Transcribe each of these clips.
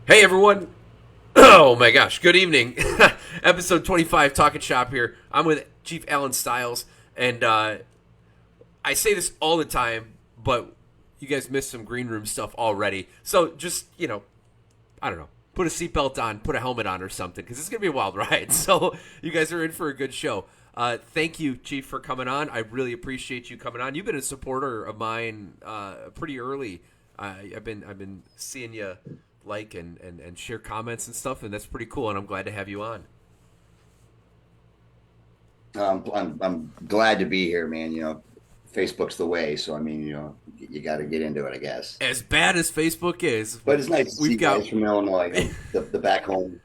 Hey everyone! Oh my gosh, good evening. Episode 25, Talkin Shop here. I'm with Chief Alan Stiles, and I say this all the time, but you guys missed some green room stuff already. So just, I don't know, put a seatbelt on, put a helmet on or something, because it's going to be a wild ride. So you guys are in for a good show. Thank you, Chief, for coming on. I really appreciate you coming on. You've been a supporter of mine pretty early. I've been seeing you like and share comments and stuff, and that's pretty cool. And I'm glad to have you on. I'm glad to be here, man. Facebook's the way, so I mean, you got to get into it, I guess. As bad as Facebook is, But it's nice to see we've you guys got from Illinois, the back home.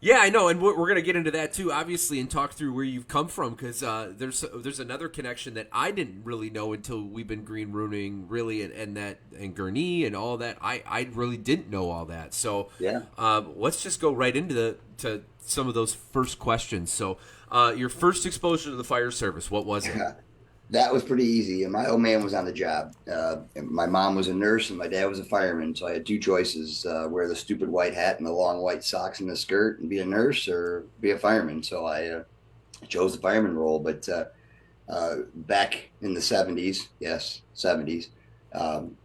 Yeah, I know, and we're gonna get into that too, obviously, and talk through where you've come from, because there's another connection that I didn't really know until we've been green ruining, really, and Gurney and all that. I really didn't know all that. So Yeah. let's just go right into to some of those first questions. So your first exposure to the fire service, what was it? That was pretty easy. And my old man was on the job. And my mom was a nurse and my dad was a fireman. So I had two choices, wear the stupid white hat and the long white socks and the skirt and be a nurse or be a fireman. So I chose the fireman role. But back in the 70s, yes, 70s, um,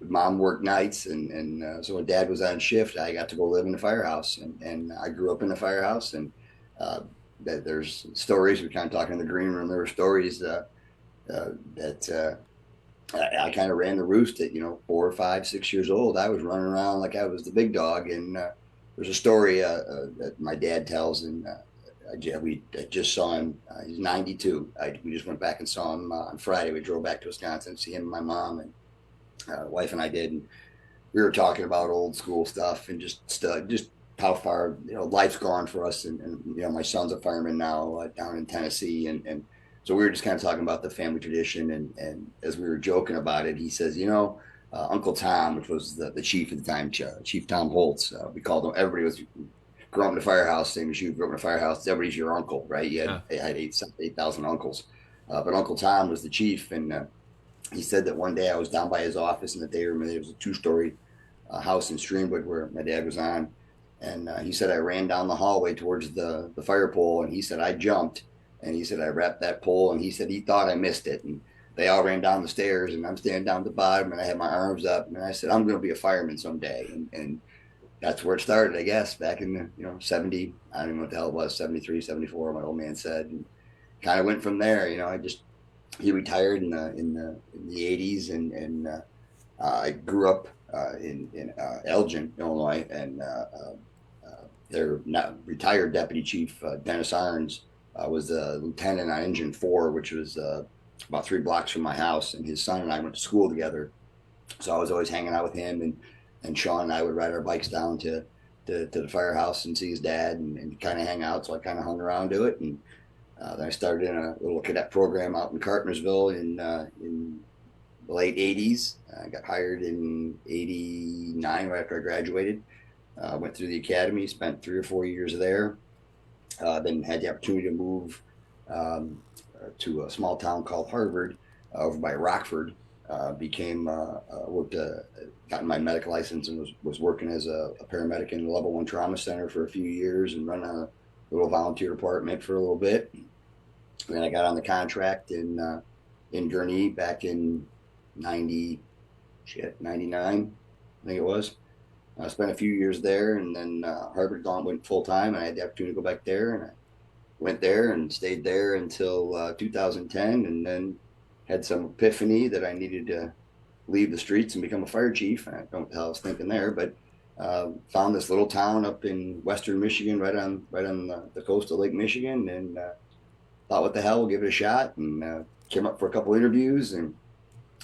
mom worked nights. And so when dad was on shift, I got to go live in the firehouse. And I grew up in the firehouse. And uh, there's stories, we kind of talking in the green room, there were stories that I kind of ran the roost at 4, 5, 6 years old. I was running around like I was the big dog. And there's a story that my dad tells, and I just saw him. He's 92. We just went back and saw him on Friday. We drove back to Wisconsin to see him and my mom and wife and I did. And we were talking about old school stuff and just how far life's gone for us. And my son's a fireman now down in Tennessee, and so we were just kind of talking about the family tradition. And as we were joking about it, he says, Uncle Tom, which was the chief at the time, Chief Tom Holtz. We called him. Everybody was growing up in the firehouse, same as you grew up in the firehouse. Everybody's your uncle, right? Huh. I had 8,000 uncles, but Uncle Tom was the chief, and he said that one day I was down by his office in the day room, and there was a two-story house in Streamwood where my dad was on. And he said I ran down the hallway towards the fire pole, and he said I jumped, and he said I wrapped that pole, and he said he thought I missed it, and they all ran down the stairs, and I'm standing down at the bottom, and I had my arms up, and I said I'm going to be a fireman someday, and that's where it started, I guess, back in the 70. I don't even know what the hell it was, 73, 74. My old man said, and kind of went from there. I just he retired in the 80s, and I grew up in Elgin, Illinois, and their not retired deputy chief Dennis Irons was a lieutenant on Engine 4, which was about 3 blocks from my house, and his son and I went to school together. So I was always hanging out with him, and Sean and I would ride our bikes down to the firehouse and see his dad and kind of hang out. So I kind of hung around to it, and then I started in a little cadet program out in Carpentersville in the late 80s. I got hired in 89 right after I graduated. Went through the academy, spent 3 or 4 years there. Then had the opportunity to move to a small town called Harvard over by Rockford. Worked, got my medical license and was working as a paramedic in the level one trauma center for a few years and run a little volunteer department for a little bit. And then I got on the contract in Gurney back in 99, I think it was. I spent a few years there, and then Harvard Gaunt went full time, and I had the opportunity to go back there, and I went there and stayed there until 2010, and then had some epiphany that I needed to leave the streets and become a fire chief. I don't know what the hell I was thinking there, but found this little town up in western Michigan, right on the coast of Lake Michigan, and thought, what the hell, we'll give it a shot, and came up for a couple interviews and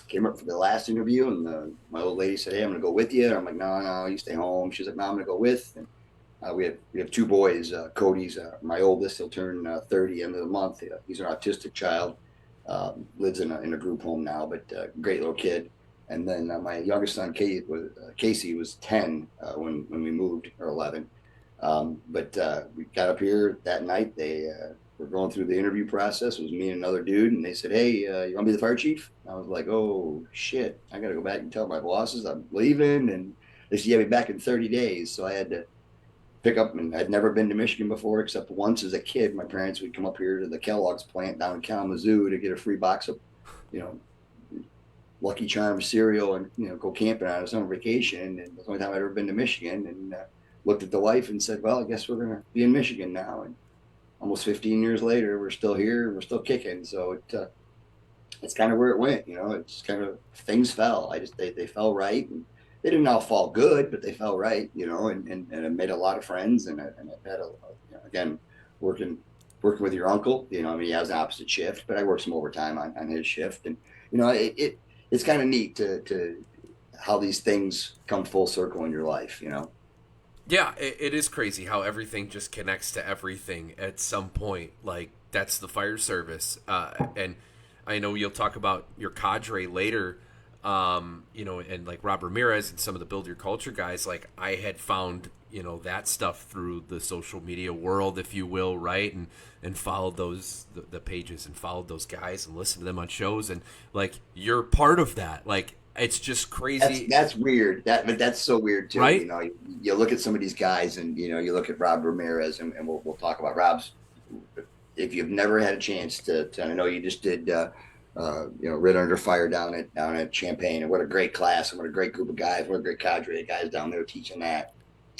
came up for the last interview, and my old lady said, "Hey, I'm going to go with you." And I'm like, "No, no, you stay home." She's like, "No, I'm going to go with." And we have two boys. Cody's my oldest. He'll turn 30 end of the month. He's an autistic child. Lives in a group home now, but great little kid. And then my youngest son, Casey, was 10 when we moved, or 11. But we got up here that night. They were going through the interview process. It was me and another dude, and they said, "Hey, you want to be the fire chief?" And I was like, "Oh shit! I got to go back and tell my bosses I'm leaving." And They said, yeah, be back in 30 days. So I had to pick up, and I'd never been to Michigan before, except once as a kid. My parents would come up here to the Kellogg's plant down in Kalamazoo to get a free box of, you know, Lucky Charms cereal and, go camping on a summer vacation. And the only time I'd ever been to Michigan, and looked at the wife and said, well, I guess we're going to be in Michigan now. And almost 15 years later, we're still here. We're still kicking. So it's kind of where it went. It's kind of things fell. They fell right. And they didn't all fall good, but they fell right, and I made a lot of friends. And I've had, again, working with your uncle, he has an opposite shift, but I worked some overtime on his shift. And, it's kind of neat to how these things come full circle in your life. Yeah, it is crazy how everything just connects to everything at some point. Like, that's the fire service. And I know you'll talk about your cadre later, and like Rob Ramirez and some of the Build Your Culture guys. Like, I had found, that stuff through the social media world, if you will, right? And followed the pages and followed those guys and listened to them on shows. And, like, you're part of that. Like, it's just crazy. That's weird. But that's so weird too. Right? You look at some of these guys, and you look at Rob Ramirez, and we'll talk about Rob's. If you've never had a chance to I know you just did, Rid Under Fire down at Champaign, and what a great class, and what a great group of guys, what a great cadre of guys down there teaching that.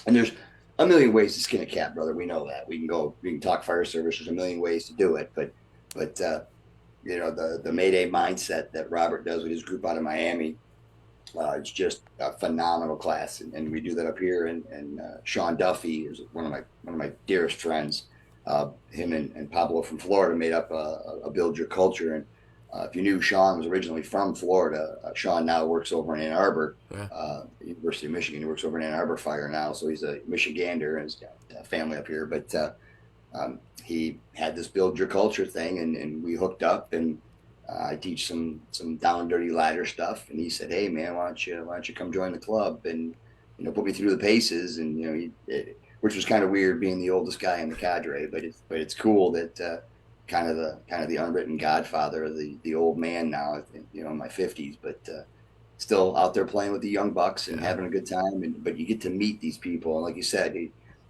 And there's a million ways to skin a cat, brother. We know that. We can talk fire service. There's a million ways to do it, but the Mayday mindset that Robert does with his group out of Miami. It's just a phenomenal class, and we do that up here. And Sean Duffy is one of my dearest friends. Him and Pablo from Florida made up a Build Your Culture. And if you knew, Sean was originally from Florida. Sean now works over in Ann Arbor, University of Michigan. He works over in Ann Arbor Fire now, so he's a Michigander and has got a family up here. But he had this Build Your Culture thing, and we hooked up, and I teach some down dirty ladder stuff, and he said, "Hey man, why don't you come join the club and put me through the paces?" And which was kind of weird being the oldest guy in the cadre, but it's cool that kind of the unwritten godfather of the old man now, in my 50s, but still out there playing with the young bucks and having a good time. But you get to meet these people, and like you said,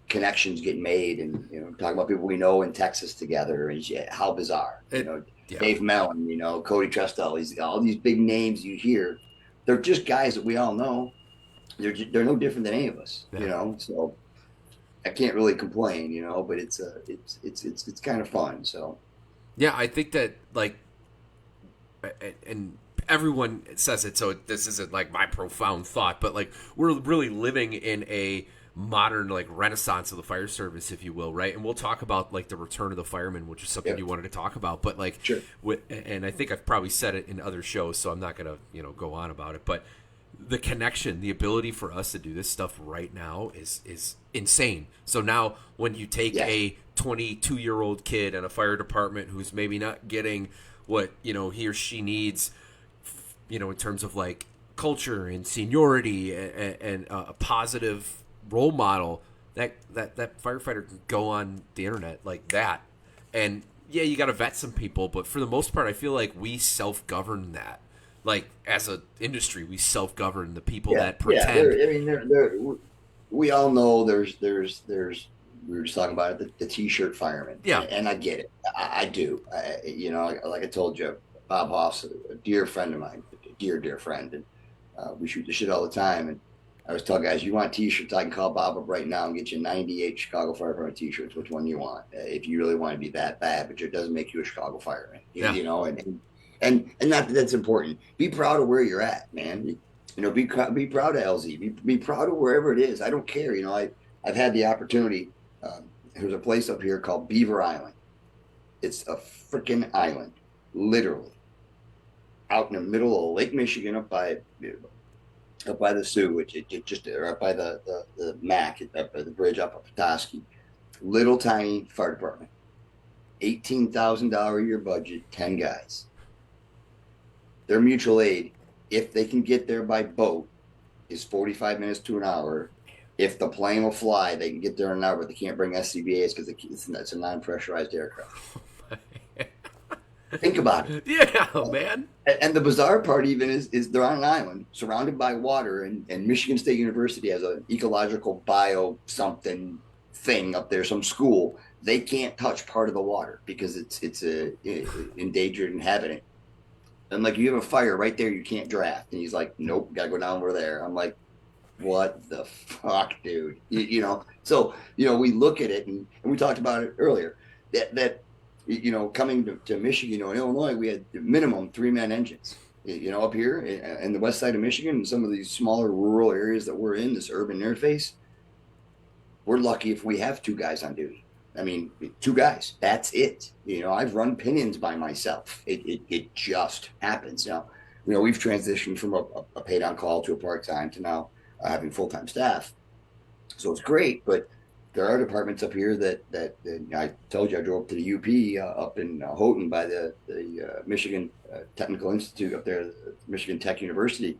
connections get made, and talking about people we know in Texas together, and how bizarre. Dave Mellon, Cody Trestel, all these big names you hear, they're just guys that we all know. They're no different than any of us, So I can't really complain, but it's kind of fun. So yeah, I think that, like, and everyone says it, so this isn't like my profound thought, but like, we're really living in a modern, like, renaissance of the fire service, if you will, right? And we'll talk about, like, the return of the fireman, which is something you wanted to talk about, but like, sure. And I think I've probably said it in other shows, so I'm not gonna go on about it, but the connection, the ability for us to do this stuff right now is insane. So now when you take a 22-year-old kid in a fire department who's maybe not getting what he or she needs, in terms of, like, culture and seniority and a positive role model, that firefighter can go on the internet like that. And yeah, you got to vet some people, but for the most part, I feel like we self-govern that. Like, as an industry, we self-govern the people that pretend. We all know there's we were just talking about it, the t-shirt fireman. Yeah. And I get it. I do. Like I told you, Bob Hoff's a dear friend of mine, a dear friend. And we shoot the shit all the time. And I was telling guys, you want t-shirts, I can call Bob up right now and get you 98 Chicago Fire Department t-shirts. Which one you want? If you really want to be that bad, but it doesn't make you a Chicago fireman. And not that that's important. Be proud of where you're at, man. Be proud of LZ. Be proud of wherever it is. I don't care. I've had the opportunity. There's a place up here called Beaver Island. It's a freaking island, literally, out in the middle of Lake Michigan, up by the Sioux, which it just up by the Mac, up by the bridge up Petoskey. Little tiny fire department, $18,000 a year budget, 10 guys. Their mutual aid, if they can get there by boat, is 45 minutes to an hour. If the plane will fly, they can get there in an hour, but they can't bring SCBAs because it's a non-pressurized aircraft. Think about it. Yeah, man. And the bizarre part even is they're on an island surrounded by water, and Michigan State University has an ecological bio something thing up there, some school. They can't touch part of the water because it's a endangered inhabitant. And like you have a fire right there, you can't draft. And he's like, nope, gotta go down over there. I'm like, what the fuck, dude? So we look at it, and we talked about it earlier that coming to Michigan, in Illinois, we had minimum 3-man engines. Up here in the west side of Michigan, and some of these smaller rural areas that we're in, this urban interface, we're lucky if we have 2 guys on duty. I mean, 2 guys, that's it. I've run pinions by myself. It just happens. We've transitioned from a paid on call to a part-time to now having full-time staff. So it's great, but there are departments up here that I told you I drove up to the UP up in Houghton by the Michigan Technical Institute up there, Michigan Tech University.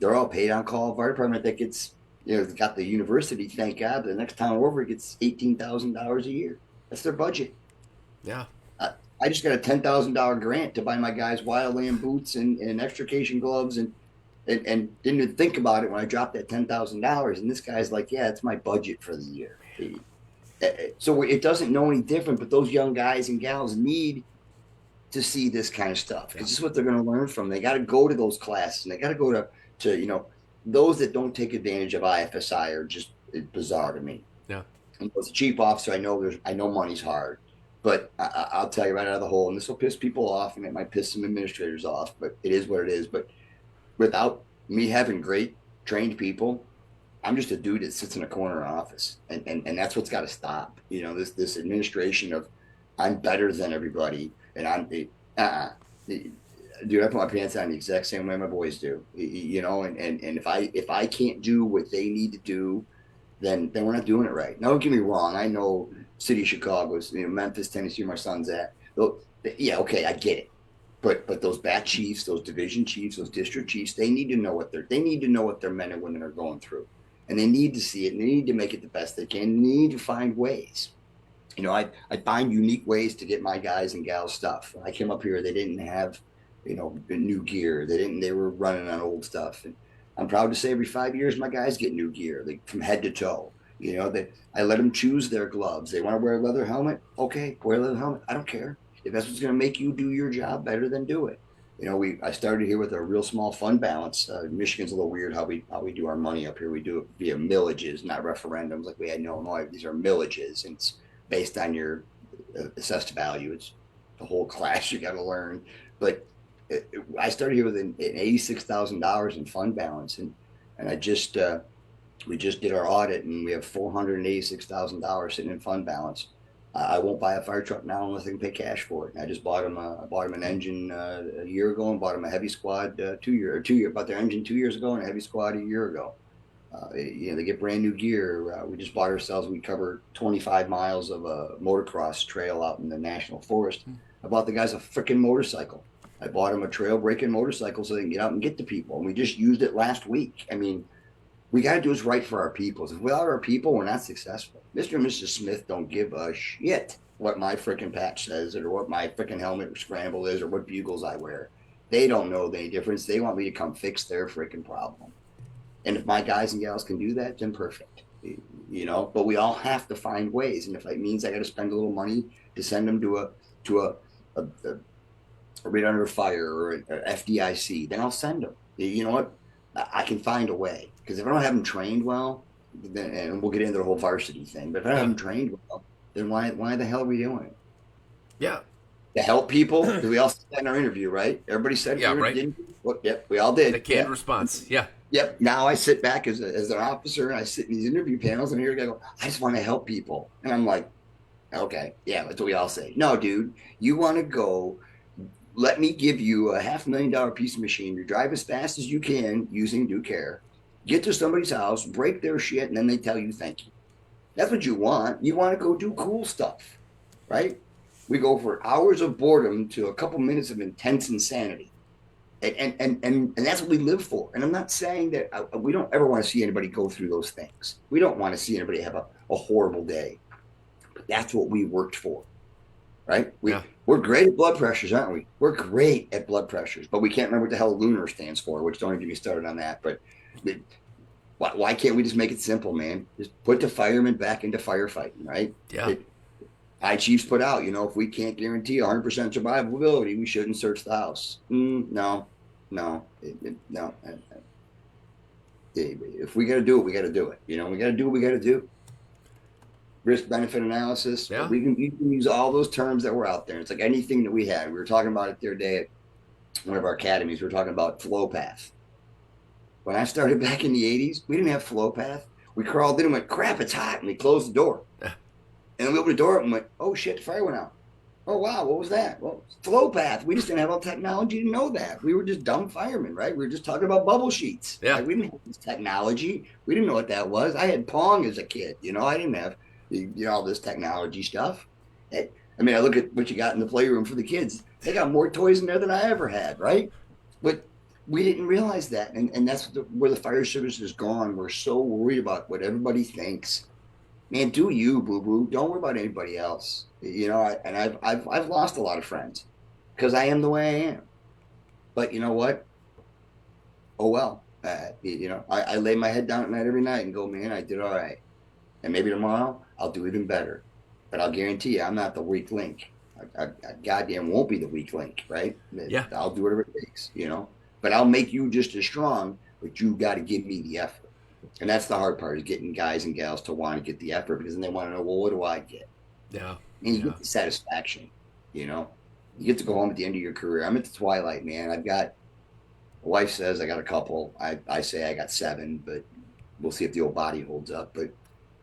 They're all paid on call. Fire department that gets, got the university, thank God. The next town over gets $18,000 a year. That's their budget. Yeah. I just got a $10,000 grant to buy my guys wildland boots and extrication gloves and didn't even think about it when I dropped that $10,000. And this guy's like, yeah, it's my budget for the year. So it doesn't know any different, but those young guys and gals need to see this kind of stuff because this is what they're going to learn from. They got to go to those classes, and they got to go to those that don't take advantage of IFSI are just bizarre to me. Yeah. And as a chief officer, I know money's hard, but I'll tell you right out of the hole, and this will piss people off, and it might piss some administrators off, but it is what it is. But without me having great trained people, I'm just a dude that sits in a corner office, and that's what's got to stop. This administration of I'm better than everybody, and I'm dude. I put my pants on the exact same way my boys do. And if I can't do what they need to do, then we're not doing it right. Now, don't get me wrong. I know City of Chicago's, Memphis, Tennessee, where my son's at. Yeah, okay, I get it. But those bat chiefs, those division chiefs, those district chiefs, they need to know what their men and women are going through. And they need to see it, and they need to make it the best they can. And they need to find ways. I find unique ways to get my guys and gals stuff. When I came up here, they didn't have, new gear. They were running on old stuff. And I'm proud to say every 5 years, my guys get new gear, like from head to toe. I let them choose their gloves. They want to wear a leather helmet. Okay, wear a leather helmet. I don't care. If that's what's going to make you do your job better, then do it. I started here with a real small fund balance. Michigan's a little weird how we do our money up here. We do it via millages, not referendums like we had in Illinois. These are millages, and it's based on your assessed value. It's the whole class you got to learn. But I started here with an $86,000 in fund balance, and I just we just did our audit, and we have $486,000 sitting in fund balance. I won't buy a fire truck now unless I can pay cash for it. I just bought them. I bought them an engine a year ago, and bought them a heavy squad 2 year. Bought their engine 2 years ago and a heavy squad a year ago. They get brand new gear. We just bought ourselves. We cover 25 miles of a motocross trail out in the national forest. I bought the guys a freaking motorcycle. I bought them a trail breaking motorcycle so they can get out and get to people. And we just used it last week. I mean, we got to do what's right for our people. If without our people, we're not successful. Mr. and Mrs. Smith don't give a shit what my freaking patch says or what my freaking helmet or scramble is or what bugles I wear. They don't know any difference. They want me to come fix their freaking problem. And if my guys and gals can do that, then perfect. But we all have to find ways. And if it means I got to spend a little money to send them to a right under fire or a FDIC, then I'll send them. You know what? I can find a way. Because if I don't have them trained well, then, and we'll get into the whole varsity thing, but if I don't have them trained well, then why the hell are we doing it? Yeah. To help people? Because we all said that in our interview, right? Everybody said yeah, right. Well, yep, we all did. The canned response. Yeah. Yep. Now I sit back as an officer and I sit in these interview panels and here I go, I just want to help people. And I'm like, okay, yeah, that's what we all say. No, dude, you want to go, let me give you a $500,000 piece of machinery, drive as fast as you can using due care, get to somebody's house, break their shit, and then they tell you thank you. That's what you want. You want to go do cool stuff, right? We go for hours of boredom to a couple minutes of intense insanity. And that's what we live for. And I'm not saying that we don't ever want to see anybody go through those things. We don't want to see anybody have a horrible day. But that's what we worked for, right? We're great at blood pressures, aren't we? We're great at blood pressures, but we can't remember what the hell lunar stands for, which don't even get me started on that. But why can't we just make it simple, man? Just put the firemen back into firefighting, right? Yeah. It, high chiefs put out, if we can't guarantee 100% survivability, we shouldn't search the house. No, no, no. If we got to do it, we got to do it. We got to do what we got to do. Risk benefit analysis. Yeah. You can use all those terms that were out there. It's like anything that we had. We were talking about it the other day at one of our academies. We were talking about flow path. When I started back in the 80s, we didn't have flow path. We crawled in and went, crap, it's hot. And we closed the door. And then we opened the door and went, oh shit, the fire went out. Oh wow, what was that? Well, flow path. We just didn't have all technology to know that. We were just dumb firemen, right? We were just talking about bubble sheets. Yeah. Like we didn't have this technology. We didn't know what that was. I had Pong as a kid. I didn't have all this technology stuff. I look at what you got in the playroom for the kids. They got more toys in there than I ever had, right? But we didn't realize that, and that's where the fire service has gone. We're so worried about what everybody thinks. Man, do you, boo boo? Don't worry about anybody else. And I've lost a lot of friends because I am the way I am. But you know what? Oh well. I lay my head down at night every night and go, man, I did all right. And maybe tomorrow I'll do even better. But I'll guarantee you, I'm not the weak link. I goddamn won't be the weak link, right? Yeah. I'll do whatever it takes, But I'll make you just as strong. But you got to give me the effort. And that's the hard part, is getting guys and gals to want to get the effort, because then they want to know, well, what do I get? Yeah. And you get the satisfaction, You get to go home at the end of your career. I'm at the twilight, man. My wife says I got a couple. I say I got 7, but we'll see if the old body holds up. But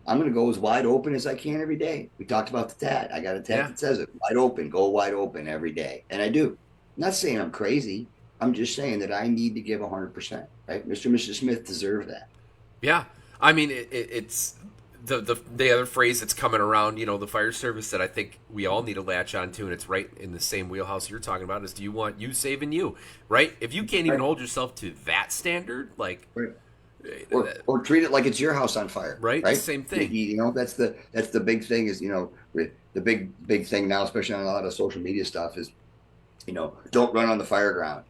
I'm going to go as wide open as I can every day. We talked about the tat. I got a tat that says it, wide open, go wide open every day. And I do. I'm not saying I'm crazy. I'm just saying that I need to give 100%, right? Mr. and Mrs. Smith deserve that. Yeah. I mean, it's the other phrase that's coming around, the fire service, that I think we all need to latch onto, and it's right in the same wheelhouse you're talking about, is, do you want you saving you, right? If you can't even hold yourself to that standard, like, right. Or treat it like it's your house on fire, right? Same thing. That's the big thing, is the big thing now, especially on a lot of social media stuff, is don't run on the fire ground.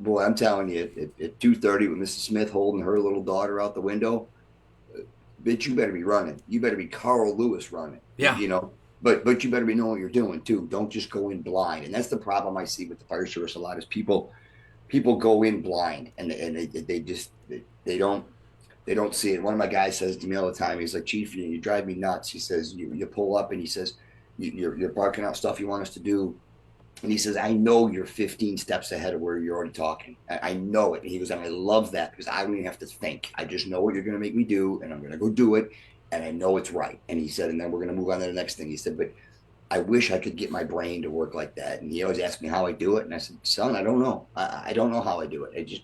Boy, I'm telling you, at 2:30 with Mrs. Smith holding her little daughter out the window, bitch, you better be running. You better be Carl Lewis running. Yeah. But you better be knowing what you're doing too. Don't just go in blind. And that's the problem I see with the fire service a lot, is people go in blind, and they don't see it. One of my guys says to me all the time, he's like, Chief, you drive me nuts. He says, you pull up and he says, you're barking out stuff you want us to do. And he says, I know you're 15 steps ahead of where you're already talking. I know it. And he goes, and I love that, because I don't even have to think. I just know what you're going to make me do, and I'm going to go do it. And I know it's right. And he said, and then we're going to move on to the next thing. He said, but I wish I could get my brain to work like that. And he always asked me how I do it. And I said, son, I don't know. I don't know how I do it.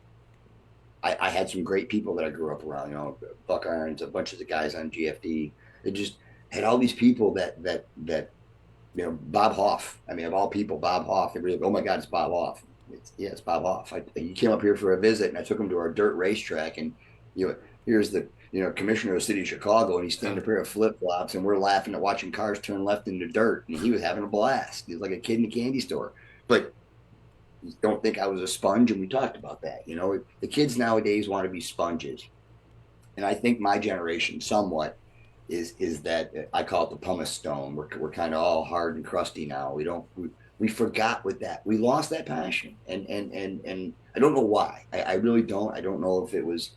I had some great people that I grew up around, Buck Irons, a bunch of the guys on GFD. They just had all these people that Bob Hoff. I mean, of all people, Bob Hoff. Everybody, oh my God, it's Bob Hoff. It's Bob Hoff. He came up here for a visit, and I took him to our dirt racetrack. And here's the commissioner of the city of Chicago, and he's standing up here with flip flops, and we're laughing at watching cars turn left into dirt, and he was having a blast. He was like a kid in a candy store. But don't think I was a sponge, and we talked about that. The kids nowadays want to be sponges, and I think my generation somewhat is that I call it the pumice stone. We're kind of all hard and crusty now. We forgot with that. We lost that passion, and I don't know why. I really don't. I don't know if it was.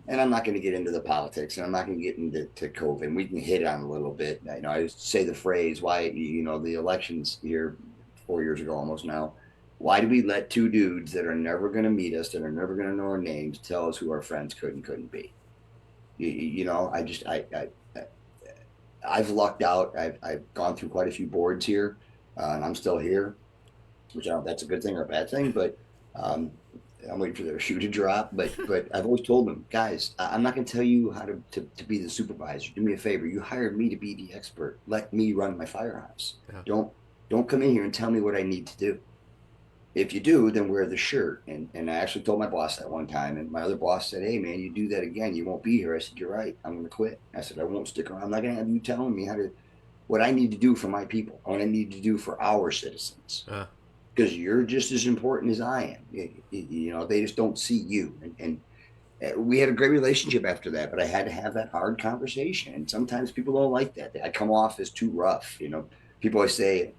And I'm not going to get into the politics, and I'm not going to get into COVID. We can hit on a little bit. I say the phrase, why the elections here 4 years ago almost now. Why do we let 2 dudes that are never going to meet us, that are never going to know our names, tell us who our friends could and couldn't be? I've lucked out. I've gone through quite a few boards here, and I'm still here, which I don't know if that's a good thing or a bad thing, but I'm waiting for their shoe to drop. But I've always told them, guys, I'm not going to tell you how to be the supervisor. Do me a favor. You hired me to be the expert. Let me run my firehouse. Yeah. Don't come in here and tell me what I need to do. If you do, then wear the shirt. And I actually told my boss that one time, and my other boss said, hey man, you do that again, you won't be here. I said, you're right, I'm going to quit. I said, I won't stick around. I'm not going to have you telling me what I need to do for my people, what I need to do for our citizens, because you're just as important as I am. They just don't see you. And we had a great relationship after that, but I had to have that hard conversation. And sometimes people don't like that. I come off as too rough. People always say,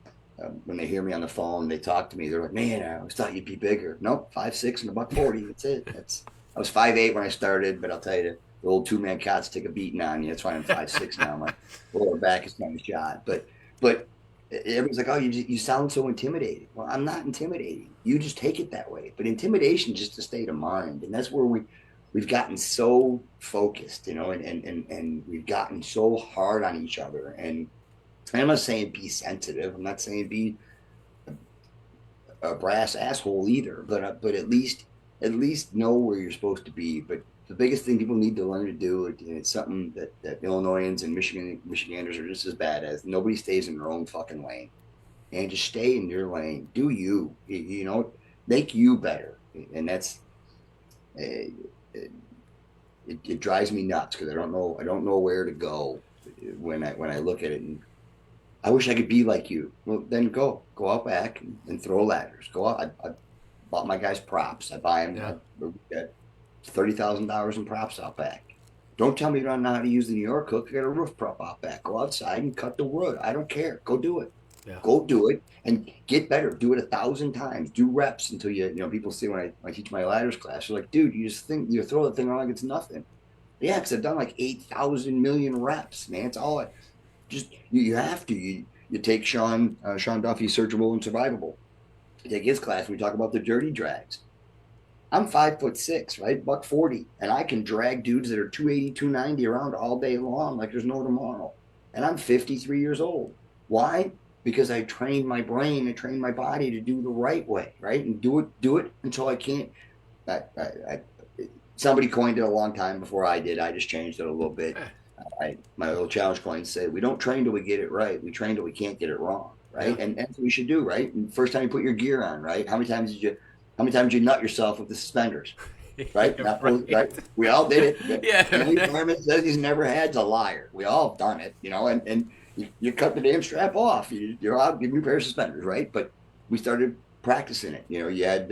when they hear me on the phone, they talk to me, they're like, man, I always thought you'd be bigger. Nope, 5'6" and a buck 40. That's it. I was 5'8" when I started, but I'll tell you, the old two-man cots take a beating on you. That's why I'm 5'6" now. My lower back is kind of shot. But everyone's like, oh, you sound so intimidating. Well, I'm not intimidating. You just take it that way. But intimidation is just a state of mind. And that's where we've gotten so focused, and we've gotten so hard on each other. And I'm not saying be sensitive. I'm not saying be a brass asshole either. But at least know where you're supposed to be. But the biggest thing people need to learn to do, and it's something that Illinoisans and Michiganders are just as bad as. Nobody stays in their own fucking lane, and just stay in your lane. Do you? Make you better. And that's. It drives me nuts because I don't know where to go when I look at it, and I wish I could be like you. Well, then go out back and throw ladders. Go out. I bought my guys props. I buy them. Yeah. I got $30,000 in props out back. Don't tell me you don't know how to use the New York hook. You got a roof prop out back. Go outside and cut the wood. I don't care. Go do it. Yeah. Go do it and get better. Do it 1,000 times. Do reps until people say when I teach my ladders class, they're like, dude, you just think you throw that thing around like it's nothing. Yeah, because I've done like 8,000 million reps, man. It's all you have to. You take Sean Duffy's Searchable and Survivable. You take his class. We talk about the dirty drags. I'm 5'6", right? Buck 40. And I can drag dudes that are 280, 290 around all day long like there's no tomorrow. And I'm 53 years old. Why? Because I trained my brain, I trained my body to do the right way, right? And do it until I can't. Somebody coined it a long time before I did. I just changed it a little bit. My little challenge coin said, we don't train till we get it right. We train till we can't get it wrong, right? Yeah. And that's what we should do, right? And first time you put your gear on, right? How many times did you nut yourself with the suspenders? Right? Yeah, right. We all did it. Yeah. Any fireman says he's never had's a liar. We all have done it, and you cut the damn strap off. You're out, give me a pair of suspenders, right? But we started practicing it. You had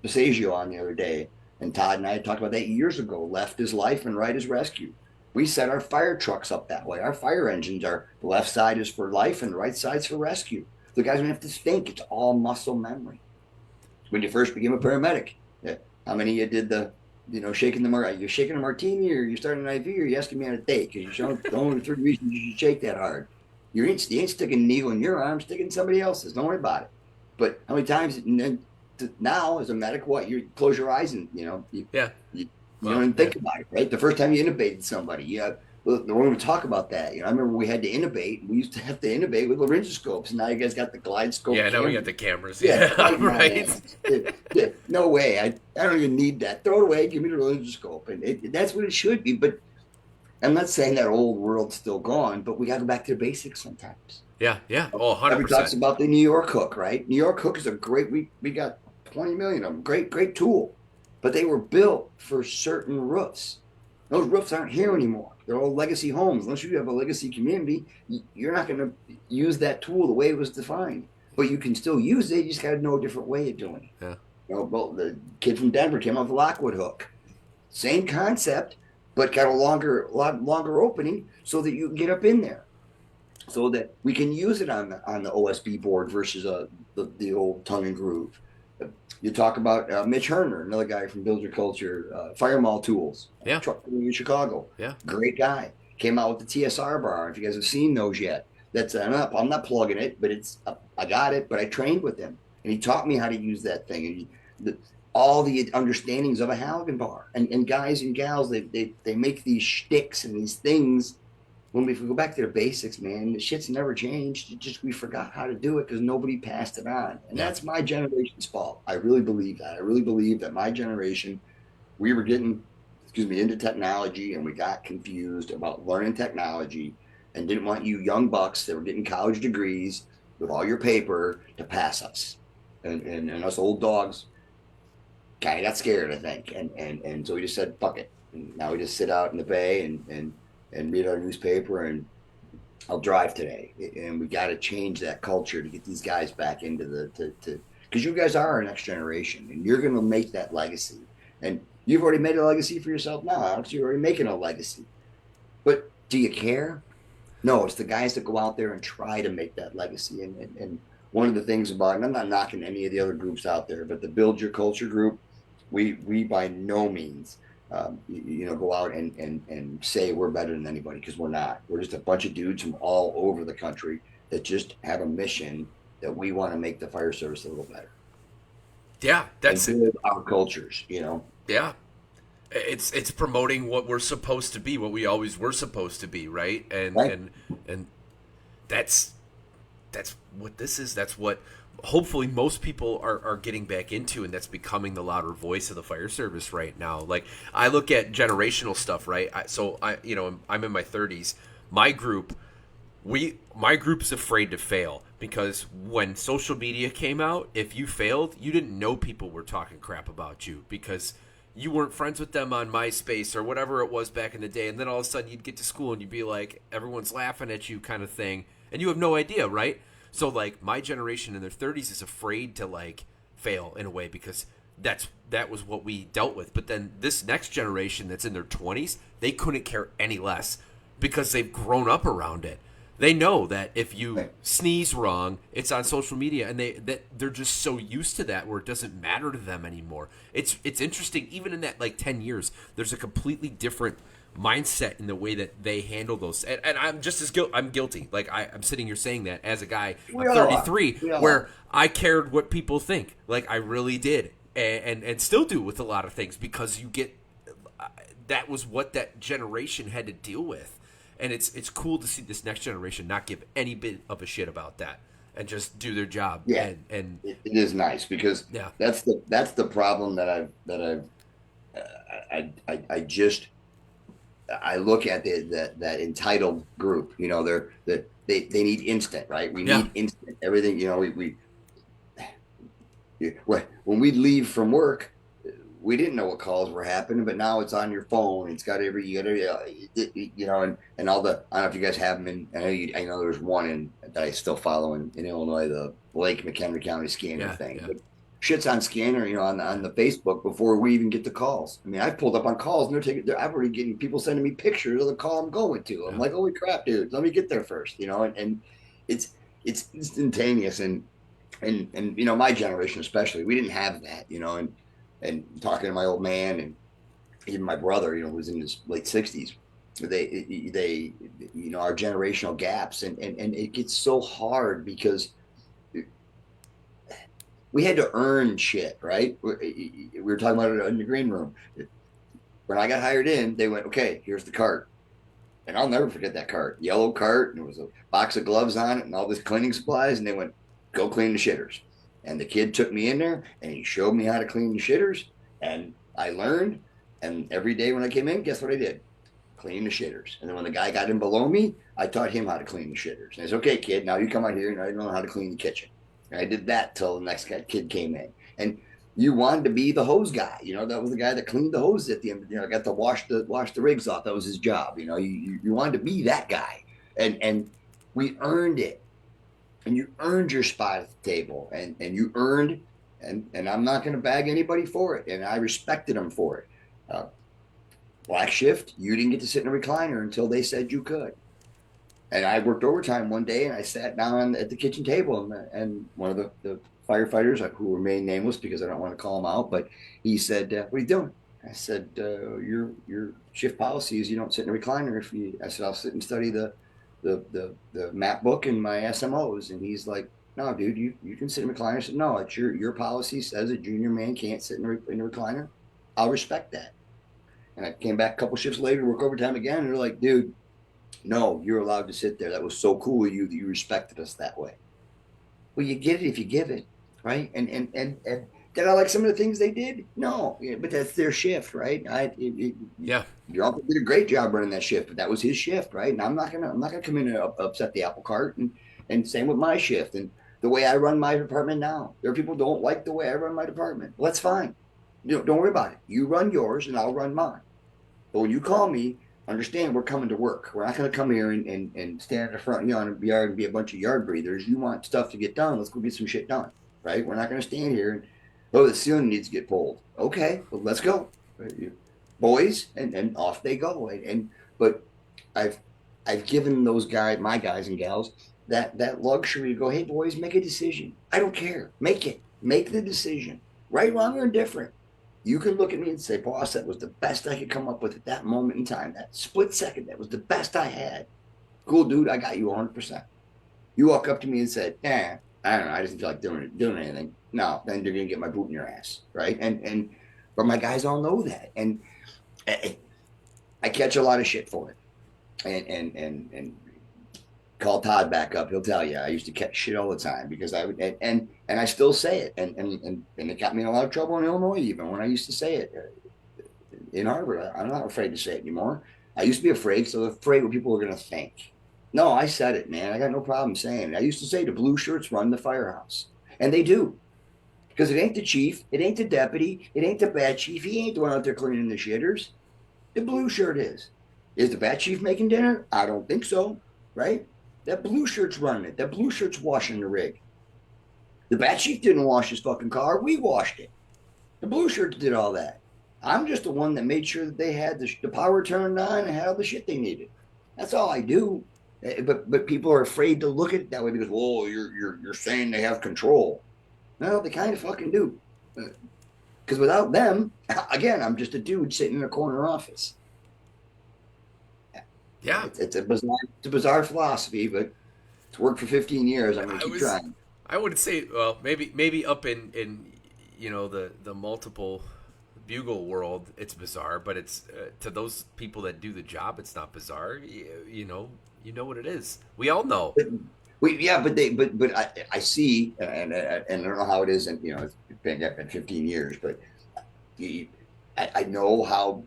Pasagio on the other day, and Todd and I had talked about that years ago. Left is life and right is rescue. We set our fire trucks up that way. Our fire engines are the left side is for life and the right side's for rescue. The guys don't have to think. It's all muscle memory. When you first became a paramedic, how many of you did the shaking you're shaking a martini, or you're starting an IV, or you're asking me on a date because you showed the only 3 reasons you should shake that hard. You ain't sticking a needle in your arm, sticking somebody else's. Don't worry about it. But how many times now as a medic, what you close your eyes and you don't even think about it, right? The first time you intubated somebody, we're going to talk about that. I remember we had to intubate. We used to have to intubate with laryngoscopes. And now you guys got the glide scope. Yeah, now we got the cameras. Yeah, right. No way. I don't even need that. Throw it away. Give me the laryngoscope. And that's what it should be. But I'm not saying that old world's still gone, but we got to go back to the basics sometimes. Yeah. Oh, 100%. Everybody talks about the New York hook, right? New York hook is a great, we got 20 million of them. Great tool. But they were built for certain roofs. Those roofs aren't here anymore. They're all legacy homes. Unless you have a legacy community, you're not going to use that tool the way it was defined. But you can still use it. You just got to know a different way of doing it. Yeah. Well, the kid from Denver came out with the Lockwood hook. Same concept, but got a lot longer opening so that you can get up in there. So that we can use it on the OSB board versus the old tongue and groove. You talk about Mitch Herner, another guy from Builder Culture, Firemall Tools, truck in Chicago. Yeah, great guy. Came out with the TSR bar. If you guys have seen those yet, I'm not plugging it, but I got it. But I trained with him, and he taught me how to use that thing, and all the understandings of a Halligan bar. And guys and gals, they make these shticks and these things. When we go back to the basics, man, the shit's never changed. We forgot how to do it because nobody passed it on. And that's my generation's fault. I really believe that. I really believe that my generation, we were getting, into technology, and we got confused about learning technology and didn't want you young bucks that were getting college degrees with all your paper to pass us. And us old dogs kind of got scared, I think. And so we just said, fuck it. And now we just sit out in the bay and read our newspaper and I'll drive today, and we got to change that culture to get these guys back into the because you guys are our next generation, and you're going to make that legacy. And you've already made a legacy for yourself now, Alex. You're already making a legacy. But do you care? No, it's the guys that go out there and try to make that legacy. And one of the things about, and I'm not knocking any of the other groups out there, but the Build Your Culture group, we by no means, go out and say we're better than anybody, because we're not. We're just a bunch of dudes from all over the country that just have a mission that we want to make the fire service a little better Yeah, and that's it. build our cultures. Yeah, it's promoting what we're supposed to be, what we always were supposed to be, right? And Right? and that's that's what this is. That's what hopefully most people are getting back into, and that's becoming the louder voice of the fire service right now. Like, I look at generational stuff, right? I'm in my 30s. My group, my group's afraid to fail because when social media came out, if you failed, you didn't know people were talking crap about you because you weren't friends with them on MySpace or whatever it was back in the day, and then all of a sudden you'd get to school and you'd be like, everyone's laughing at you kind of thing, and you have no idea, right? So like my generation in their 30s is afraid to like fail in a way because that was what we dealt with. But then this next generation that's in their 20s, they couldn't care any less because they've grown up around it. They know that if you Right. sneeze wrong, it's on social media, and they're just so used to that where it doesn't matter to them anymore. It's interesting. Even in that like 10 years, there's a completely different mindset in the way that they handle those. And I'm just as I'm guilty. Like I'm sitting here saying that as a guy. We I'm all are. 33, We all are. where I cared what people think. Like I really did, and still do with a lot of things because you get that was what that generation had to deal with, and it's cool to see this next generation not give any bit of a shit about that and just do their job. Yeah, And it is nice because yeah, that's the problem that I just I look at that entitled group. They need instant, right? We yeah, need instant everything. When we leave from work, we didn't know what calls were happening, but now it's on your phone. It's got every and all the. I don't know if you guys have them in. I know there's one that I still follow in Illinois, the Lake McHenry County scanner yeah, thing. yeah, But shit's on scanner, on the Facebook before we even get the calls. I mean, I've pulled up on calls and I'm already getting people sending me pictures of the call I'm going to. I'm yeah. like, holy crap, dude, let me get there first. And it's it's instantaneous and my generation especially, we didn't have that. And talking to my old man and even my brother, was in his late 60s. They our generational gaps and it gets so hard because we had to earn shit, right? We were talking about it in the green room. When I got hired in, they went, okay, here's the cart. And I'll never forget that cart, yellow cart, and there was a box of gloves on it and all this cleaning supplies. And they went, go clean the shitters. And the kid took me in there and he showed me how to clean the shitters. And I learned. And every day when I came in, guess what I did? Clean the shitters. And then when the guy got in below me, I taught him how to clean the shitters. And I said, okay, kid, now you come out here and I know how to clean the kitchen. And I did that till the next kid came in. And you wanted to be the hose guy. That was the guy that cleaned the hoses at the end. Got to wash the rigs off. That was his job. You wanted to be that guy. And we earned it. And you earned your spot at the table. And you earned, and I'm not going to bag anybody for it. And I respected them for it. Black shift, you didn't get to sit in a recliner until they said you could. And I worked overtime one day, and I sat down at the kitchen table, and one of the firefighters, who remained nameless because I don't want to call him out, but he said, "What are you doing?" I said, "Your shift policy is you don't sit in a recliner." I said, "I'll sit and study the map book and my SMOs," and he's like, "No, dude, you can sit in a recliner." I said, "No, it's your policy says a junior man can't sit in a recliner. I'll respect that." And I came back a couple shifts later to work overtime again, and they're like, "Dude, no, you're allowed to sit there. That was so cool of you that you respected us that way." Well, you get it if you give it, right? And did I like some of the things they did? No, but that's their shift, right? Yeah. Your uncle did a great job running that shift, but that was his shift, right? And I'm not gonna come in and upset the apple cart, and same with my shift and the way I run my department now. There are people who don't like the way I run my department. Well, that's fine. Don't worry about it. You run yours, and I'll run mine. But when you call me, understand we're coming to work. We're not going to come here and stand in the front yard and be a bunch of yard breathers. You want stuff to get done. Let's go get some shit done. Right? We're not going to stand here and, oh, the ceiling needs to get pulled. Okay, well, let's go. Boys, and off they go. But I've given those guys, my guys and gals, that luxury to go, hey boys, make a decision. I don't care. Make the decision. Right, wrong, or indifferent. You can look at me and say, boss, that was the best I could come up with at that moment in time. That split second, that was the best I had. Cool, dude, I got you 100%. You walk up to me and said, I don't know, I just don't feel like doing anything. No, then you're going to get my boot in your ass, right? But my guys all know that. And I catch a lot of shit for it. And call Todd back up. He'll tell you I used to catch shit all the time because I would and I still say it and it got me in a lot of trouble in Illinois even when I used to say it in Harvard. I'm not afraid to say it anymore. I used to be afraid, so afraid what people were going to think. No, I said it, man. I got no problem saying it. I used to say the blue shirts run the firehouse, and they do because it ain't the chief, it ain't the deputy, it ain't the bad chief. He ain't the one out there cleaning the shitters. The blue shirt is. Is the bad chief making dinner? I don't think so, right? That blue shirt's running it. That blue shirt's washing the rig. The bat chief didn't wash his fucking car. We washed it. The blue shirts did all that. I'm just the one that made sure that they had the power turned on and had all the shit they needed. That's all I do. But people are afraid to look at it that way because, whoa, you're saying they have control. No, they kind of fucking do. Because without them, again, I'm just a dude sitting in a corner office. Yeah, It's a bizarre philosophy, but it's worked for 15 years. I'm going to keep trying. I wouldn't say, well, maybe up in the multiple bugle world, it's bizarre, but it's to those people that do the job, it's not bizarre. You know what it is. We all know. But I see, and I don't know how it is, and it's been 15 years, but I know how.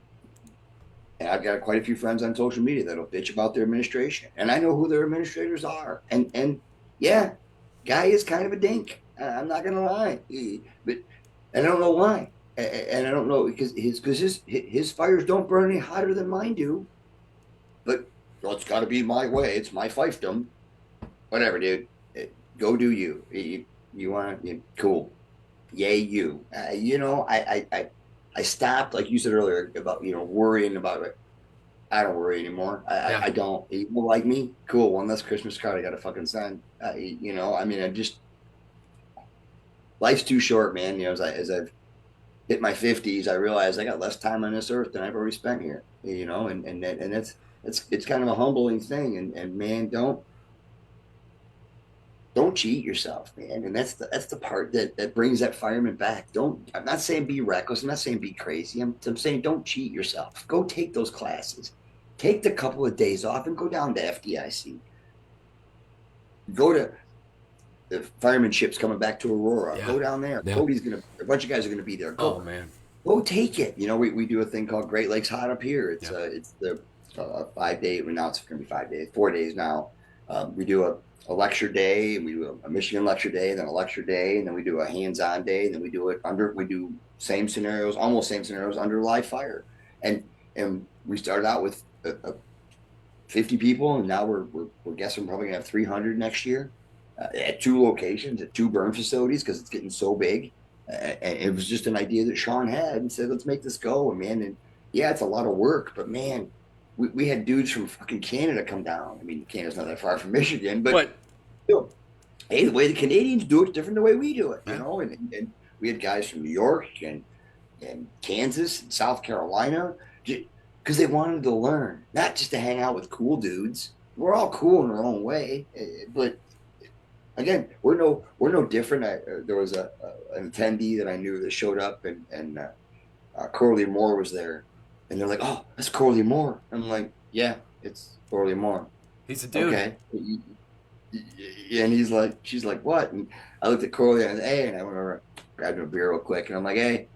And I've got quite a few friends on social media that'll bitch about their administration, and I know who their administrators are. And yeah, guy is kind of a dink. I'm not gonna lie, but I don't know why, and I don't know because his fires don't burn any hotter than mine do. But well, it's got to be my way. It's my fiefdom. Whatever, dude. Go do you. You want to cool. Yay, you. I stopped, like you said earlier, about worrying about it. I don't worry anymore. I don't. People like me, cool. One less Christmas card I got to fucking send. I mean, I just life's too short, man. As I've hit my 50s, I realize I got less time on this earth than I've already spent here. And it's kind of a humbling thing. And man, don't cheat yourself, man. And that's the part that brings that fireman back. I'm not saying be reckless. I'm not saying be crazy. I'm saying don't cheat yourself. Go take those classes. Take the couple of days off and go down to FDIC. Go to the fireman ship's coming back to Aurora. Yeah. Go down there. Yeah. A bunch of guys are gonna be there. Go, oh man. Go take it. We do a thing called Great Lakes Hot up here. It's the 5 day. Now it's gonna be 5 days, 4 days now. We do a lecture day, we do a Michigan lecture day, then a lecture day, and then we do a hands-on day, and then we do almost same scenarios under live fire. And we started out with 50 people, and now we're guessing we're probably gonna have 300 next year at 2 locations, at 2 burn facilities because it's getting so big. And it was just an idea that Sean had and said, let's make this go. And man, yeah, it's a lot of work, but man, we had dudes from fucking Canada come down. I mean, Canada's not that far from Michigan, but hey, the way the Canadians do it's different than the way we do it, And we had guys from New York and Kansas and South Carolina because they wanted to learn, not just to hang out with cool dudes. We're all cool in our own way, but again, we're no different. There was an attendee that I knew that showed up, and Corley Moore was there. And they're like, oh, that's Corley Moore. I'm like, yeah, it's Corley Moore. He's a dude. Okay. And she's like, what? And I looked at Corley and hey, and I went over, grabbed him a beer real quick. And I'm like, hey,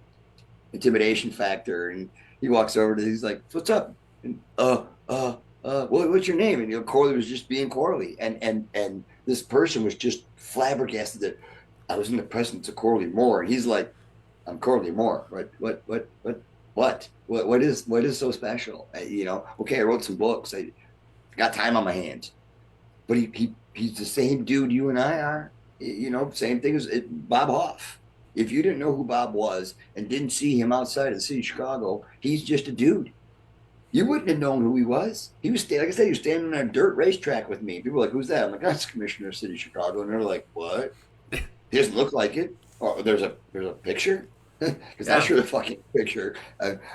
intimidation factor. And he walks over to, he's like, what's up? And, what's your name? And Corley was just being Corley. And this person was just flabbergasted that I was in the presence of Corley Moore. And he's like, I'm Corley Moore. What? What is so special? Okay, I wrote some books. I got time on my hands, but he's the same dude you and I are. Same thing as Bob Hoff. If you didn't know who Bob was and didn't see him outside of the city of Chicago, he's just a dude. You wouldn't have known who he was. He was like I said, he was standing on a dirt racetrack with me. People were like, "Who's that?" I'm like, "That's Commissioner of the City of Chicago," and they're like, "What?" He doesn't look like it. Oh, there's a picture because that's Yeah. your fucking picture.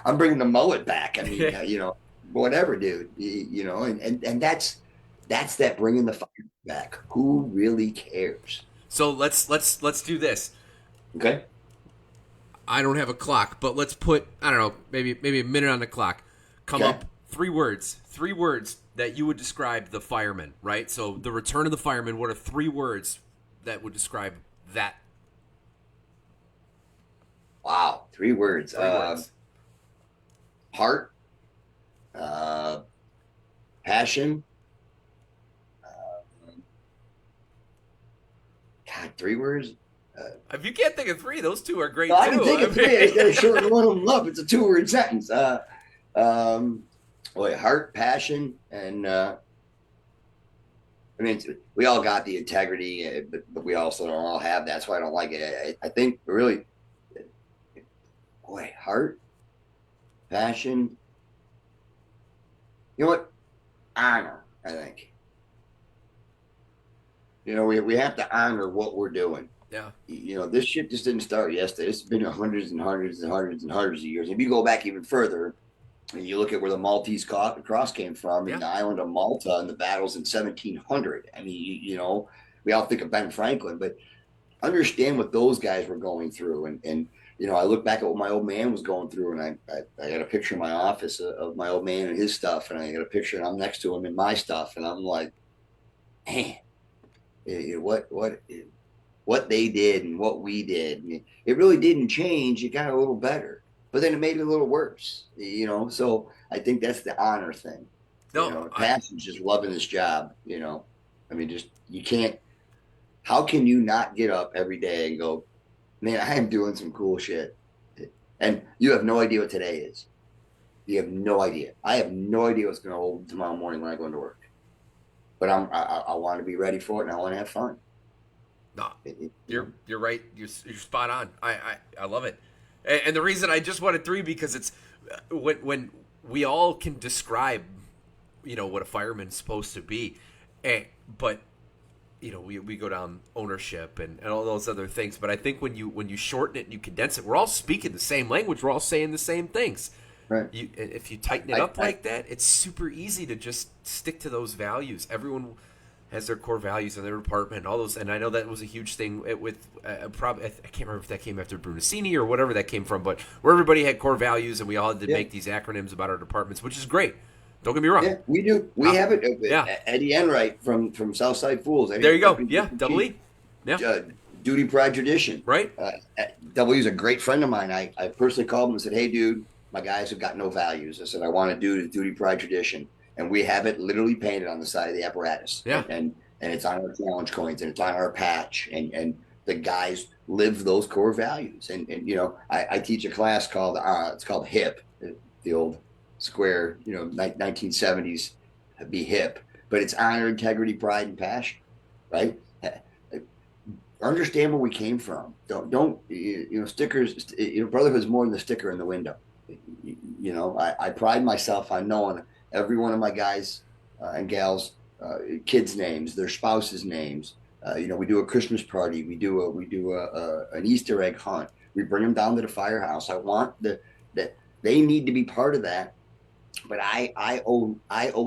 I'm bringing the mullet back. I mean, Yeah. whatever, dude. And that's that bringing the fire back. Who really cares? So let's do this. Okay. I don't have a clock, but let's put, I don't know, maybe a minute on the clock. Come Okay. up three words that you would describe the fireman, right? So the return of the fireman. What are three words that would describe that? Wow. Three words. Three words. Heart. Uh, Passion. God, three words. If you can't think of three, those two are great No, I too. can think I of three. I just got to mean, shorten one of them up. It's a two-word sentence. Um, Heart, passion, and I mean, we all got the integrity, but we also don't all have that. That's why I don't like it. I think really, heart, passion. You know what? Honor. I think we have to honor what we're doing. yeah, This shit just didn't start yesterday. It's been hundreds and hundreds and hundreds and hundreds of years. If you go back even further, and you look at where the Maltese cross came from in yeah. the island of Malta and the battles in 1700. I mean, we all think of Ben Franklin, but understand what those guys were going through. And I look back at what my old man was going through, and I got a picture in my office of my old man and his stuff, and I got a picture, and I'm next to him in my stuff, and I'm like, man, what they did and what we did. It really didn't change. It got a little better, but then it made it a little worse. So I think that's the honor thing. No, Passion's just loving this job. I mean, just you can't. How can you not get up every day and go, man, I am doing some cool shit, and you have no idea what today is. You have no idea. I have no idea what's going to hold tomorrow morning when I go into work. But I want to be ready for it, and I want to have fun. no. It, it, you know? You're right. You're spot on. I love it. And the reason I just wanted three because it's when we all can describe, what a fireman's supposed to be, but we go down ownership and all those other things. But I think when you shorten it and you condense it, we're all speaking the same language. We're all saying the same things. Right. If you tighten it up like that, it's super easy to just stick to those values. Everyone has their core values in their department and all those. And I know that was a huge thing with probably I can't remember if that came after Brunacini or whatever that came from, but where everybody had core values and we all had to make these acronyms about our departments, which is great. Don't get me wrong. Yeah, we do. We have it. Yeah. Eddie Enright from Southside Fools. There you go. Yeah, double E. Yeah. Duty, pride, tradition. Right. W is a great friend of mine. I personally called him and said, "Hey, dude, my guys have got no values." I said, "I want to do duty, pride, tradition," and we have it literally painted on the side of the apparatus. Yeah. And it's on our challenge coins and it's on our patch. And the guys live those core values. And I teach a class called it's called HIP, the old square 1970s be hip, but it's honor, integrity, pride, and passion, right? Understand where we came from. Don't stickers. Brotherhood's more than the sticker in the window. I pride myself on knowing every one of my guys and gals kids' names, their spouses' names. We do a Christmas party. We do an Easter egg hunt. We bring them down to the firehouse. I want that they need to be part of that, but I owe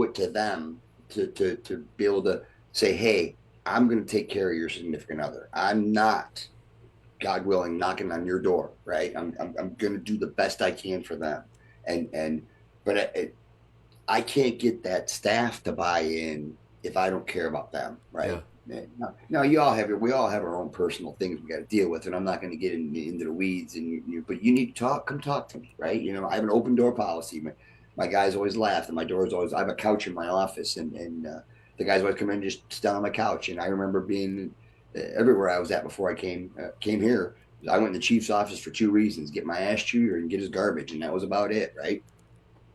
it to them to be able to say, hey, I'm going to take care of your significant other. I'm not, God willing, knocking on your door, right? I'm going to do the best I can for them, but I can't get that staff to buy in if I don't care about them, right? Yeah. No, we all have our own personal things we got to deal with, and I'm not going to get into the weeds. But you need to come talk to me, right? I have an open door policy. My guys always laugh, and my door's always. I have a couch in my office, and the guys always come in and just sit down on my couch. And I remember being everywhere I was at before I came here. I went in the chief's office for two reasons: get my ass chewed or get his garbage, and that was about it, right?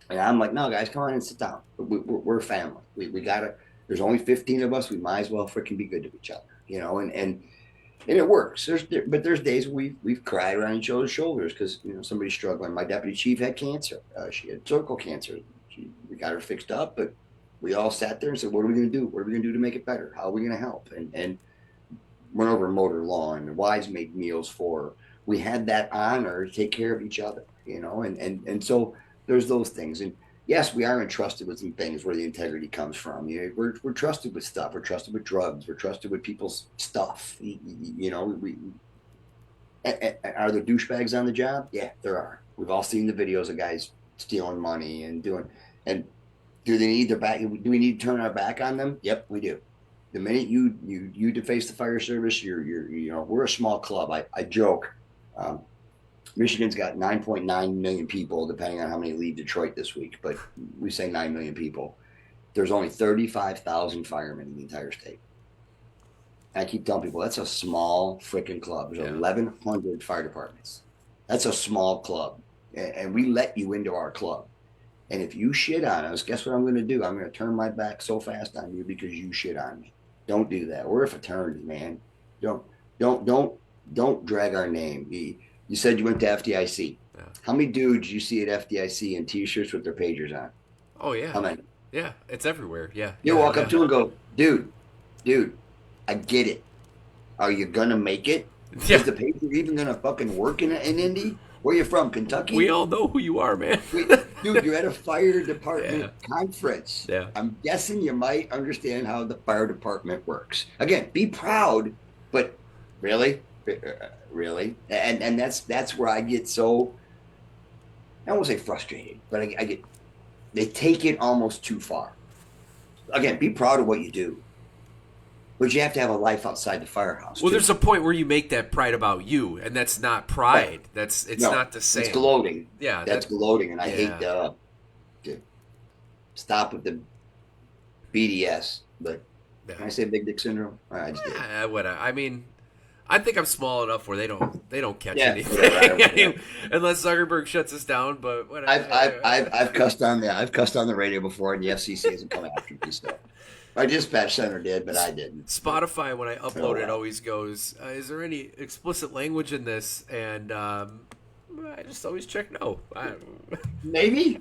And I'm like, no, guys, come on and sit down. We're a family. We gotta. There's only 15 of us. We might as well freaking be good to each other, and it works. But there's days we've cried around each other's shoulders because somebody's struggling. My deputy chief had cancer. She had cervical cancer. We got her fixed up, but we all sat there and said, "What are we going to do? What are we going to do to make it better? How are we going to help?" And went over and mowed her lawn. The wives made meals for her. We had that honor to take care of each other, and so there's those things. And yes, we are entrusted with some things where the integrity comes from. We're trusted with stuff. We're trusted with drugs. We're trusted with people's stuff. Are there douchebags on the job? Yeah, there are. We've all seen the videos of guys stealing money and doing. And do they need their back? Do we need to turn our back on them? Yep, we do. The minute you deface the fire service, we're a small club. I joke. Michigan's got 9.9 million people, depending on how many leave Detroit this week, but we say 9 million people. There's only 35,000 firemen in the entire state. I keep telling people that's a small freaking club. There's 1,100 fire departments. That's a small club, and we let you into our club. And if you shit on us, guess what I'm going to do? I'm going to turn my back so fast on you because you shit on me. Don't do that. We're a fraternity, man. Don't drag our name. You said you went to FDIC. Yeah. How many dudes you see at FDIC in T-shirts with their pagers on? Oh yeah. How many? Yeah, it's everywhere. Yeah. You walk up to him and go, dude, I get it. Are you gonna make it? Yeah. Is the pager even gonna fucking work in Indy? Where you from? Kentucky? We all know who you are, man. Dude, you're at a fire department conference. Yeah. I'm guessing you might understand how the fire department works. Again, be proud, but really? And that's where I get so, I won't say frustrated, but I get, they take it almost too far. Again, be proud of what you do, but you have to have a life outside the firehouse. Well, there's a point where you make that pride about you, and that's not pride. Right. It's not the same. It's gloating. Yeah, that's gloating, and I hate to stop with the BDS. But can I say big dick syndrome? I just did. Whatever. I mean, I think I'm small enough where they don't catch anything unless Zuckerberg shuts us down. But whatever. I've cussed on the radio before, and the FCC hasn't come after me. So our dispatch center did, but I didn't. Spotify, when I upload it, always goes, "Is there any explicit language in this?" And I just always check no. Maybe.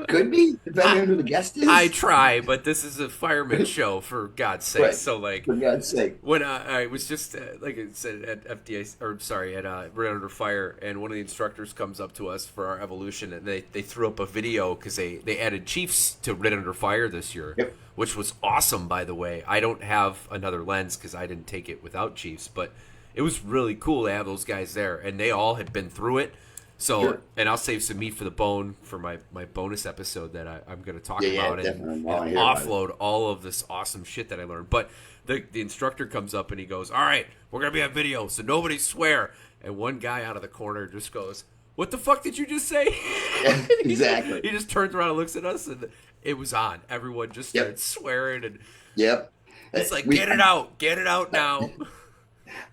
Could be, depending on who the guest is. I try, but this is a fireman show, for God's sake. Right. So, for God's sake. When I was just, like I said, at at Red Under Fire, and one of the instructors comes up to us for our evolution, and they threw up a video because they added Chiefs to Red Under Fire this year, which was awesome, by the way. I don't have another lens because I didn't take it without Chiefs, but it was really cool to have those guys there, and they all had been through it. So, and I'll save some meat for the bone for my bonus episode that I'm going to talk about and offload all of this awesome shit that I learned. But the instructor comes up and he goes, "All right, we're going to be on video, so nobody swear." And one guy out of the corner just goes, "What the fuck did you just say?" Yeah, exactly. He just turns around and looks at us, and it was on. Everyone just started swearing, and it's like, get it out now.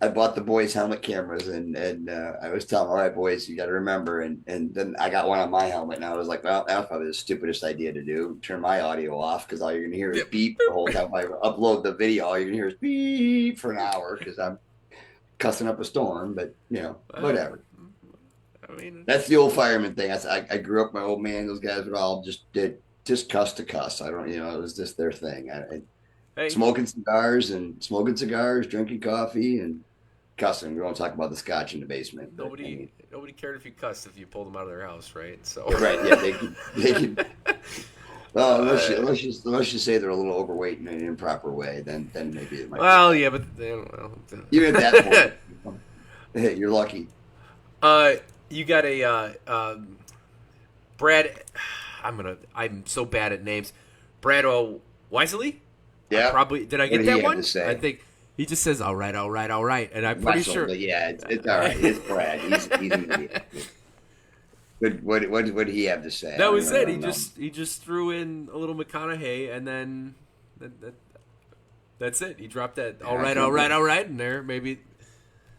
I bought the boys helmet cameras, and I was telling them, all right, boys, you got to remember. And then I got one on my helmet, and I was like, well, that's probably the stupidest idea to do. Turn my audio off, because all you're going to hear is beep the whole time. If I upload the video, all you're going to hear is beep for an hour, because I'm cussing up a storm, but, whatever. I mean, that's the old fireman thing. I grew up, my old man, those guys would all just cuss to cuss. I don't, it was just their thing. Smoking cigars, drinking coffee, and cussing. We won't talk about the scotch in the basement. Nobody cared if you cussed if you pulled them out of their house, right? So right, yeah, they could. Well, unless you say they're a little overweight in an improper way, then maybe it might. Well, yeah, but even at that point, hey, you're lucky. You got a Brad. I'm so bad at names. Brad Wisely. Yeah, did I get that one? I think he just says all right, and I'm pretty sure. Yeah, it's all right. It's Brad. He's an idiot. But what did he have to say? That was it. He just threw in a little McConaughey, and then that's it. He dropped that all right, in there. Maybe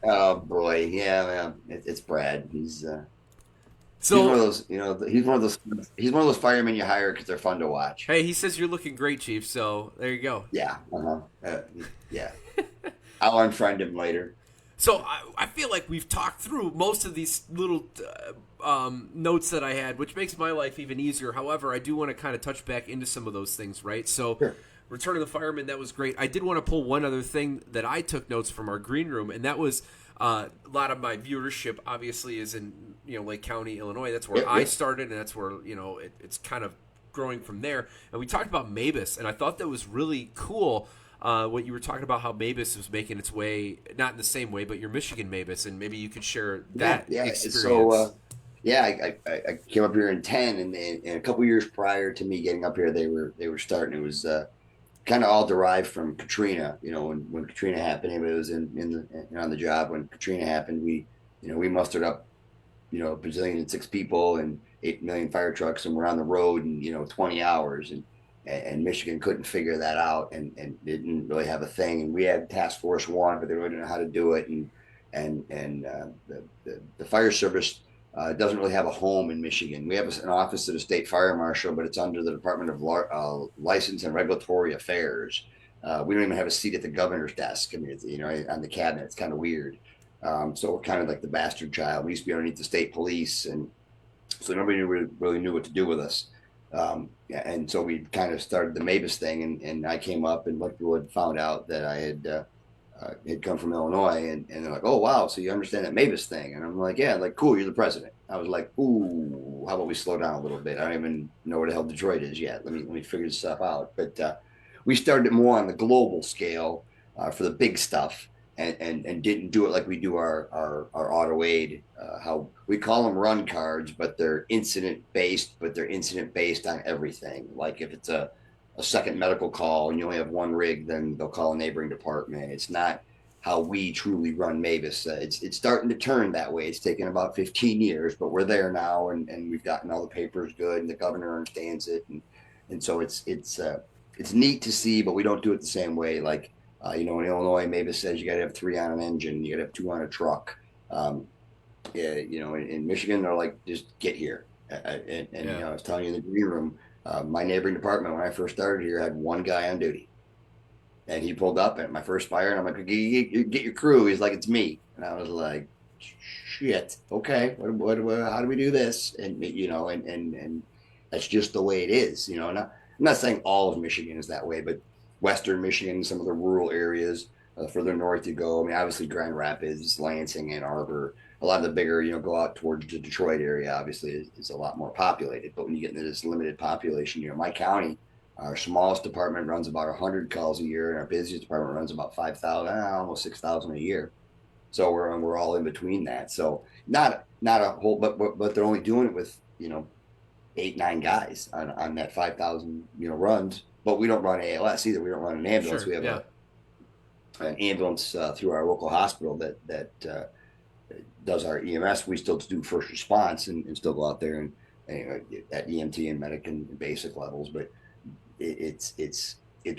Oh boy, yeah, well, it's Brad. He's one of So, those, he's one of those firemen you hire because they're fun to watch. hey, he says you're looking great, Chief. So there you go. Yeah, yeah. I'll unfriend him later. So I feel like we've talked through most of these little notes that I had, which makes my life even easier. However, I do want to kind of touch back into some of those things, right? So, Sure. Return of the Fireman, that was great. I did want to pull one other thing that I took notes from our green room, and that was a lot of my viewership. Obviously, is in Lake County, Illinois. That's where Yep, I yep. started, and that's where it's kind of growing from there. And we talked about Mavis, and I thought that was really cool. What you were talking about, how Mavis was making its way, not in the same way, but your Michigan Mavis, and maybe you could share Yeah, that yeah. So, experience. yeah, I came up here in 10, and a couple years prior to me getting up here, they were starting. It was kind of all derived from Katrina. When Katrina happened, anybody was on the job when Katrina happened. We mustered up a bazillion and six people and 8 million fire trucks, and we're on the road in 20 hours, and Michigan couldn't figure that out, and didn't really have a thing. And we had Task Force One, but they really didn't know how to do it. And the fire service doesn't really have a home in Michigan. We have an office of the state fire marshal, but it's under the Department of License and Regulatory Affairs. We don't even have a seat at the governor's desk. I mean, on the cabinet. It's kind of weird. So we're kind of like the bastard child. We used to be underneath the state police, and so nobody really knew what to do with us. Yeah, and so we kind of started the Mavis thing, and I came up, and Liquidwood found out that I had come from Illinois, and they're like, "Oh wow, so you understand that Mavis thing?" And I'm like, "Yeah, like cool, you're the president." I was like, "Ooh, how about we slow down a little bit? I don't even know where the hell Detroit is yet. Let me figure this stuff out." But we started it more on the global scale for the big stuff, and didn't do it like we do our auto aid. How we call them run cards, but they're incident based, but they're incident based on everything. Like if it's a second medical call and you only have one rig, then they'll call a neighboring department. It's not how we truly run Mavis. It's starting to turn that way. It's taken about 15 years, but we're there now, and we've gotten all the papers good, and the governor understands it, and so it's neat to see, but we don't do it the same way. Like in Illinois, Mavis says you got to have three on an engine, you got to have two on a truck. Yeah, in Michigan, they're like, just get here. And Yeah. I was telling you in the green room, my neighboring department when I first started here had one guy on duty, and he pulled up at my first fire, and I'm like, get your crew. He's like, it's me, and I was like, shit, okay, how do we do this? And and that's just the way it is. I'm not saying all of Michigan is that way, but Western Michigan, some of the rural areas, further north you go. I mean, obviously Grand Rapids, Lansing, Ann Arbor, a lot of the bigger, go out towards the Detroit area, obviously is a lot more populated. But when you get into this limited population, my county, our smallest department runs about 100 calls a year, and our busiest department runs about 5,000, almost 6,000 a year. So we're all in between that. So not a whole, but they're only doing it with 8 9 guys on that 5,000 runs. But we don't run ALS either. We don't run an ambulance. Sure. We have Yeah. an ambulance through our local hospital that does our EMS. We still do first response and still go out there and at EMT and medic and basic levels. But it's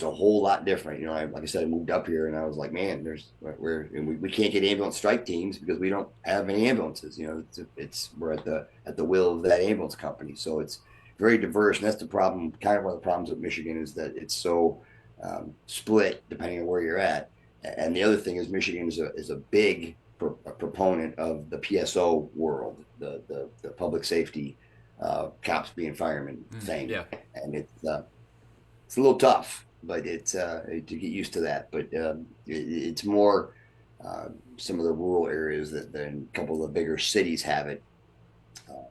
a whole lot different. Like I said, I moved up here and I was like, man, we can't get ambulance strike teams because we don't have any ambulances. We're at the will of that ambulance company. So it's very diverse, and that's the problem. Kind of one of the problems with Michigan is that it's so split depending on where you're at. And the other thing is Michigan is a big proponent of the PSO world, the public safety, cops being firemen thing, Yeah. and it's a little tough, but it's to get used to that. But it's more some of the rural areas than a couple of the bigger cities have it.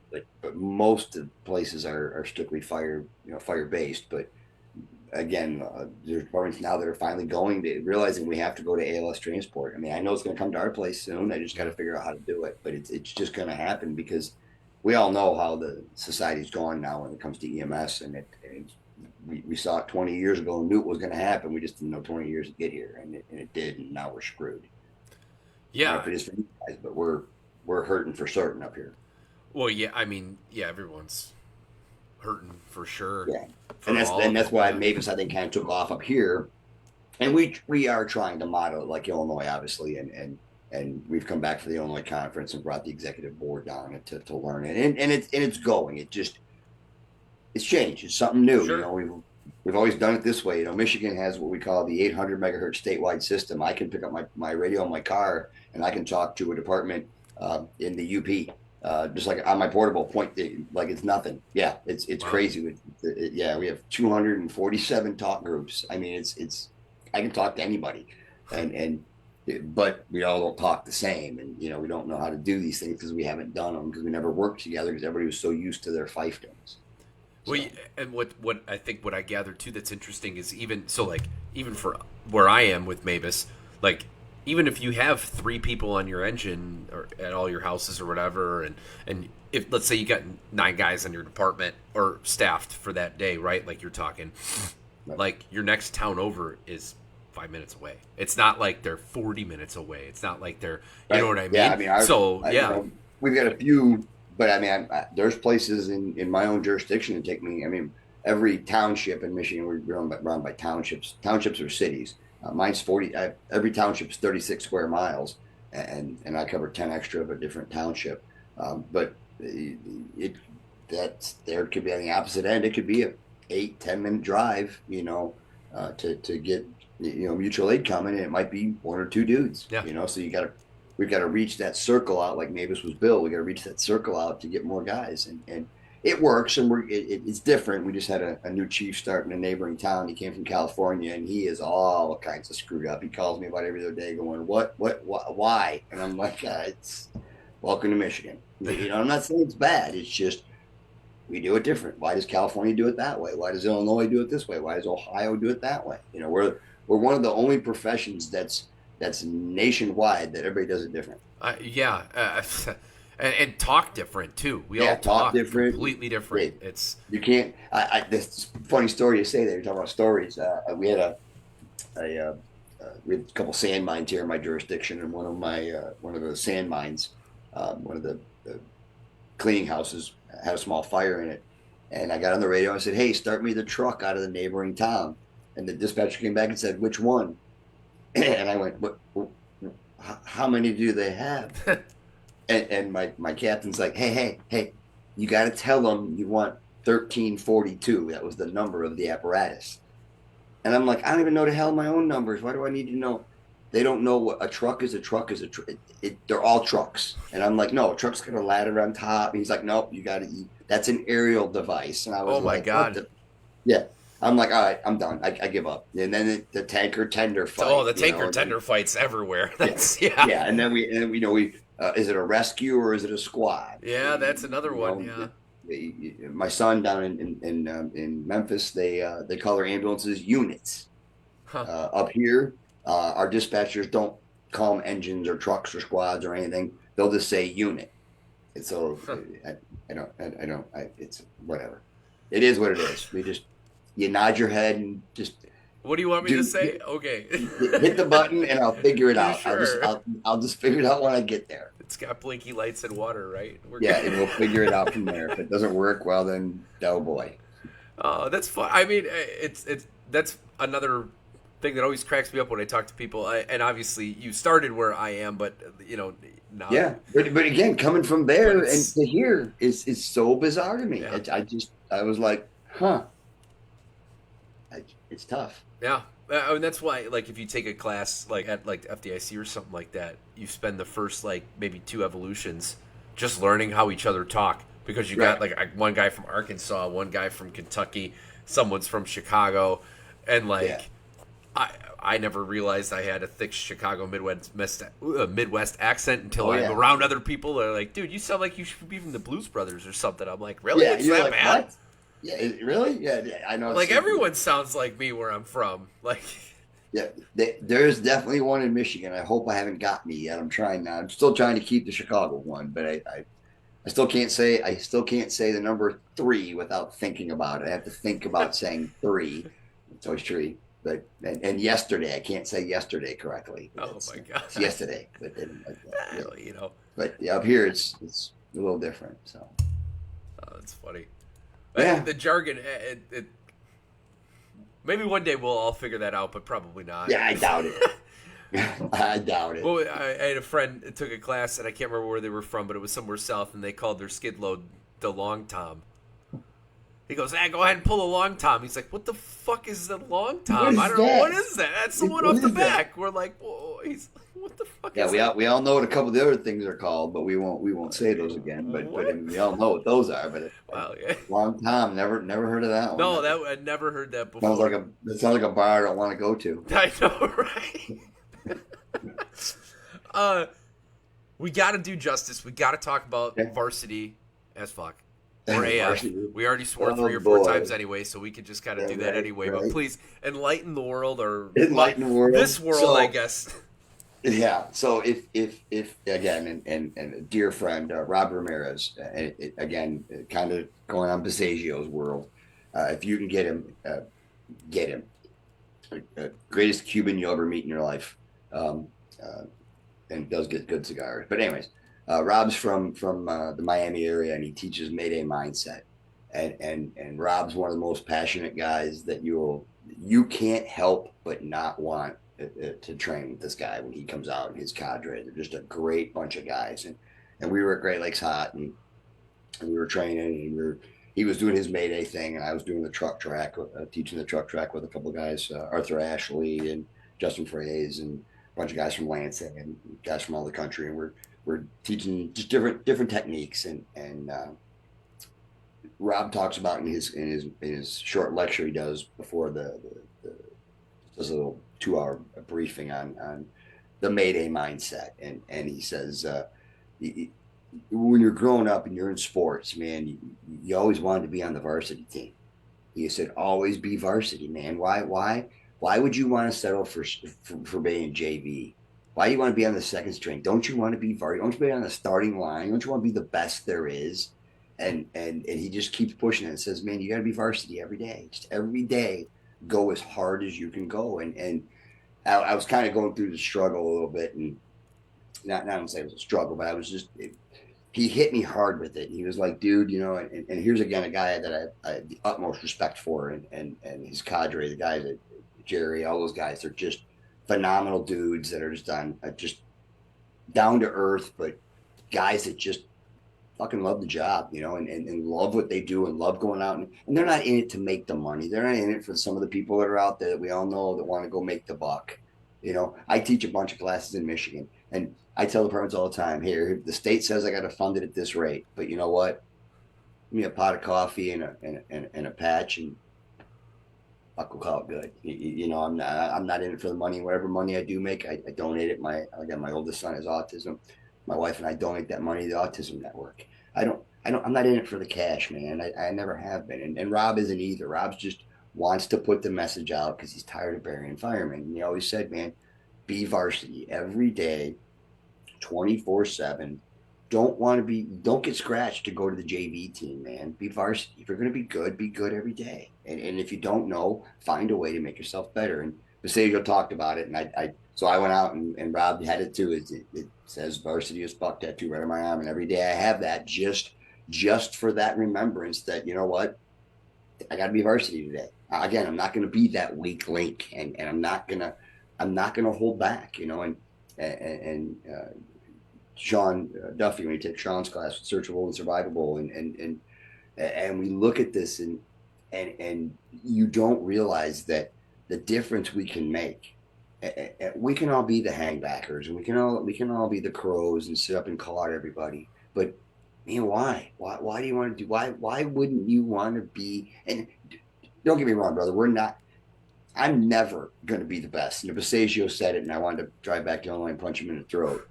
But most of the places are strictly fire based. But again, there's departments now that are finally going to realizing we have to go to ALS transport. I mean, I know it's going to come to our place soon. I just got to figure out how to do it. But it's just going to happen because we all know how the society's gone now when it comes to EMS, and we saw it 20 years ago and knew it was going to happen. We just didn't know 20 years to get here, and it did, and now we're screwed. I don't know Yeah. if it is for you guys, but we're hurting for certain up here. Well, yeah. I mean, yeah. Everyone's hurting for sure. Yeah, and For that's all and of that's it. why Yeah. Mavis I think kind of took off up here, and we are trying to model it like Illinois, obviously, and and we've come back for the Illinois conference and brought the executive board down to learn it, and it's going. It's changed. It's something new. Sure. We've always done it this way. Michigan has what we call the 800 megahertz statewide system. I can pick up my radio in my car and I can talk to a department in the UP. Just like on my portable point, like it's nothing. Yeah, it's Wow. crazy. Yeah, we have 247 talk groups. I mean, I can talk to anybody, and but we all don't talk the same, and we don't know how to do these things because we haven't done them because we never worked together because everybody was so used to their fiefdoms. Well, So and what I think what I gathered too that's interesting is even for where I am with Mavis, like even if you have 3 people on your engine or at all your houses or whatever, and if let's say you got 9 guys on your department or staffed for that day, right? Like you're talking, like your next town over is 5 minutes away. It's not like they're 40 minutes away. It's not like they're, you know right, what I mean? yeah. I mean, Yeah, we've got a few, but I mean, there's places in my own jurisdiction that take me. I mean, every township in Michigan, we're run by townships. Townships are cities. Mine's 40. Every township's 36 square miles, and I cover 10 extra of a different township. But there could be on the opposite end. It could be a 8-10 minute drive. To get mutual aid coming, and it might be 1 or 2 dudes. yeah. So we've got to reach that circle out like Mavis was built. We got to reach that circle out to get more guys, and it works, and it's different. We just had a new chief start in a neighboring town. He came from California, and he is all kinds of screwed up. He calls me about every other day, going, "What, why?" And I'm like, "It's welcome to Michigan." I'm not saying it's bad. It's just we do it different. Why does California do it that way? Why does Illinois do it this way? Why does Ohio do it that way? We're one of the only professions that's nationwide that everybody does it different. Yeah, and talk different too. We Yeah, all talk different. completely different. It's You can't. This funny story you say that you're talking about stories. We had we had a couple sand mines here in my jurisdiction, and one of the sand mines, one of the cleaning houses had a small fire in it, and I got on the radio and I said, "Hey, start me the truck out of the neighboring town." And the dispatcher came back and said, "Which one?" And I went, "What? How many do they have?" And my captain's like, hey, you got to tell them you want 1342. That was the number of the apparatus. And I'm like, I don't even know the hell my own numbers. Why do I need to know? They don't know what a truck is. A truck is a truck. They're all trucks. And I'm like, no, a truck's got a ladder on top. And he's like, nope, you got to eat. That's an aerial device. And I was oh my like, god. yeah. I'm like, all right, I'm done. I give up. And then the tanker tender fight. Oh, the tanker tender fights everywhere. That's yeah. And then we is it a rescue or is it a squad? Yeah, that's another one. My son down in Memphis, they call their ambulances units. Huh. Up here, our dispatchers don't call them engines or trucks or squads or anything. They'll just say unit. And so I don't. It's whatever. It is what it is. You nod your head and just. What do you want me to say? Okay. Hit the button and I'll figure it out. Sure. I'll just figure it out when I get there. It's got blinky lights and water, right? And we'll figure it out from there. If it doesn't work, well then, oh boy. Oh, that's fun. I mean, that's another thing that always cracks me up when I talk to people. And obviously, you started where I am, but now. Yeah, but again, coming from there and to here is so bizarre to me. Yeah. I was like, huh. It's tough. Yeah. And that's why, like, if you take a class like at like FDIC or something like that, you spend the first like maybe 2 evolutions just learning how each other talk, because you got like one guy from Arkansas, one guy from Kentucky, someone's from Chicago, and like I never realized I had a thick Chicago Midwest accent until I'm around other people. They're like, dude, you sound like you should be from the Blues Brothers or something. I'm like, really? It's that bad? What? Yeah, really? Yeah, I know. Like everyone sounds like me where I'm from. Like, yeah, there's definitely one in Michigan. I hope I haven't got me yet. I'm trying now. I'm still trying to keep the Chicago one, but I still can't say the number 3 without thinking about it. I have to think about saying 3. It's always 3. But and yesterday, I can't say yesterday correctly. Oh my god, it's yesterday. But But up here, it's a little different. So. Oh, that's funny. Yeah. The jargon. Maybe one day we'll all figure that out, but probably not. Yeah, I doubt it. I doubt it. Well, I had a friend that took a class, and I can't remember where they were from, but it was somewhere south, and they called their skid load the long tom. He goes, go ahead and pull a long tom. He's like, what the fuck is the long What tom? I is don't know. What that? is that? That's the one What off the is that? back. We're like, whoa. He's like, what the fuck Yeah, is that? we all know what a couple of the other things are called, but we won't say those again. But I What? mean, we all know what those are. But a Wow, yeah. long time, never heard of that one. No, that I'd never heard that Sounds like before. a bar I don't want to go to. I know, right? uh, we got to do justice. We got to talk about Okay. varsity as fuck or AF. Varsity. We already swore Oh 3 or 4 times boy. anyway, so we could just kind of Yeah, do that right, anyway. But right. please enlighten the world, or Enlighten the world. this world, I So guess. yeah. So if again and a dear friend Rob Ramirez, again kind of going on Basaggio's world. If you can get him, get him. Greatest Cuban you'll ever meet in your life, um, uh, and does get good cigars. But anyways, Rob's from the Miami area, and he teaches Mayday mindset. And Rob's one of the most passionate guys that you can't help but not want to train with this guy when he comes out and his cadre. They're just a great bunch of guys, and we were at Great Lakes Hot, and we were training, and he was doing his Mayday thing, and I was doing the truck track, teaching the truck track with a couple of guys, Arthur Ashley and Justin Fraze, and a bunch of guys from Lansing and guys from all the country, and we're teaching just different techniques, and Rob talks about in his short lecture he does before the does a little 2 hour briefing on the Mayday mindset, and he says when you're growing up and you're in sports, man, you always wanted to be on the varsity team. He said, always be varsity, man. Why would you want to settle for being JV? Why do you want to be on the second string? Don't you want to be varsity? Don't you be on the starting line? Don't you want to be the best there is? And he just keeps pushing it and says, man, you got to be varsity every day. Just every day, go as hard as you can go. And I was kind of going through the struggle a little bit, and not to say it was a struggle, but I was just he hit me hard with it. He was like, dude, and here's again a guy that I have the utmost respect for, and his cadre, the guys at Jerry, all those guys, they're just phenomenal dudes that are just down to earth, but guys that just fucking love the job, and love what they do and love going out, and they're not in it to make the money. They're not in it for some of the people that are out there that we all know that want to go make the buck. I teach a bunch of classes in Michigan, and I tell the parents all the time, here, the state says I got to fund it at this rate, but you know what? Give me a pot of coffee and a patch, and fuck, will call it good. I'm not in it for the money. Whatever money I do make, I donate it. My oldest son has autism. My wife and I donate that money to the Autism Network. I'm not in it for the cash, man. I never have been. And Rob isn't either. Rob's just wants to put the message out because he's tired of burying firemen. And he always said, man, be varsity every day, 24/7. Don't get scratched to go to the JV team, man. Be varsity. If you're going to be good every day. And if you don't know, find a way to make yourself better. And Basaggio talked about it. And so I went out and Rob had it too. It says varsity as fuck tattoo right on my arm. And every day I have that just for that remembrance that, you know what? I got to be varsity today. Again, I'm not going to be that weak link, and I'm not gonna hold back, and Sean Duffy, when you take Sean's class, searchable and survivable, and we look at this, and you don't realize that the difference we can make. We can all be the hangbackers, and we can all be the crows and sit up and call out everybody, but man, why do you want to do? Why wouldn't you want to be? And don't get me wrong, brother, I'm never going to be the best. And Basaggio said it, and I wanted to drive back to Illinois and punch him in the throat.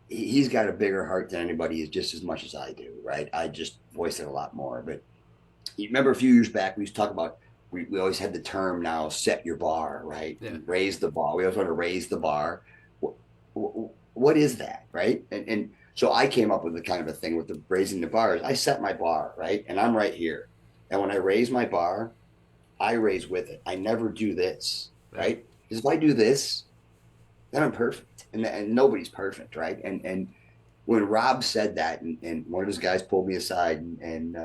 He's got a bigger heart than anybody, is just as much as I do, right? I just voice it a lot more. But you remember a few years back, we used to talk about, we always had the term now, set your bar, right? Yeah. Raise the bar. We always want to raise the bar. What is that, right? And so I came up with a kind of a thing with the raising the bars. I set my bar, right? And I'm right here. And when I raise my bar, I raise with it. I never do this, right? Because if I do this, then I'm perfect. And nobody's perfect, right? And when Rob said that, and one of his guys pulled me aside and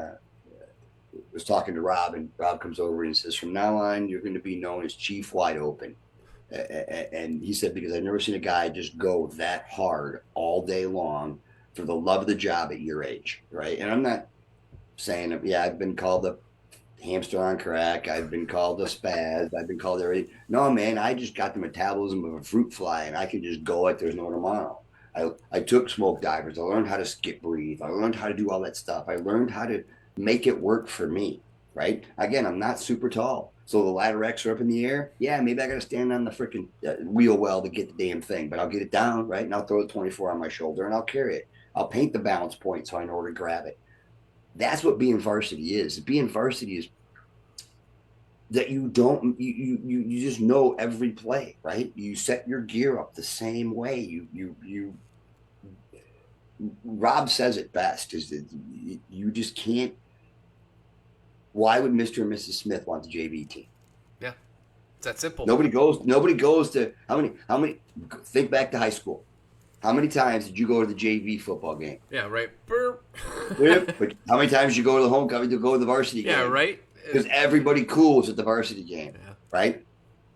was talking to Rob, and Rob comes over and says, from now on, you're going to be known as Chief Wide Open. And he said, because I've never seen a guy just go that hard all day long for the love of the job at your age, right? And I'm not saying, yeah, I've been called a hamster on crack. I've been called a spaz. I've been called everything. No, man, I just got the metabolism of a fruit fly, and I can just go like there's no tomorrow. I took smoke divers. I learned how to skip breathe. I learned how to do all that stuff. I learned how to make it work for me, right? Again, I'm not super tall. So the ladder X are up in the air. Yeah, maybe I got to stand on the freaking wheel well to get the damn thing, but I'll get it down, right? And I'll throw the 24 on my shoulder and I'll carry it. I'll paint the balance point so I know where to grab it. That's what being varsity is. Being varsity is that you don't you just know every play, right? You set your gear up the same way. You Rob says it best is that you just can't. Why would Mr. and Mrs. Smith want the JV team? Yeah, it's that simple. Nobody goes to how many think back to high school. How many times did you go to the JV football game? Yeah, right. Burp. But how many times did you go to the homecoming to go to the varsity game? Yeah, right. Because everybody cool is at the varsity game, Yeah. right?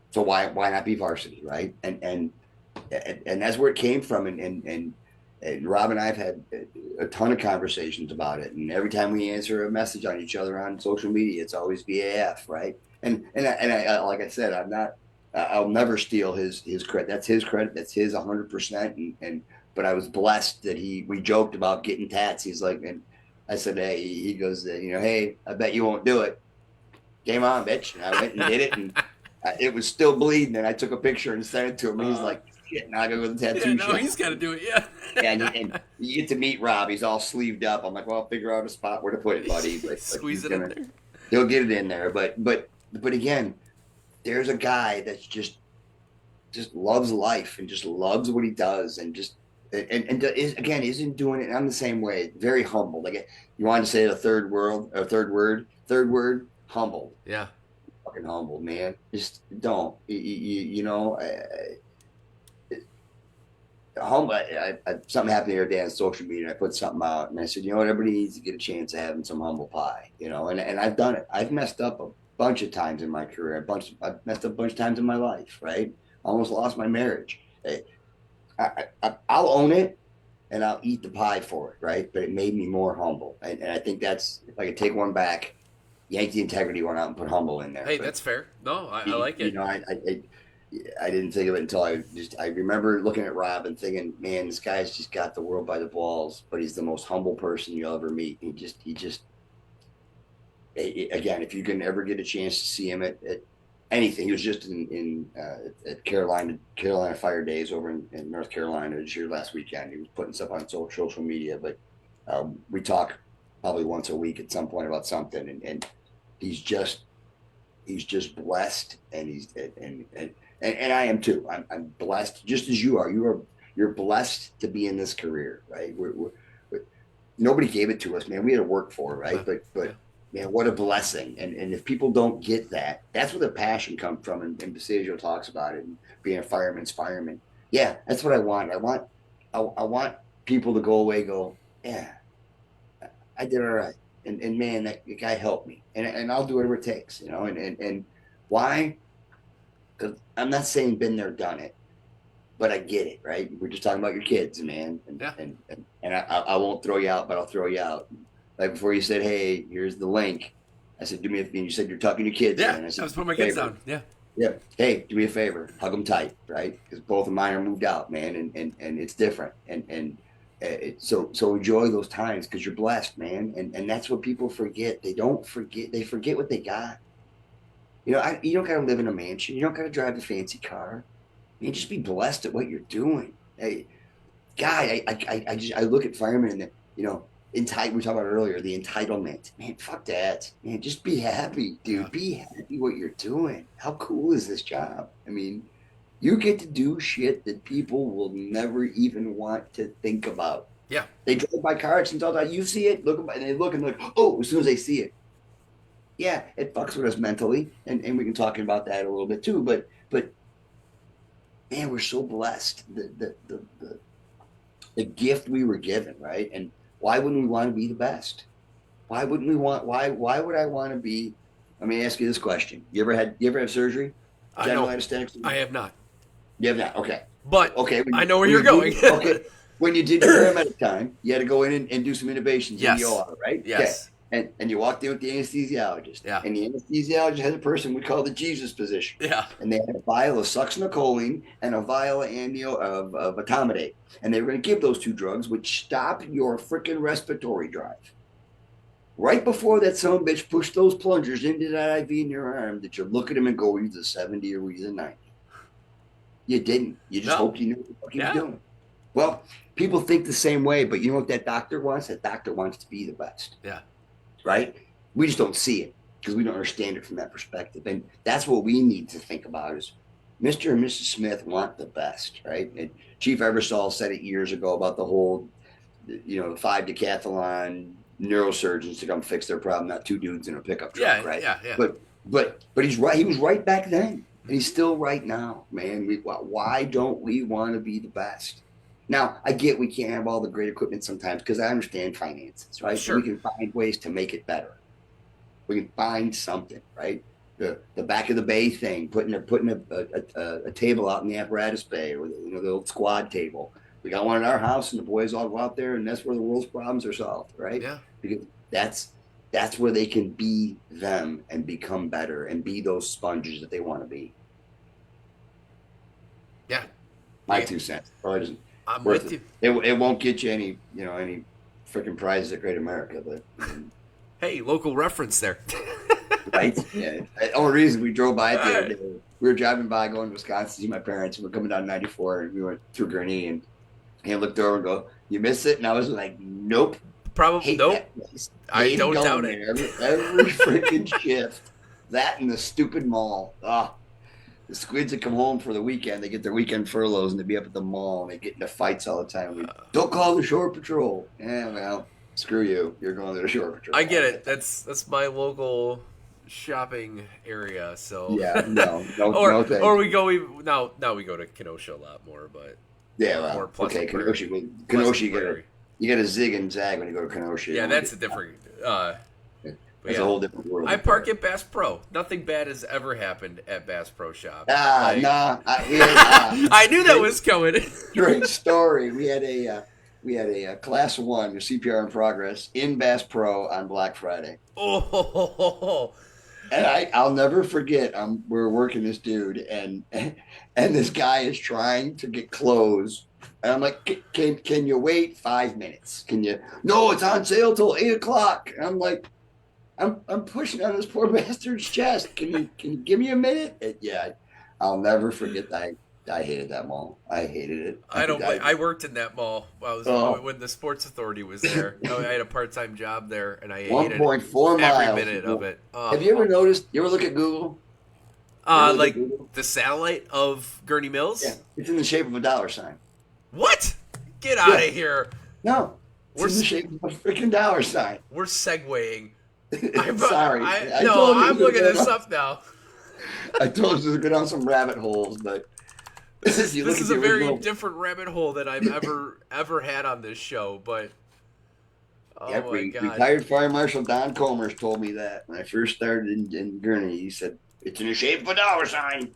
So why not be varsity, right? And that's where it came from. And Rob and I have had a ton of conversations about it. And every time we answer a message on each other on social media, it's always VAF, right? And I like I said, I'll never steal his credit. That's his credit. That's his 100%. But I was blessed that we joked about getting tats. He's like, and I said, hey, he goes, hey, I bet you won't do it. Game on, bitch. And I went and did it, and it was still bleeding. And I took a picture and sent it to him. And he's like, shit, now I gotta go to the tattoo shop. He's got to do it, yeah. And you get to meet Rob. He's all sleeved up. I'm like, well, I'll figure out a spot where to put it, buddy. But Squeeze it in there. He'll get it in there. But again, there's a guy that's just loves life and just loves what he does and just and again isn't doing it. And I'm the same way. Very humble. Like you wanted to say the third word, humbled. Yeah. Fucking humbled, man. Just don't. Humble. Something happened the other day on social media. And I put something out, and I said, everybody needs to get a chance of having some humble pie. And I've done it. I've messed up a bunch of times in my career. I've messed up a bunch of times in my life. Right. Almost lost my marriage. I'll own it. And I'll eat the pie for it, right? But it made me more humble, and I think that's if I could take one back, yank the integrity one out and put humble in there. Hey, but, that's fair. No, I like it. I didn't think of it until I remember looking at Rob and thinking, man, this guy's just got the world by the balls, but he's the most humble person you'll ever meet. He just again, if you can ever get a chance to see him at anything, he was just at Carolina Fire Days over in North Carolina this year last weekend. He was putting stuff on social media, but we talk probably once a week at some point about something, and he's just blessed, and and I am too. I'm blessed, just as you are. You're blessed to be in this career, right? We're nobody gave it to us, man. We had to work for it, right? But man, what a blessing. And if people don't get that, that's where the passion comes from. And Basagio talks about it, and being a fireman's fireman. Yeah, that's what I want. I want people to go away, go, yeah, I did all right. And man, that guy helped me. And I'll do whatever it takes, and why? Because I'm not saying been there, done it, but I get it, right? We're just talking about your kids, man. And I won't throw you out, but I'll throw you out. Like before you said, hey, here's the link. I said, do me a favor. You said you're tucking your kids in. I said, I was putting my kids down. Yeah. Yeah. Hey, do me a favor. Hug them tight, right? Because both of mine are moved out, man, and it's different. So enjoy those times because you're blessed, man. And that's what people forget. They don't forget. They forget what they got. You don't got to live in a mansion. You don't got to drive a fancy car. You just be blessed at what you're doing. Hey, guy, I look at firemen and we talked about it earlier, the entitlement. Man, fuck that. Man, just be happy, dude. Yeah. Be happy what you're doing. How cool is this job? I mean, you get to do shit that people will never even want to think about. Yeah. They drive by cars and all that. You see it, and they look and like, oh, as soon as they see it. Yeah, it fucks with us mentally, and we can talk about that a little bit too. But man, we're so blessed. The gift we were given, right? And why wouldn't we want to be the best? Why would I want to be? Let me ask you this question: You ever have surgery? General anesthetics? I have not. You have not. Okay. But Okay. I know where you're going. Okay. When you did your paramedic time, you had to go in and do some intubations in Yes. the OR, right? Yes. Okay. And you walked in with the anesthesiologist. Yeah. And the anesthesiologist had a person we call the Jesus position. Yeah. And they had a vial of succinylcholine and a vial of of etomidate. And they were going to give those two drugs, which stop your freaking respiratory drive. Right before that son of a bitch pushed those plungers into that IV in your arm, did you look at him and go, he's a 70 or he's a 90? You didn't. You just hoped you knew what the fuck he was doing. Well, people think the same way, but you know what that doctor wants? That doctor wants to be the best. Yeah. Right? We just don't see it because we don't understand it from that perspective. And that's what we need to think about is Mr. and Mrs. Smith want the best, right? And Chief Ebersol said it years ago about the whole, the 5 decathlon neurosurgeons to come fix their problem, not two dudes in a pickup truck, right? Yeah. But he's right. He was right back then. And he's still right now, man. Why don't we want to be the best? Now, I get we can't have all the great equipment sometimes because I understand finances, right? Sure. We can find ways to make it better. We can find something, right? The back of the bay thing, putting a table out in the apparatus bay, or the old squad table. We got one at our house, and the boys all go out there, and that's where the world's problems are solved, right? Yeah. Because that's where they can be them and become better and be those sponges that they want to be. Yeah. My 2 cents. Probably I'm with you. It won't get you any freaking prizes at Great America, but hey, local reference there. right? Yeah. The only reason we drove by it the other day, we were driving by going to Wisconsin to see my parents, and we're coming down 94, and we went through Gurnee, and he looked over and go, "You miss it?" And I was like, "Nope." Probably nope. I don't doubt it. Every freaking shift, that and the stupid mall. The squids that come home for the weekend, they get their weekend furloughs and they be up at the mall and they get into fights all the time. Don't call the shore patrol. Yeah, well, screw you. You're going to the shore patrol. I get it. That's my local shopping area. So yeah, no thanks. Or we go now we go to Kenosha a lot more, but yeah, well, okay, Kenosha, you get a zig and zag when you go to Kenosha. Yeah, that's a different. It's a whole different world. I park at Bass Pro. Nothing bad has ever happened at Bass Pro Shop. I knew that was coming. Great story. We had a class 1, your CPR in progress, in Bass Pro on Black Friday. Oh. And I'll never forget. We're working this dude, and this guy is trying to get clothes. And I'm like, can you wait 5 minutes? Can you? No, it's on sale till 8:00. And I'm like, I'm pushing on this poor bastard's chest. Can you give me a minute? Yeah, I'll never forget that. I hated that mall. I hated it. I worked in that mall. When the Sports Authority was there. I had a part-time job there, and I hated 1.4 miles. Every minute of it. Have you ever noticed? You ever look at Google? Google? The satellite of Gurnee Mills? Yeah, it's in the shape of a dollar sign. What? Get out of here! No, it's in the shape of a freaking dollar sign. We're segueing. Sorry. I'm looking this up now. I told you to go down some rabbit holes, but this is a very different rabbit hole that I've ever had on this show. But my God. Retired Fire Marshal Don Comers told me that when I first started in Gurnee. He said it's in the shape of a dollar sign.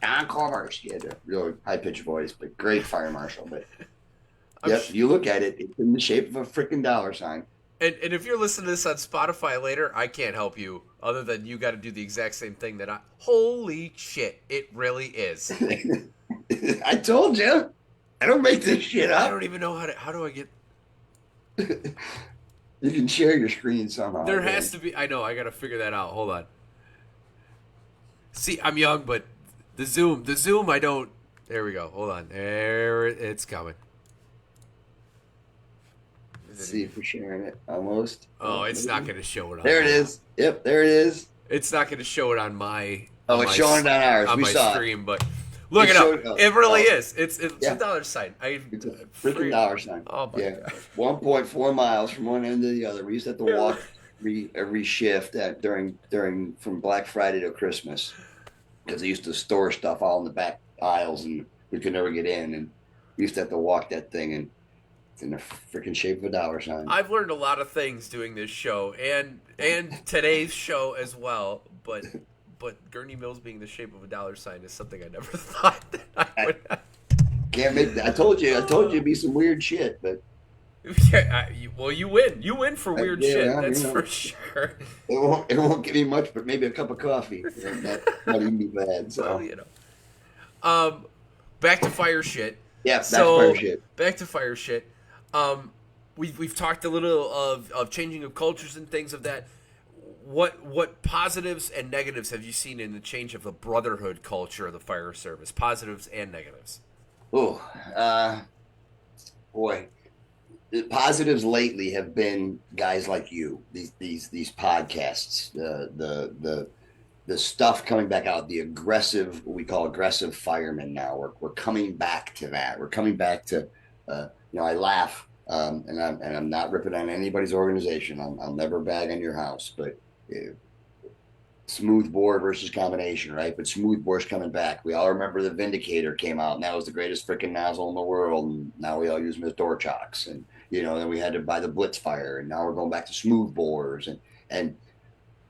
Don Comers. He had a really high pitched voice, but great fire marshal. But you look at it, it's in the shape of a freaking dollar sign. And if you're listening to this on Spotify later, I can't help you other than you got to do the exact same thing that holy shit, it really is. I told you. I don't make this shit up. I don't even know how do I get. You can share your screen somehow. There has to be. I know. I got to figure that out. Hold on. See, I'm young, but the zoom, I don't. There we go. Hold on. There, it's coming. See if we're sharing it. Almost. Oh, it's not going to show it on there. It is. Yep, there it is. It's not going to show it on my. Oh, it's showing it on ours. On we my saw stream, but look it up. It really is. It's a dollar sign. It's a freaking dollar sign. Oh my God. 1.4 miles from one end to the other. We used to have to walk every shift from Black Friday to Christmas because they used to store stuff all in the back aisles and we could never get in, and we used to have to walk that thing and. It's in the freaking shape of a dollar sign. I've learned a lot of things doing this show and today's show as well. But but Gurney Mills being the shape of a dollar sign is something I never thought that I I would have. can't make. I told you it'd be some weird shit, but Yeah, well, you win. You win for weird yeah, shit. well, That's for sure. it won't give me much, but maybe a cup of coffee. That not even be bad. Well, So Um, back to fire shit. yeah, back to fire So shit. back to fire shit. Um, we've talked a little of changing of cultures and things of that. What positives and negatives have you seen in the change of the brotherhood culture of the fire service? Positives and negatives. Oh, boy. The positives lately have been guys like you, these podcasts, the stuff coming back out, the aggressive, what we call aggressive firemen now. We're coming back to that. We're coming back to, I laugh, and I'm not ripping on anybody's organization. I'll never bag on your house, but uh, smooth bore versus combination, right? But smooth bore's coming back. We all remember the Vindicator came out, and that was the greatest freaking nozzle in the world. And now we all use them as door chocks, and then we had to buy the Blitzfire, and now we're going back to smooth bores, and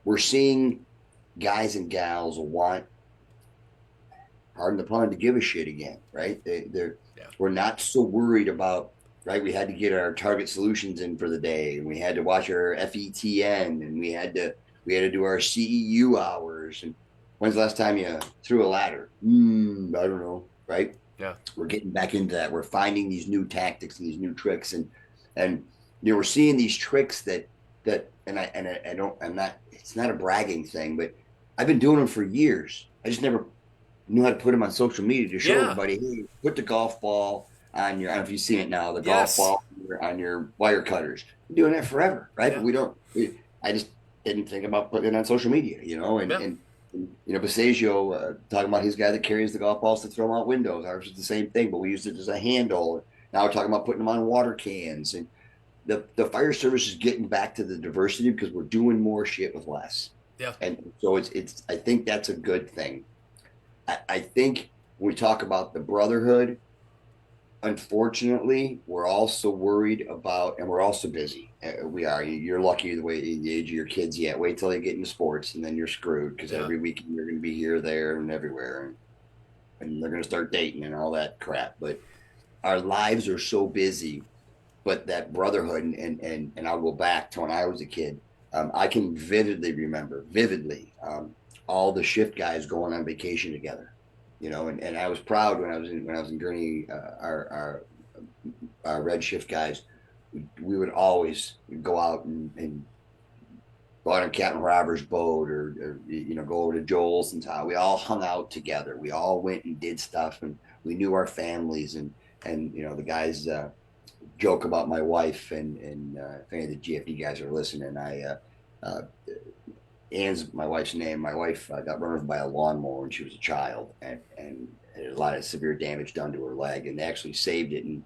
we're seeing guys and gals want, pardon the pun, to give a shit again, right? We're not so worried about, right? We had to get our target solutions in for the day, and we had to watch our FETN, and we had to do our CEU hours. And when's the last time you threw a ladder? I don't know, right? Yeah. We're getting back into that. We're finding these new tactics and these new tricks, and we're seeing these tricks that I don't, I'm not. It's not a bragging thing, but I've been doing them for years. I just never knew how to put them on social media to show Yeah. everybody, hey, put the golf ball on your, I don't know if you've seen it now, the golf Yes. ball on your wire cutters. I'm doing that forever, right? Yeah. But I just didn't think about putting it on social media, and, Yeah. and Pasagio talking about his guy that carries the golf balls to throw them out windows. Ours is the same thing, but we used it as a handle. Now we're talking about putting them on water cans. And the fire service is getting back to the diversity because we're doing more shit with less. Yeah. And so it's I think that's a good thing. I think when we talk about the brotherhood, unfortunately, we're also worried about, and we're also busy. We are. You're lucky the way the age of your kids yet. Wait till they get into sports, and then you're screwed because every weekend you're going to be here, there, and everywhere, and they're going to start dating and all that crap. But our lives are so busy. But that brotherhood, and I'll go back to when I was a kid. I can vividly remember all the shift guys going on vacation together, and I was proud when I was in Gurney, our red shift guys, we would always go out and go out on Captain Robert's boat or go over to Joel's and we all hung out together. We all went and did stuff, and we knew our families, and the guys joke about my wife, and if any of the GFD guys are listening, Ann's my wife's name. My wife got run over by a lawnmower when she was a child, and had a lot of severe damage done to her leg, and they actually saved it, and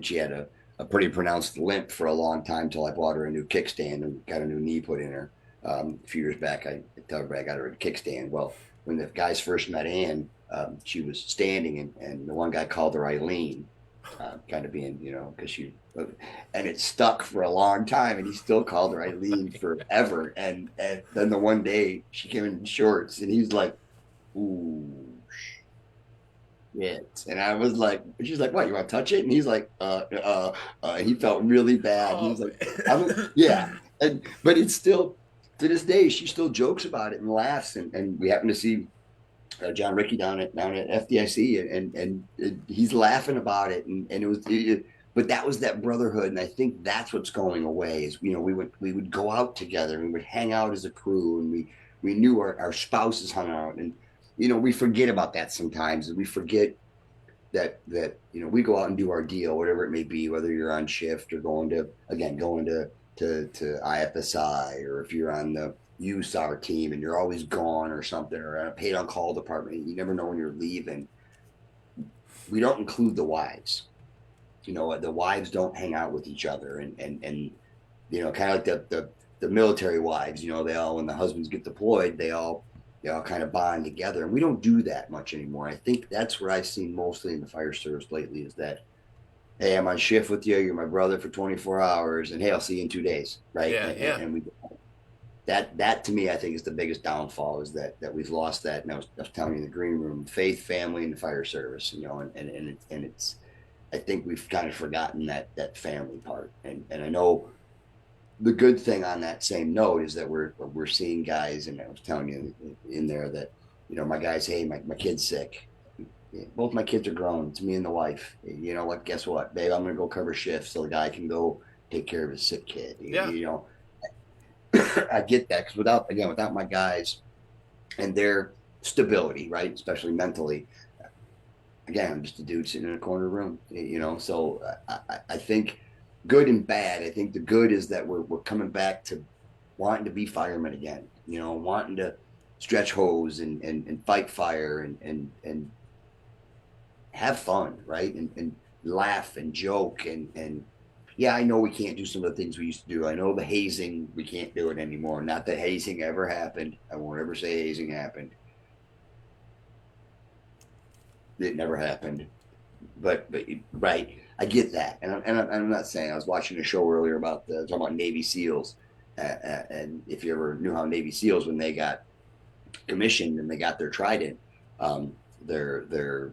she had a pretty pronounced limp for a long time until I bought her a new kickstand and got a new knee put in her. A few years back, I tell everybody I got her a kickstand. Well, when the guys first met Ann, she was standing, and the one guy called her Eileen, kind of being, because and it stuck for a long time, and he still called her Eileen forever. And then the one day she came in shorts, and he's like, "Ooh, shit!" And I was like, "She's like, what? You want to touch it?" And he's like, And he felt really bad. Oh, he was like, "Yeah," but it's still to this day she still jokes about it and laughs. And we happen to see John Ricky down at FDIC, and he's laughing about it, and but that was that brotherhood, and I think that's what's going away. Is we would go out together, and we would hang out as a crew, and we knew our spouses hung out, and we forget about that sometimes, and we forget that we go out and do our deal, whatever it may be, whether you're on shift or going to IFSI, or if you're on the USAR team and you're always gone or something, or a paid on call department, you never know when you're leaving. We don't include the wives. The wives don't hang out with each other, and kind of like the military wives. They all, when the husbands get deployed, they all kind of bond together, and we don't do that much anymore. I think that's what I've seen mostly in the fire service lately, is that, hey, I'm on shift with you, you're my brother for 24 hours, and hey, I'll see you in 2 days, right? Yeah. And we that to me, I think is the biggest downfall, is that we've lost that. And I was telling you in the green room, faith, family, and the fire service, and it's, I think we've kind of forgotten that family part. And I know the good thing on that same note is that we're seeing guys, and I was telling you in there that, my guys, hey, my kid's sick. Both my kids are grown. It's me and the wife. You know what? Guess what, babe? I'm gonna go cover shifts so the guy can go take care of his sick kid. Yeah. I get that, because without my guys and their stability, right, especially mentally, again, I'm just a dude sitting in a corner room. So I think good and bad. I think the good is that we're coming back to wanting to be firemen again. Wanting to stretch hose and fight fire and have fun, right? And laugh and joke and yeah, I know we can't do some of the things we used to do. I know the hazing, we can't do it anymore. Not that hazing ever happened. I won't ever say hazing happened. It never happened. But right, I get that, and I'm not saying. I was watching a show earlier about talking about Navy SEALs, and if you ever knew how Navy SEALs, when they got commissioned and they got their trident, their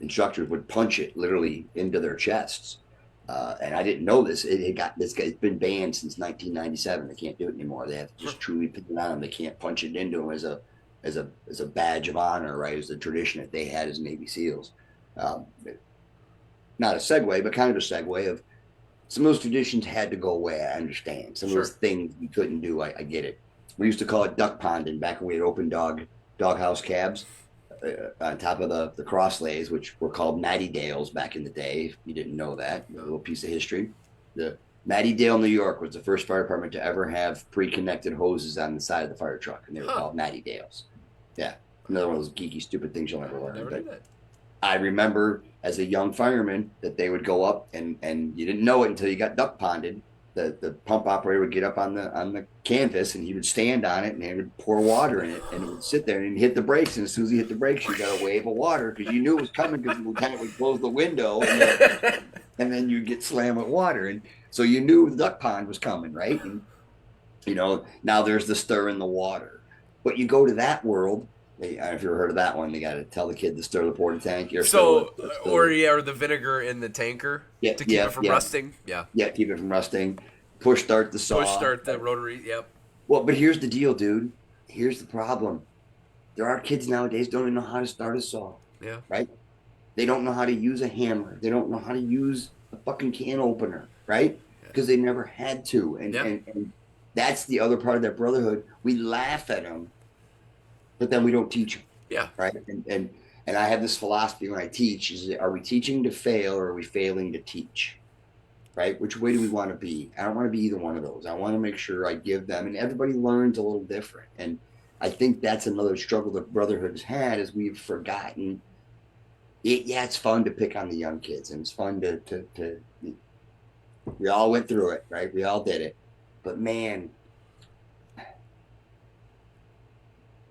instructors would punch it literally into their chests. And I didn't know this. It's been banned since 1997. They can't do it anymore. They have to just truly put it on them. They can't punch it into them as a badge of honor, right? As the tradition that they had as Navy SEALs. Um, Not a segue, but kind of a segue of some of those traditions had to go away. I understand some of those things we couldn't do. I get it. We used to call it duck ponding back when we had open doghouse cabs on top of the crosslays, which were called Matty Dales back in the day. If you didn't know that, a little piece of history. The Matty Dale, New York, was the first fire department to ever have pre-connected hoses on the side of the fire truck, and they were called Matty Dales. Yeah, another one of those geeky, stupid things you'll never learn. Never knew that. I remember as a young fireman that they would go up and you didn't know it until you got duck ponded. The pump operator would get up on the canvas and he would stand on it and he would pour water in it and it would sit there and he'd hit the brakes, and as soon as he hit the brakes you got a wave of water because you knew it was coming, because the lieutenant would close the window and then you'd get slammed with water, and so you knew the duck pond was coming, right? And now there's the stir in the water, but you go to that world. If you ever heard of that one, they got to tell the kid to stir the porta tank. Or the vinegar in the tanker to keep it from rusting. Yeah, keep it from rusting. Push start the saw. Push start the rotary. Yep. Well, but here's the deal, dude. Here's the problem. There are kids nowadays don't even know how to start a saw. Yeah. Right. They don't know how to use a hammer. They don't know how to use a fucking can opener. Right. Because they never had to. And that's the other part of that brotherhood. We laugh at them, but then we don't teach them. Yeah. Right. And I have this philosophy when I teach: are we teaching to fail, or are we failing to teach? Right? Which way do we want to be? I don't want to be either one of those. I want to make sure I give them, and everybody learns a little different. And I think that's another struggle that brotherhood has had, is we've forgotten it. Yeah, it's fun to pick on the young kids, and it's fun to we all went through it, right? We all did it. But man,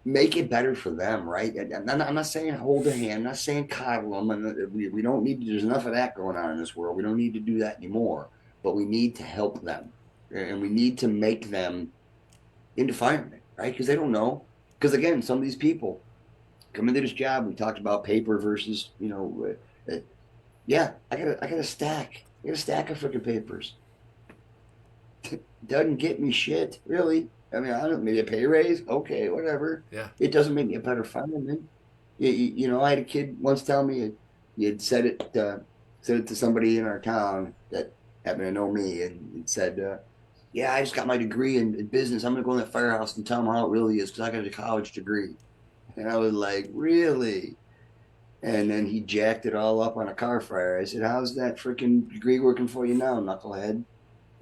make it better for them, right? And I'm not saying hold a hand, I'm not saying coddle them, and we don't need to. There's enough of that going on in this world. We don't need to do that anymore. But we need to help them, and we need to make them into firemen, right? Because they don't know. Because again, some of these people come into this job. We talked about paper versus, yeah, I got a stack. I got a stack of freaking papers. Doesn't get me shit, really. I mean, I don't, maybe a pay raise, okay, whatever. Yeah. It doesn't make me a better fireman. I had a kid once tell me he had said it to somebody in our town that happened to know me, and said, "Yeah, I just got my degree in business. I'm gonna go in that firehouse and tell them how it really is, because I got a college degree." And I was like, "Really?" And then he jacked it all up on a car fire. I said, "How's that freaking degree working for you now, knucklehead?"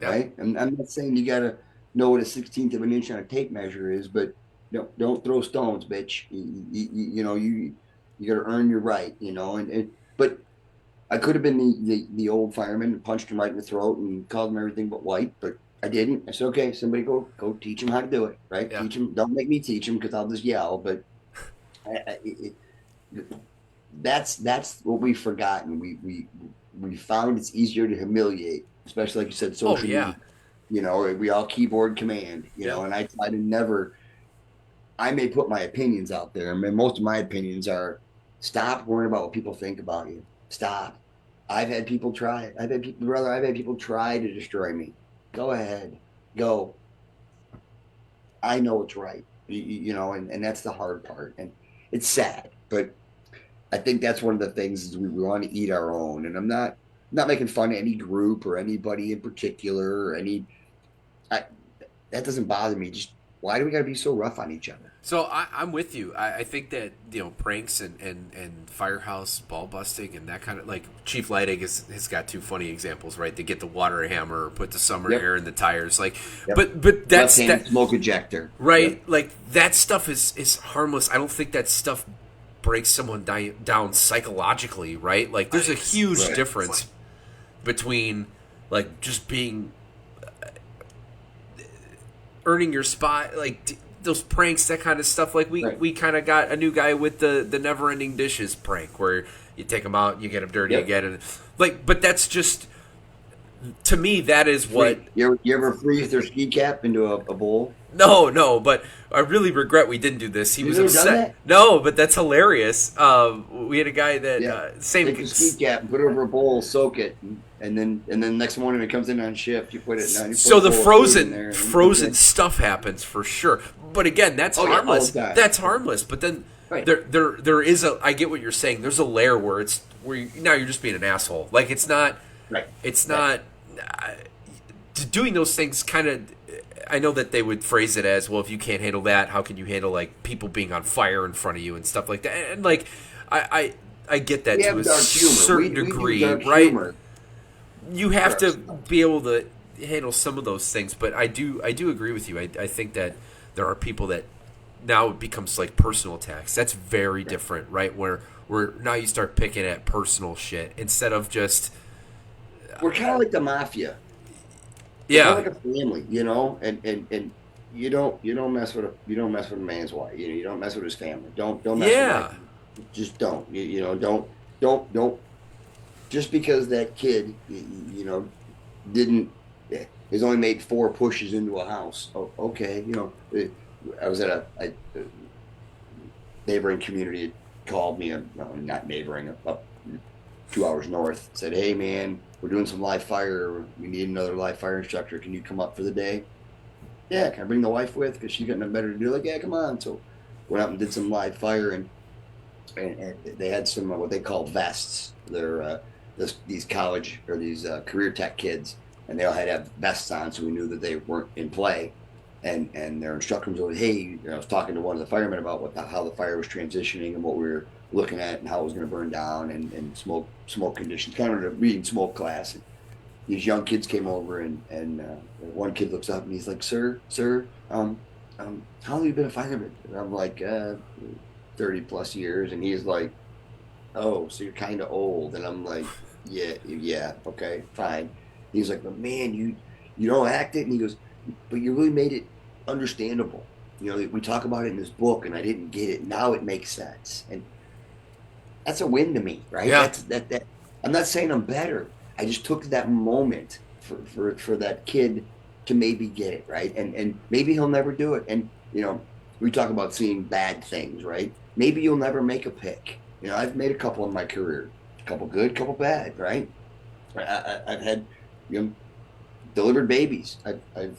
Yeah. Right? And I'm not saying you gotta know what a 16th of an inch on a tape measure is, but don't throw stones, bitch. You got to earn your right, but I could have been the old fireman and punched him right in the throat and called him everything but white, but I didn't. I said, okay, somebody go teach him how to do it, right? Yeah. Teach him. Don't make me teach him, because I'll just yell. But that's what we've forgotten. We found it's easier to humiliate, especially like you said, social media. we all keyboard command, Yeah. and I try to never. I may put my opinions out there, and most of my opinions are stop worrying about what people think about you. Stop. I've had people try it. I've had people try to destroy me. Go ahead. Go. I know it's right. And that's the hard part. And it's sad, but I think that's one of the things is we want to eat our own. And I'm not making fun of any group or anybody in particular or I, that doesn't bother me. Just why do we got to be so rough on each other? So I'm with you. I think that pranks and firehouse ball busting and that kind of like Chief Lighting has got two funny examples, right? They get the water hammer or put the summer Yep. air in the tires, like, Yep. but Left that's hand that smoke ejector. right? Yep. Like that stuff is harmless. I don't think that stuff breaks someone down psychologically, right? Like there's a huge Right. difference between like just being earning your spot, like those pranks, that kind of stuff. Like Right. we kind of got a new guy with the never ending dishes prank, where you take them out, you get them dirty Yep. again, and like, but that's just to me that is what. You ever freeze their ski cap into a bowl? No, but I really regret we didn't do this. He You was never done upset. that? No, but that's hilarious. We had a guy that Yeah. same. Take the ski cap and put it over a bowl, soak it, and then next morning it comes in on shift. You put it. You put So a the bowl of food in frozen there, and you frozen put it- stuff happens for sure. But again, that's Oh, yeah, all harmless. the time. That's harmless. But then Right. there is a. I get what you're saying. There's a layer where now you're just being an asshole. Like it's not. Right. It's Right. not. Doing those things kind of. I know that they would phrase it as, well, if you can't handle that, how can you handle like people being on fire in front of you and stuff like that? And like, I get that We to have a dark humor. certain We do degree, dark right? humor You for have to ourselves. be able to handle some of those things, but I do agree with you. I think that there are people that now it becomes like personal attacks. That's very different, right? Where now you start picking at personal shit instead of just We're kind of like the mafia. We're kind yeah, of like a family, and you don't mess with a man's wife. You don't mess with his family. Don't mess with yeah, that. Just don't. Don't. Just because that kid, didn't has only made 4 pushes into a house. Oh, okay, I was at a neighboring community had called me, no, not neighboring, up 2 hours north. Said, hey man, we're doing some live fire. We need another live fire instructor. Can you come up for the day? Yeah, can I bring the wife with? Because she's got nothing better to do. Like, yeah, come on. So went out and did some live fire, and they had some what they call vests. They're these college or these career tech kids, and they all had to have vests on, so we knew that they weren't in play. And their instructor was like, hey, I was talking to one of the firemen about how the fire was transitioning and what we were looking at and how it was going to burn down and smoke conditions, kind of a reading smoke class. And these young kids came over and one kid looks up and he's like, sir, how long have you been a fireman? And I'm like, 30 plus years. And he's like, oh, so you're kind of old. And I'm like, yeah, okay, fine. He's like, but man, you don't act it. And he goes, but you really made it understandable. We talk about it in this book, and I didn't get it. Now it makes sense, and that's a win to me, right? yeah. That. I'm not saying I'm better. I just took that moment for that kid to maybe get it right, and maybe he'll never do it. And we talk about seeing bad things, right? Maybe you'll never make a pick. I've made a couple in my career, a couple good, couple bad, right? I've had delivered babies. I've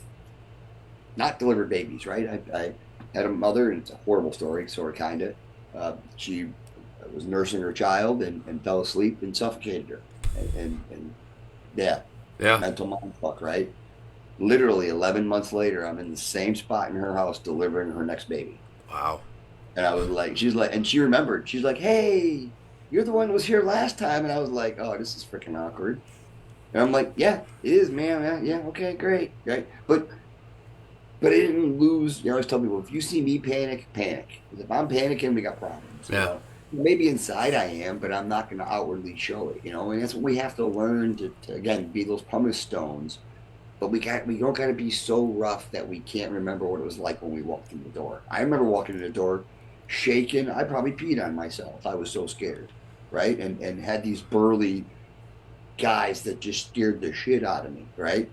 not delivered babies, right? I had a mother, and it's a horrible story, sort of, kind of. She was nursing her child and fell asleep and suffocated her. And yeah, Yeah. mental mind fuck, right? Literally 11 months later, I'm in the same spot in her house delivering her next baby. Wow. And I was like, she's like, and she remembered. She's like, hey, you're the one who was here last time. And I was like, oh, this is freaking awkward. And I'm like, yeah, it is, man. Yeah, okay, great, right? But I didn't lose. I always tell people, if you see me panic. If I'm panicking, we got problems. Yeah. Maybe inside I am, but I'm not going to outwardly show it. And that's what we have to learn to again be those pumice stones. But we don't got to be so rough that we can't remember what it was like when we walked in the door. I remember walking in the door, shaking. I probably peed on myself. I was so scared, right? And had these burly guys that just scared the shit out of me, right?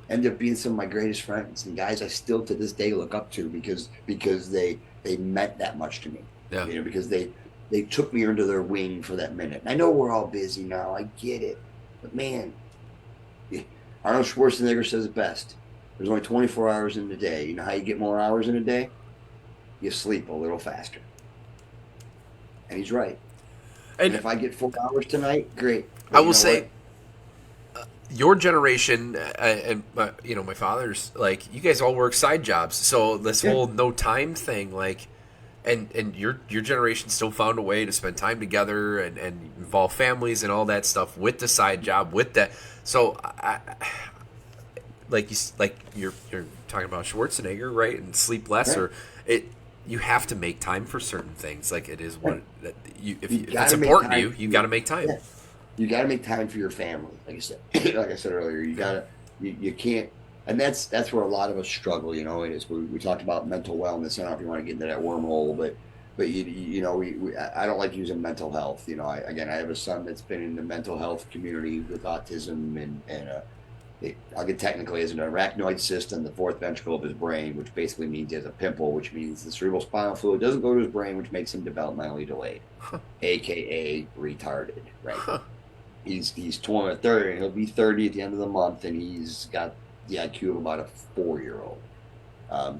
ended up being some of my greatest friends and guys I still to this day look up to because they meant that much to me. Yeah. Because they took me under their wing for that minute. And I know we're all busy now. I get it. But man, Arnold Schwarzenegger says it best. There's only 24 hours in the day. You know how you get more hours in a day? You sleep a little faster. And he's right. And And if I get 4 hours tonight, great. But I you will know say, what? your generation and my father's, like, you guys all work side jobs, so this Yeah, whole no time thing, like, and your generation still found a way to spend time together and involve families and all that stuff with the side job with that. So like you're talking about Schwarzenegger, right? And sleep less, right. or it. You have to make time for certain things. Like, it is Right. what that You if it's got to make important to time you, for you got to make yeah. time. You got to make time for your family. Like I said, like I said earlier, you can't, and that's where a lot of us struggle. And it's we talked about mental wellness. I don't know if you want to get into that wormhole, but I don't like using mental health. I have a son that's been in the mental health community with autism I'll get technically as an arachnoid cyst in the fourth ventricle of his brain, which basically means he has a pimple, which means the cerebral spinal fluid doesn't go to his brain, which makes him developmentally delayed, aka retarded. Right? Huh. He's 20 or 30. He'll be 30 at the end of the month, and he's got the IQ of about a 4-year-old.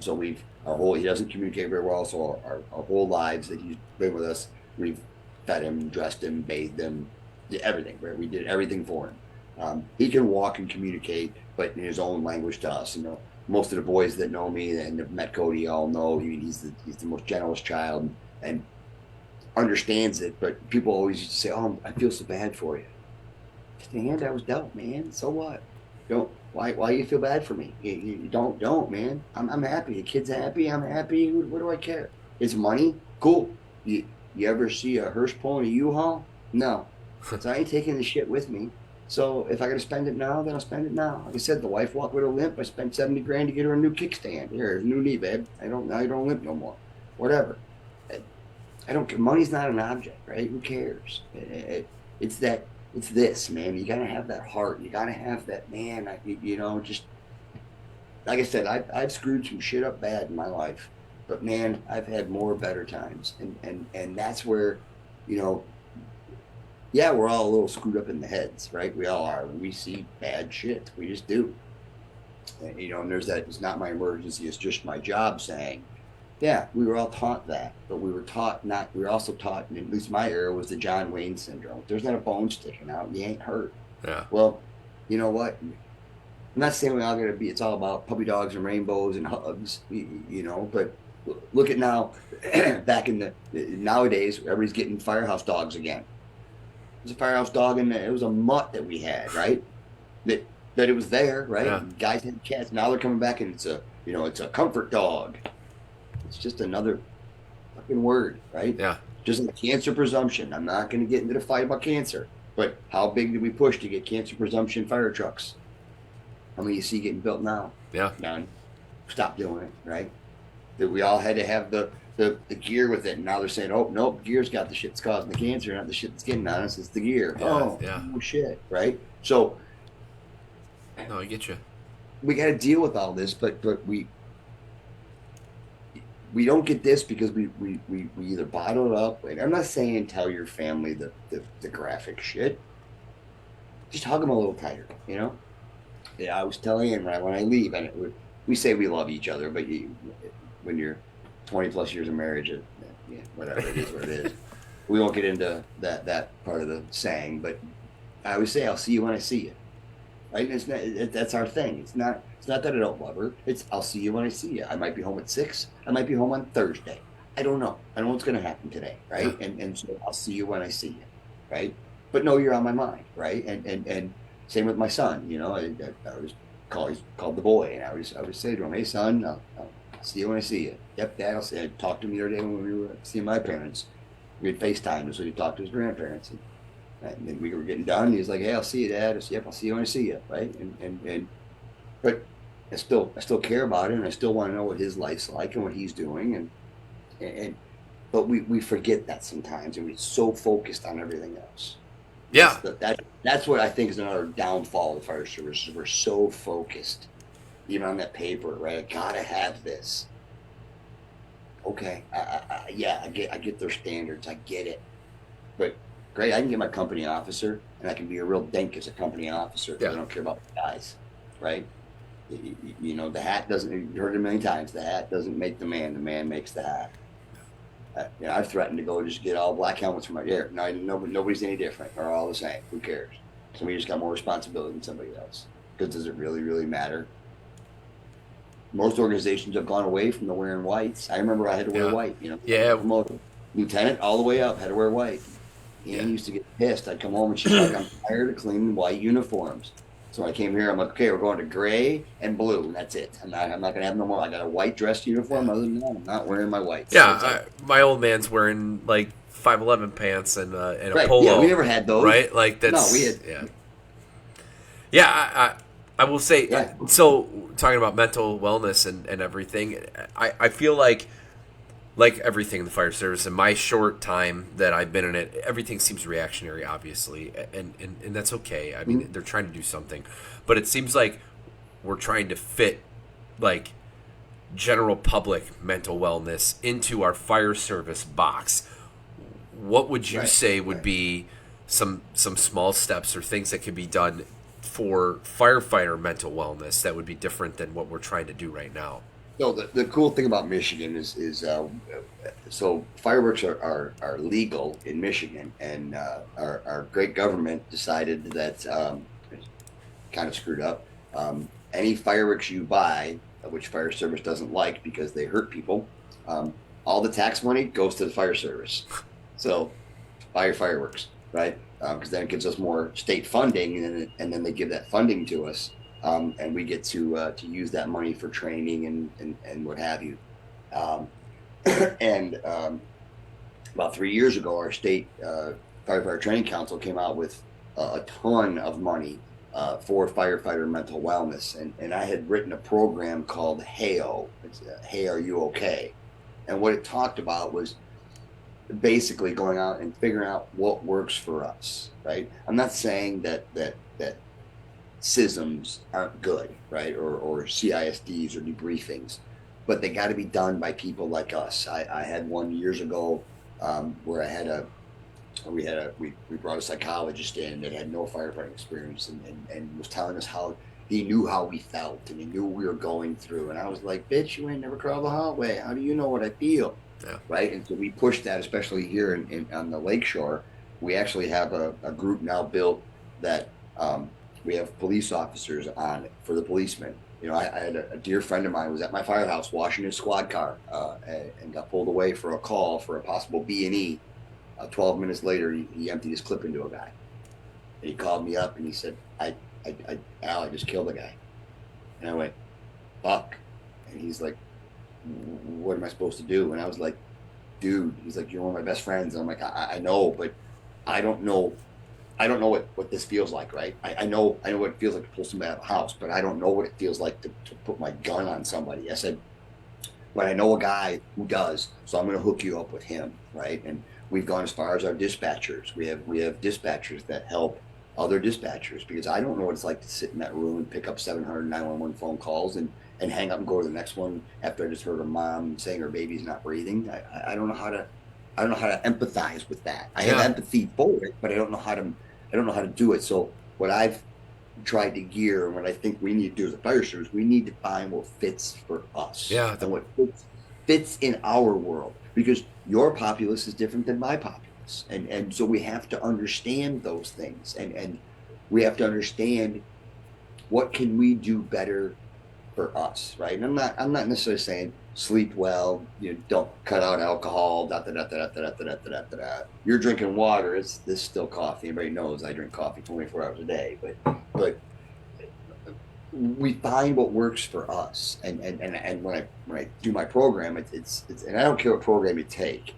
So he doesn't communicate very well. So our whole lives that he's been with us, we've fed him, dressed him, bathed him, did everything. Right? We did everything for him. He can walk and communicate, but in his own language to us. Most of the boys that know me and have met Cody all know he's the most gentlest child and understands it. But people always used to say, "Oh, I feel so bad for you." It's the hand I was dealt, man. So what? Don't why you feel bad for me? You don't, man. I'm happy. The kid's happy. I'm happy. What do I care? It's money. Cool. You ever see a hearse pulling a U-Haul? No. So I ain't taking the shit with me. So if I got to spend it now, then I'll spend it now. Like I said, the wife walked with a limp. I spent 70 grand to get her a new kickstand. Here, new knee, babe. I don't limp no more. Whatever. I don't care. Money's not an object, right? Who cares? It's that. It's this, man. You gotta have that heart. You gotta have that, man. Just like I said, I've screwed some shit up bad in my life, but man, I've had more better times, and that's where, you know, yeah, we're all a little screwed up in the heads, right? We all are. We see bad shit. We just do. And there's that. It's not my emergency. It's just my job saying. Yeah, we were all taught that, but we were taught not. We were also taught, and at least my era was the John Wayne syndrome. If there's not a bone sticking out, you ain't hurt. Yeah. Well, you know what? I'm not saying we're all gonna be. It's all about puppy dogs and rainbows and hugs, But look at now. Back in the nowadays, everybody's getting firehouse dogs again. There's a firehouse dog in there. It was a mutt that we had, right? That it was there, right? Yeah. And guys had cats. Now they're coming back, and it's a comfort dog. It's just another fucking word, right? Yeah. Just like cancer presumption. I'm not going to get into the fight about cancer, but how big did we push to get cancer presumption fire trucks? How many you see getting built now? Yeah. None. Stop doing it, right? That we all had to have the gear with it, and now they're saying, oh nope, gear's got the shit that's causing the cancer, not the shit that's getting on us. It's the gear. Yeah. Yeah. Oh shit, right? So No, I get you. we got to deal with all this, but we don't get this because we either bottle it up. And I'm not saying tell your family the graphic shit. Just hug them a little tighter. Yeah, I was telling him right when I leave, and we say we love each other, but when you're 20 plus years of marriage, whatever, it is what it is. We won't get into that part of the saying, but I always say I'll see you when I see you. Right? And it's not, that's our thing. It's not that I don't love her. It's I'll see you when I see you. I might be home at 6. I might be home on Thursday. I don't know. I don't know what's going to happen today, right? Yeah. And so I'll see you when I see you, right? But no, you're on my mind, right? And same with my son. I was called the boy, and I would say to him, "Hey, son, I'll see you when I see you." Yep, Dad. I'll say. I talked to him the other day when we were seeing my parents. We had FaceTime, so he talked to his grandparents. And then we were getting done. He was like, "Hey, I'll see you, Dad." I said, "Yep, I'll see you when I see you." Right? But I still care about him, and I still want to know what his life's like and what he's doing. But we forget that sometimes, and we're so focused on everything else. Yeah. That's what I think is another downfall of the fire service. Is we're so focused even on that paper, right? I gotta have this. Okay, yeah, I get their standards. I get it. But great, I can get my company officer, and I can be a real dink as a company officer because Yeah. I don't care about the guys, right? The hat doesn't. You heard it a million times. The hat doesn't make the man. The man makes the hat. I've threatened to go just get all black helmets for my hair. No, nobody's any different. They're all the same. Who cares? Somebody just got more responsibility than somebody else. Because does it really, really matter? Most organizations have gone away from the wearing whites. I remember I had to wear Yeah. white. Yeah. Promoted lieutenant all the way up had to wear white. Yeah. Ann used to get pissed. I'd come home and she's like, "I'm tired of cleaning white uniforms." So when I came here, I'm like, "Okay, we're going to gray and blue, and that's it. I'm not gonna have no more. I got a white dress uniform. Other than that, I'm not wearing my whites." Yeah. So it's like, My old man's wearing like 511 pants and a right? Yeah, we polo, never had those. right? Like No, we that's had. yeah. Yeah, I will say, Yeah. so talking about mental wellness and everything, I feel like everything in the fire service, in my short time that I've been in it, everything seems reactionary, obviously, and that's okay. I mean, Mhm. they're trying to do something, but it seems like we're trying to fit like general public mental wellness into our fire service box. What would you Right. say would Right. be some small steps or things that could be done for firefighter mental wellness that would be different than what we're trying to do right now? So the cool thing about Michigan is so fireworks are legal in Michigan, and our great government decided that kind of screwed up. Any fireworks you buy, which fire service doesn't like because they hurt people, um, all the tax money goes to the fire service. So buy your fireworks, right? Because then it gives us more state funding, and then they give that funding to us, and we get to use that money for training and what have you. Um, and about 3 years ago, our state firefighter training council came out with a ton of money for firefighter mental wellness, and I had written a program called HAO. It's, Hey, are you okay? And what it talked about was basically going out and figuring out what works for us, right? I'm not saying that SISMs aren't good, right? Or CISDs or debriefings, but they got to be done by people like us. I had one years ago where we brought a psychologist in that had no firefighting experience, and was telling us how he knew how we felt and he knew what we were going through. And I was like, "Bitch, you ain't never crawled the hallway. How do you know what I feel?" Yeah. Right. And so we pushed that, especially here on the lakeshore. We actually have a group now built that we have police officers on it for the policemen. I had a dear friend of mine was at my firehouse washing his squad car and got pulled away for a call for a possible B&E. 12 minutes later, he emptied his clip into a guy. And he called me up and he said, Al, I just killed a guy. And I went, fuck. And he's like, what am I supposed to do? And I was like, dude, he's like, you're one of my best friends. And I'm like, I know, but I don't know. I don't know what this feels like, right? I know what it feels like to pull somebody out of a house, but I don't know what it feels like to put my gun on somebody. I said, but I know a guy who does, so I'm going to hook you up with him, right? And we've gone as far as our dispatchers. We have dispatchers that help other dispatchers because I don't know what it's like to sit in that room and pick up 700 911 phone calls and hang up and go to the next one after I just heard a mom saying her baby's not breathing. I don't know how to empathize with that. I have Yeah. empathy for it, but I don't know how to do it. So what I've tried to gear and what I think we need to do as a fire service, we need to find what fits for us Yeah. and what fits in our world because your populace is different than my populace. And so we have to understand those things and we have to understand what can we do better for us, right? And I'm not necessarily saying sleep well, don't cut out alcohol, da da da da da da da da da da. You're drinking water, it's this still coffee. Everybody knows I drink coffee 24 hours a day, but we find what works for us. And when I do my program, it's and I don't care what program you take,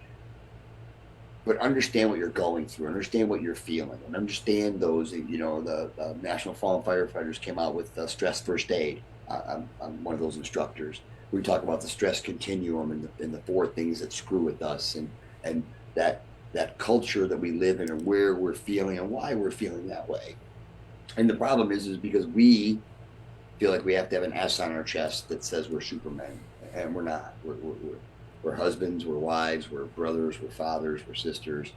but understand what you're going through, understand what you're feeling, and understand those. The National Fallen Firefighters came out with stress first aid. I'm one of those instructors. We talk about the stress continuum and the four things that screw with us, and that culture that we live in, and where we're feeling and why we're feeling that way. And the problem is because we feel like we have to have an S on our chest that says we're Supermen, and we're not. We're husbands, we're wives, we're brothers, we're fathers, we're sisters,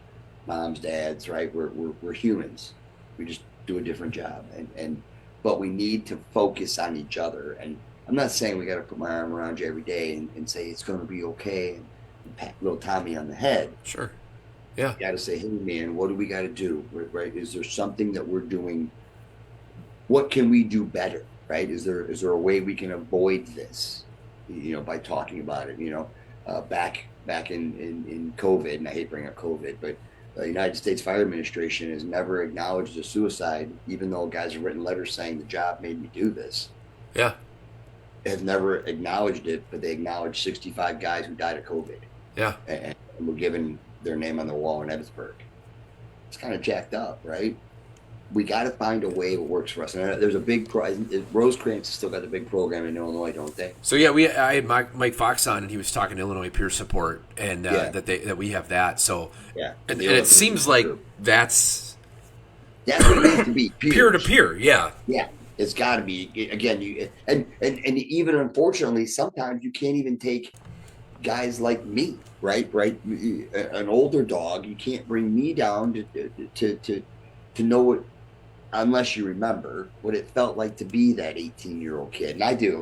moms, dads, right? We're humans. We just do a different job, and but we need to focus on each other. And I'm not saying we got to put my arm around you every day and say it's going to be okay and pat little Tommy on the head. Sure. Yeah. You got to say, hey man, what do we got to do? Right? Is there something that we're doing? What can we do better? Right? Is there a way we can avoid this? By talking about it. Back in COVID, and I hate bringing up COVID, but the United States Fire Administration has never acknowledged a suicide, even though guys have written letters saying the job made me do this. Yeah. Have never acknowledged it, but they acknowledged 65 guys who died of COVID. Yeah. And were given their name on the wall in Evansburg. It's kind of jacked up, right? We got to find a way that works for us. And there's a big Rosecrans has still got a big program in Illinois, don't they? So yeah, I had Mike Fox on, and he was talking to Illinois Peer Support, and that we have that. So yeah, and it seems like that's what it needs to be, peer to peer. Yeah, yeah, it's got to be. Again, and even unfortunately, sometimes you can't even take guys like me, right? An older dog, you can't bring me down to know what, unless you remember what it felt like to be that 18-year-old kid. And I do.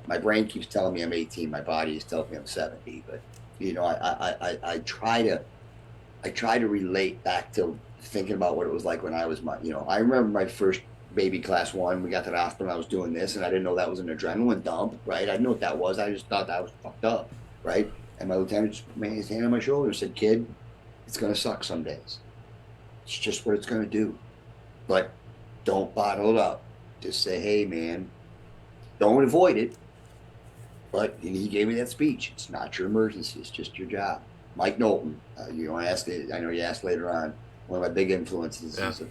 My brain keeps telling me I'm 18. My body is telling me I'm 70. But I try to relate back to thinking about what it was like when I was I remember my first baby class 1. We got to the hospital. I was doing this, and I didn't know that was an adrenaline dump. Right? I didn't know what that was. I just thought that was fucked up. Right? And my lieutenant just put his hand on my shoulder and said, "Kid, it's gonna suck some days. It's just what it's gonna do. But don't bottle it up. Just say, hey, man, don't avoid it." But he gave me that speech. It's not your emergency. It's just your job. Mike Knowlton, I know you asked later on, one of my big influences is a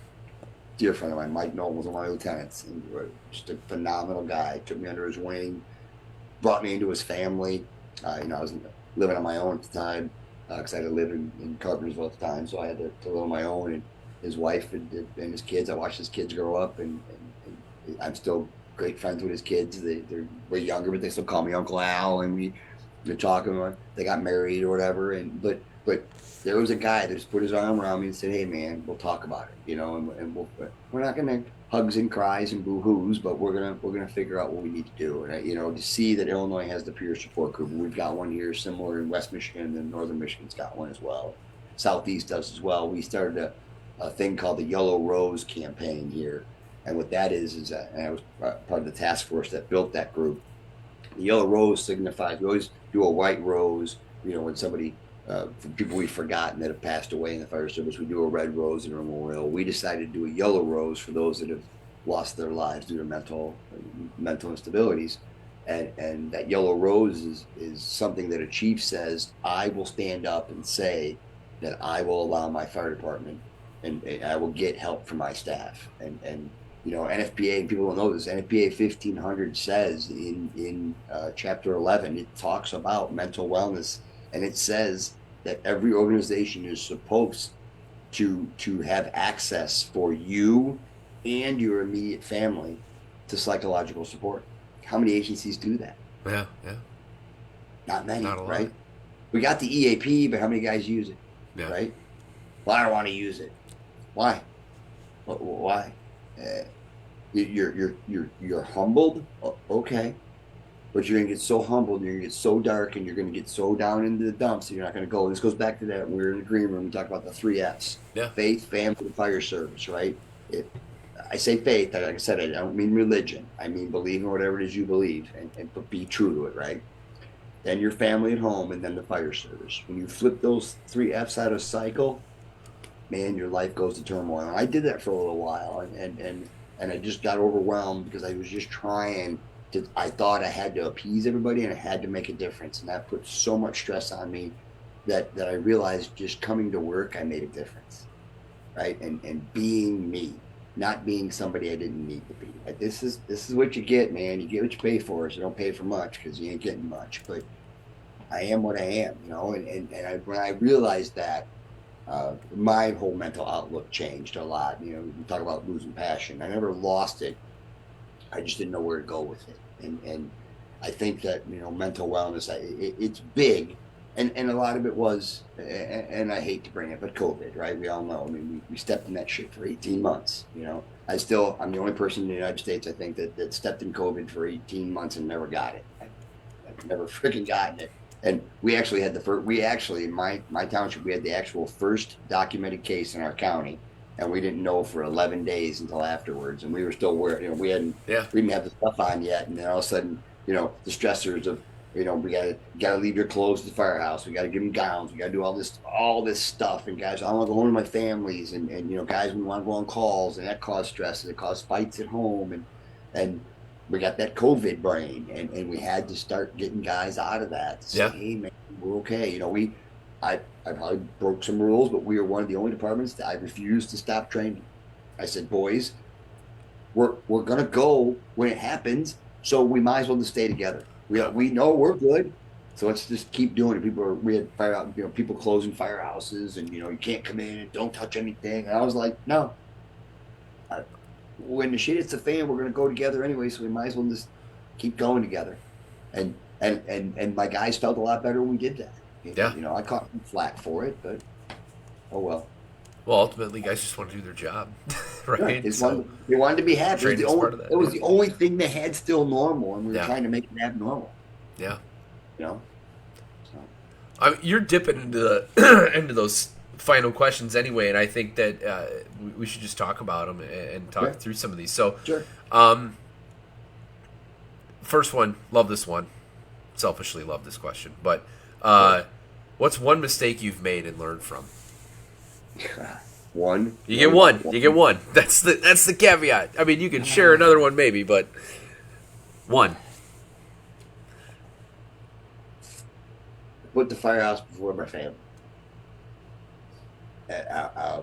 dear friend of mine. Mike Knowlton was one of my lieutenants, and just a phenomenal guy. Took me under his wing, brought me into his family. I was living on my own at the time because I had to live in Carpentersville at the time, so I had to live on my own. And his wife and his kids, I watched his kids grow up, and I'm still great friends with his kids. They're way younger, but they still call me Uncle Al, and we're talking. They got married or whatever, but there was a guy that just put his arm around me and said, "Hey, man, we'll talk about it, and we're not gonna hugs and cries and boo-hoos, but we're gonna figure out what we need to do." And to see that Illinois has the peer support group, we've got one here similar in West Michigan, and Northern Michigan's got one as well. Southeast does as well. We started a thing called the Yellow Rose campaign here, and what that is that, and I was part of the task force that built that group. The Yellow Rose signifies, we always do a white rose, when somebody, for people we've forgotten that have passed away in the fire service, we do a red rose in a memorial. We decided to do a yellow rose for those that have lost their lives due to mental instabilities. And that yellow rose is something that a chief says, I will stand up and say that I will allow my fire department and I will get help from my staff. And NFPA, and people don't know this, NFPA 1500 says in chapter 11, it talks about mental wellness, and it says that every organization is supposed to have access for you and your immediate family to psychological support. How many agencies do that? Yeah. Not many, Not a lot. Right? We got the EAP, but how many guys use it? Yeah. Right? Well, I don't want to use it. Why? Why? You're humbled, okay, but you're gonna get so humbled, and you're gonna get so dark, and you're gonna get so down into the dumps that you're not gonna go. This goes back to that we were in the green room. We talked about the 3 F's: faith, family, fire service. Right? I say faith. Like I said, I don't mean religion. I mean believe in whatever it is you believe, but be true to it. Right? Then your family at home, and then the fire service. When you flip those 3 F's out of cycle, man, your life goes to turmoil. And I did that for a little while, and I just got overwhelmed because I was just trying to. I thought I had to appease everybody, and I had to make a difference, and that put so much stress on me that I realized just coming to work, I made a difference, right? And being me, not being somebody I didn't need to be. Like, this is what you get, man. You get what you pay for. So don't pay for much because you ain't getting much. But I am what I am, And when I realized that. My whole mental outlook changed a lot. We talk about losing passion. I never lost it I just didn't know where to go with it. And I think that, mental wellness, it's big. And a lot of it was, and I hate to bring it, but COVID, right? We all know. I mean, we stepped in that shit for 18 months. I'm the only person in the United States, I think, that stepped in COVID for 18 months and never got it. I've never freaking gotten it. And we actually had my township, we had the actual first documented case in our county, and we didn't know for 11 days until afterwards. And we were still wearing, we didn't have the stuff on yet. And then all of a sudden, the stressors of, we gotta leave your clothes at the firehouse. We gotta give them gowns. We gotta do all this stuff. And guys, I want to go home to my families. And guys, we want to go on calls, and that caused stress, and it caused fights at home. And we got that COVID brain, and we had to start getting guys out of that. To say, hey man, we're okay. I probably broke some rules, but we were one of the only departments that I refused to stop training. I said, boys, we're gonna go when it happens, so we might as well just stay together. We know we're good, so let's just keep doing it. We had people closing firehouses, and you can't come in and don't touch anything. And I was like, no. When the shit hits the fan, we're gonna go together anyway, so we might as well just keep going together. And my guys felt a lot better when we did that. Yeah. I caught flack for it, but oh well. Well, ultimately, guys just want to do their job, right? They wanted to be happy. It was the only thing they had still normal, and we were trying to make it abnormal. Yeah. So. You're dipping into the into those final questions anyway, and I think that we should just talk about them and talk through some of these. So, sure. First one, love this one. Selfishly love this question, but what's one mistake you've made and learned from? One. You get one. You get one. That's the caveat. I mean, you can share another one maybe, but one. Put the firehouse before my family.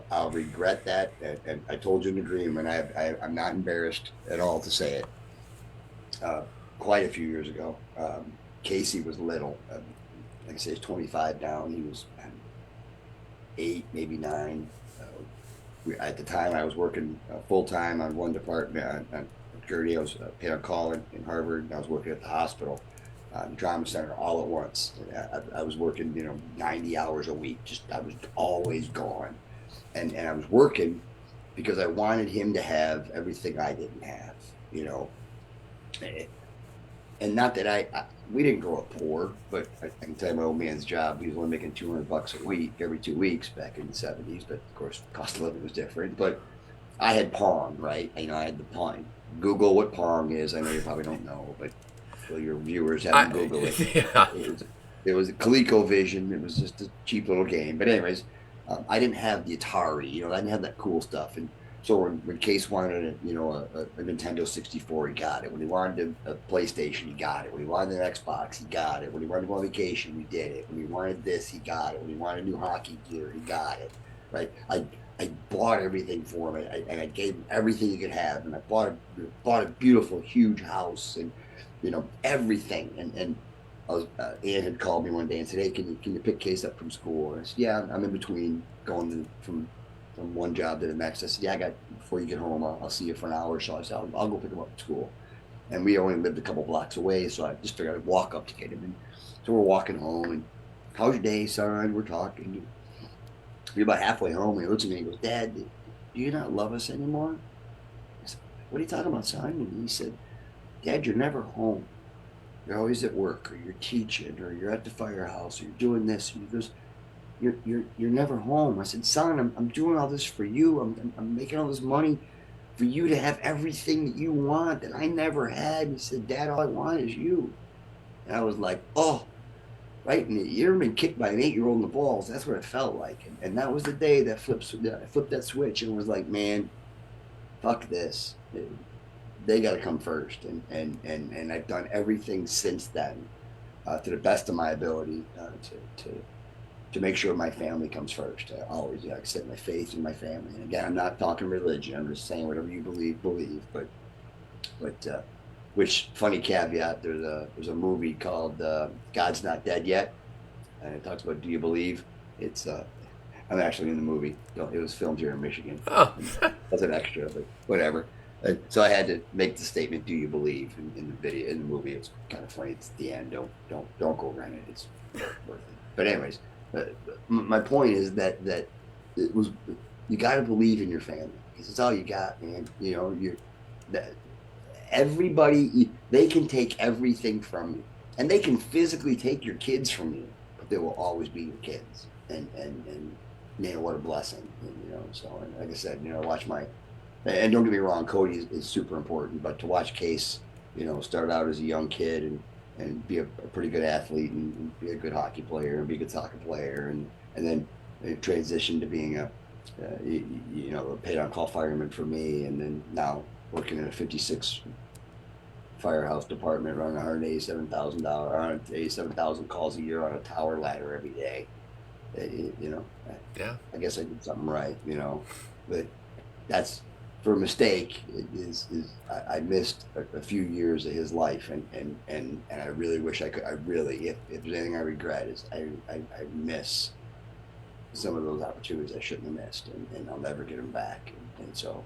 I'll regret that, and I told you in the dream, and I'm not embarrassed at all to say it. Quite a few years ago, Casey was little. Like I say, he's 25 now. He was 8, maybe 9. At the time, I was working full time on one department on security. I was paid on call in Harvard, and I was working at the hospital, trauma center, all at once. I was working, 90 hours a week. I was always gone, and I was working because I wanted him to have everything I didn't have, And not that we didn't grow up poor, but I can tell you my old man's job, he was only making $200 a week every 2 weeks back in the 70s. But of course, cost of living was different. But I had Pong, right? I had the Pong. Google what Pong is. I know you probably don't know, but your viewers haven't Googled it. Yeah. It was a ColecoVision. It was just a cheap little game. But anyways, I didn't have the Atari. I didn't have that cool stuff. And so when Case wanted a Nintendo 64, he got it. When he wanted a PlayStation, he got it. When he wanted an Xbox, he got it. When he wanted to go on vacation, we did it. When he wanted this, he got it. When he wanted new hockey gear, he got it. Right? I bought everything for him, and I gave him everything he could have. And I bought a beautiful, huge house, and everything. And Ann had called me one day and said, "Hey, can you pick Case up from school?" And I said, "Yeah, I'm in between going from one job to the next." I said, "Yeah, I got before you get home, I'll see you for an hour or so." I said, I'll go pick him up at school. And we only lived a couple blocks away, so I just figured I'd walk up to get him. And so we're walking home, and "How's your day, son?" We're talking. We're about halfway home, and he looks at me and he goes, "Dad, do you not love us anymore?" I said, "What are you talking about, son?" And he said, "Dad, you're never home. You're always at work, or you're teaching, or you're at the firehouse, or you're doing this." And he goes, You're never home. I said, "Son, I'm doing all this for you. I'm making all this money for you to have everything that you want that I never had." And he said, "Dad, all I want is you." And I was like, oh, right in the ear, been kicked by an 8-year-old in the balls. That's what it felt like. And that was the day that I flipped that switch and was like, man, fuck this. They got to come first. And I've done everything since then to the best of my ability to make sure my family comes first. I always set my faith in my family. And again, I'm not talking religion. I'm just saying whatever you believe. But which funny caveat? There's a movie called God's Not Dead Yet, and it talks about do you believe? It's I'm actually in the movie. It was filmed here in Michigan. Oh, that's an extra, but whatever. So I had to make the statement, "Do you believe?" In the video, in the movie. It's kind of funny. It's at the end. Don't go rent it. It's worth it. But anyways, uh, my point is that it was, you got to believe in your family because it's all you got, man. You know, that everybody, they can take everything from you, and they can physically take your kids from you, but they will always be your kids. And man, what a blessing. And, so, and like I said, watch my, and don't get me wrong, Cody is super important, but to watch Case, start out as a young kid and be a pretty good athlete and be a good hockey player and be a good soccer player, and then transition to being a paid on call fireman for me, and then now working in a 56 firehouse department, running $187,000 calls a year on a tower ladder every day. Yeah. I guess I did something right, but that's for a mistake. I missed a few years of his life, and I really wish I could. I really, if there's anything I regret, is I miss some of those opportunities I shouldn't have missed, and I'll never get them back. And so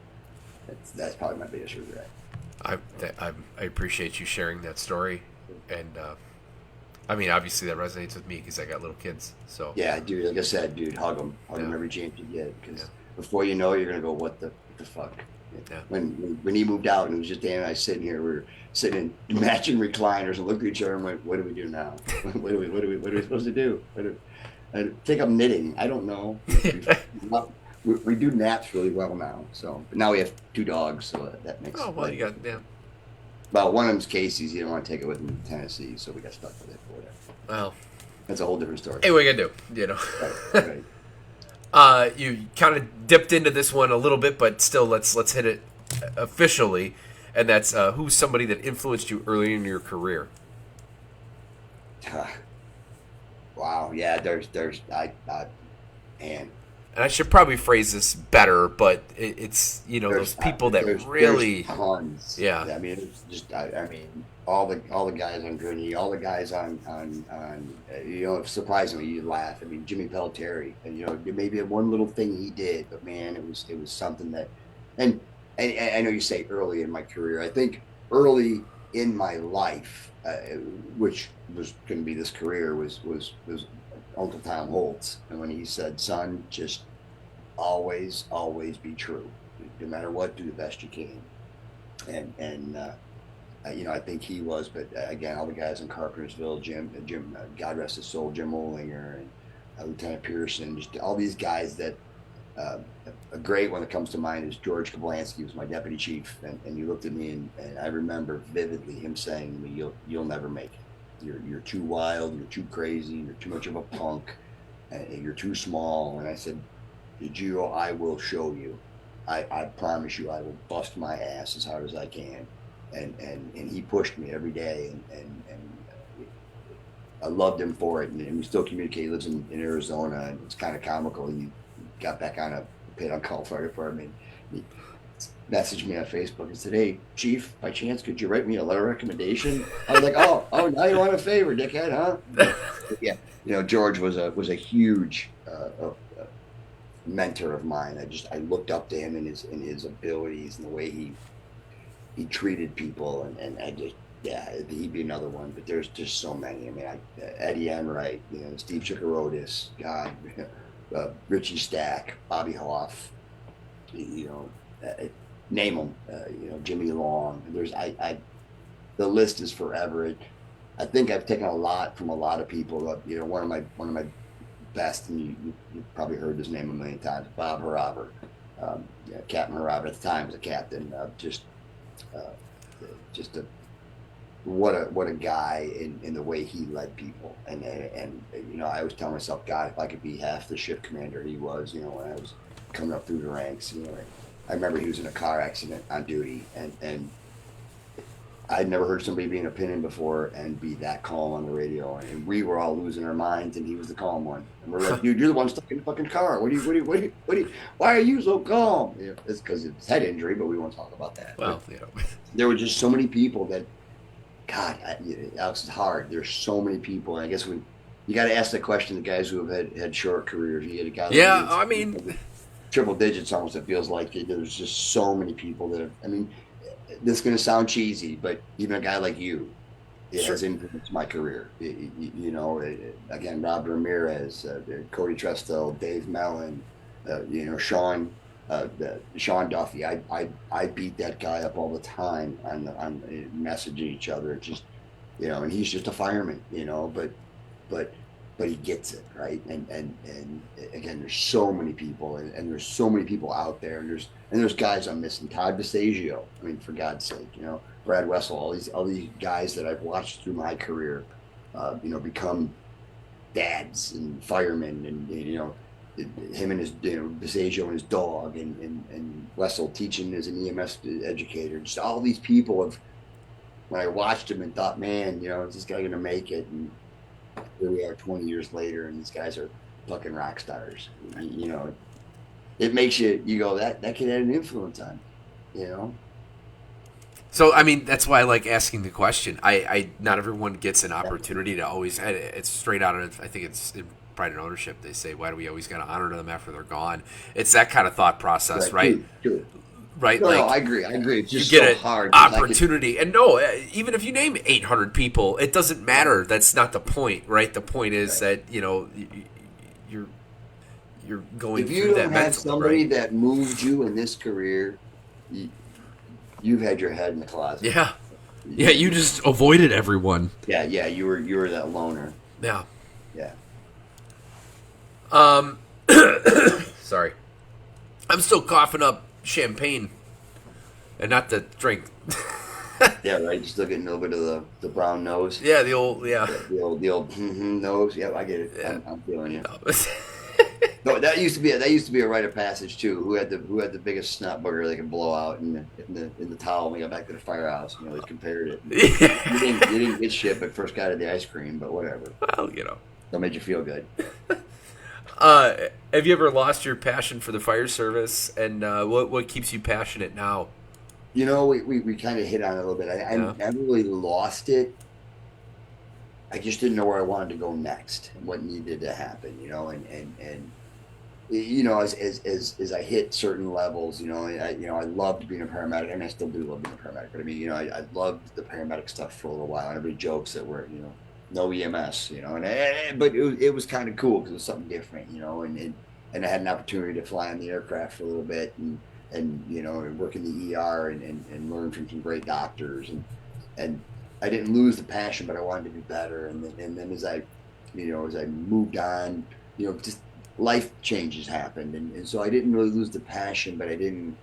that's probably my biggest regret. I appreciate you sharing that story, and I mean, obviously that resonates with me because I got little kids. So Yeah, dude. Like I said, dude, hug them every chance you get, because before you know it, you're gonna go, what the fuck. Yeah. When he moved out and it was just Dan and I sitting here, we were sitting in matching recliners and looked at each other and went, "What do we do now? What are we supposed to do? I think I'm knitting. I don't know. We do naps really well now. So, but now we have 2 dogs, so that makes. Oh well, you got Well, one of them's Casey's. He didn't want to take it with him to Tennessee, so we got stuck with it. Or whatever. Well, that's a whole different story. Hey, what are you gonna do? Right. You kind of dipped into this one a little bit, but still, let's hit it officially, and that's who's somebody that influenced you early in your career. Wow. Yeah. And I should probably phrase this better, but it's those people that really there's tons. Yeah. I mean, it's just I mean all the guys on Gurney, all the guys on surprisingly you laugh. I mean, Jimmy Pelletieri, and maybe one little thing he did, but man, it was something that, and I know you say early in my career. I think early in my life, which was going to be this career, was Uncle Tom Holtz, and when he said, "Son, just always be true, no matter what, do the best you can," and I think he was, but again, all the guys in Carpentersville, Jim, God rest his soul, Jim Olinger and Lieutenant Pearson, just all these guys that. A great one that comes to mind is George Kablansky, who was my deputy chief, and he looked at me and I remember vividly him saying to me, "You'll never make it. You're too wild. You're too crazy. You're too much of a punk. And you're too small." And I said, "Gio, I will show you. I promise you, I will bust my ass as hard as I can." And he pushed me every day, and I loved him for it. And we still communicate. He lives in Arizona, and it's kind of comical. He got back on a paid on call fire department. He messaged me on Facebook and said, "Hey, Chief, by chance, could you write me a letter of recommendation?" I was like, "Oh, now you want a favor, dickhead, huh?" But yeah, George was a huge mentor of mine. I looked up to him in his abilities and the way he treated people, and I just, he'd be another one. But there's just so many. I mean, Eddie Enright, Steve Chikarodis, God. Richie Stack, Bobby Hoff, name them, Jimmy Long. The list is forever. I think I've taken a lot from a lot of people. One of my best, and you probably heard his name a million times, Bob Haraber, Captain Haraber at the time was a captain. Just a what a guy in the way he led people, and I always tell myself, God, if I could be half the ship commander he was, when I was coming up through the ranks, I remember he was in a car accident on duty, and I'd never heard somebody be in a pinning before and be that calm on the radio, and we were all losing our minds, and he was the calm one, and we're like, "Dude, you're the one stuck in the fucking car. Why are you so calm?" It's because of his head injury, but we won't talk about that. Well, there were just so many people that. God, Alex, it's hard. There's so many people, and I guess you got to ask that question to guys who have had short careers. You had a guy. Yeah, I mean, triple digits almost. It feels like there's just so many people that have. I mean, this is going to sound cheesy, but even a guy like you, it Sure. has influenced my career. Again, Rob Ramirez, Cody Trestel, Dave Mellon, Sean Duffy. I beat that guy up all the time on messaging each other. Just and he's just a fireman, but but he gets it right. And again, there's so many people, and there's so many people out there, and there's guys I'm missing. Todd Basagio. I mean, for God's sake, Brad Wessel, all these guys that I've watched through my career, become dads and firemen, and him and his Basagio and his dog, and Wessel teaching as an EMS educator. Just all these people have, when I watched him and thought, man, is this guy going to make it? And here we are 20 years later, and these guys are fucking rock stars. It makes you go, that kid had an influence on me. So, I mean, that's why I like asking the question. I not everyone gets an opportunity to always. It's straight out of. I think it's in Pride and Ownership. They say, "Why do we always got to honor them after they're gone?" It's that kind of thought process, right? True. Right. No, like I agree. It's you just get so an hard. opportunity, and no, even if you name 800 people, it doesn't matter. That's not the point, right? The point is Right. that you're you're going If you through that don't have mentally, somebody right? that moved you in this career, you, you've had your head in the closet. Yeah. Yeah, you just avoided everyone. Yeah. You were that loner. Yeah. Yeah. Um, sorry. I'm still coughing up champagne, and not the drink. Yeah, right. You're still getting a little bit of the brown nose. Yeah, the old yeah. The old nose. Yeah, I get it. Yeah. I'm feeling you. No, that used to be a rite of passage too. Who had the biggest snot booger they could blow out in the towel when we got back to the firehouse? They compared it. You didn't get shit, but first got the ice cream. But whatever. Well, That made you feel good. Have you ever lost your passion for the fire service, and what keeps you passionate now? We kind of hit on it a little bit. I Yeah. never really lost it. I just didn't know where I wanted to go next and what needed to happen. As I hit certain levels, I loved being a paramedic. I mean, I still do love being a paramedic, but I mean, I loved the paramedic stuff for a little while. And everybody jokes that we're, no EMS, but it was kind of cool because it was something different, and I had an opportunity to fly on the aircraft for a little bit and work in the ER and learn from some great doctors and I didn't lose the passion, but I wanted to be better. And then as I moved on, just life changes happened. And so I didn't really lose the passion, but it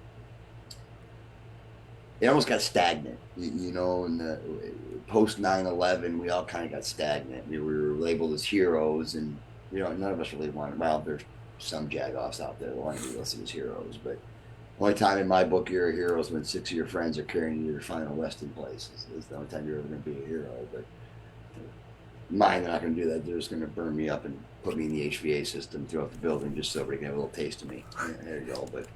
almost got stagnant, in the post 9/11, we all kind of got stagnant. We were labeled as heroes and, none of us really wanted, well, there's some jagoffs out there that want to be listed as heroes, but only time in my book you're a hero is when six of your friends are carrying you to your final resting place. Is the only time you're ever going to be a hero. But mine, they're not going to do that. They're just going to burn me up and put me in the HVA system throughout the building just so everybody can have a little taste of me. Yeah, there you go. But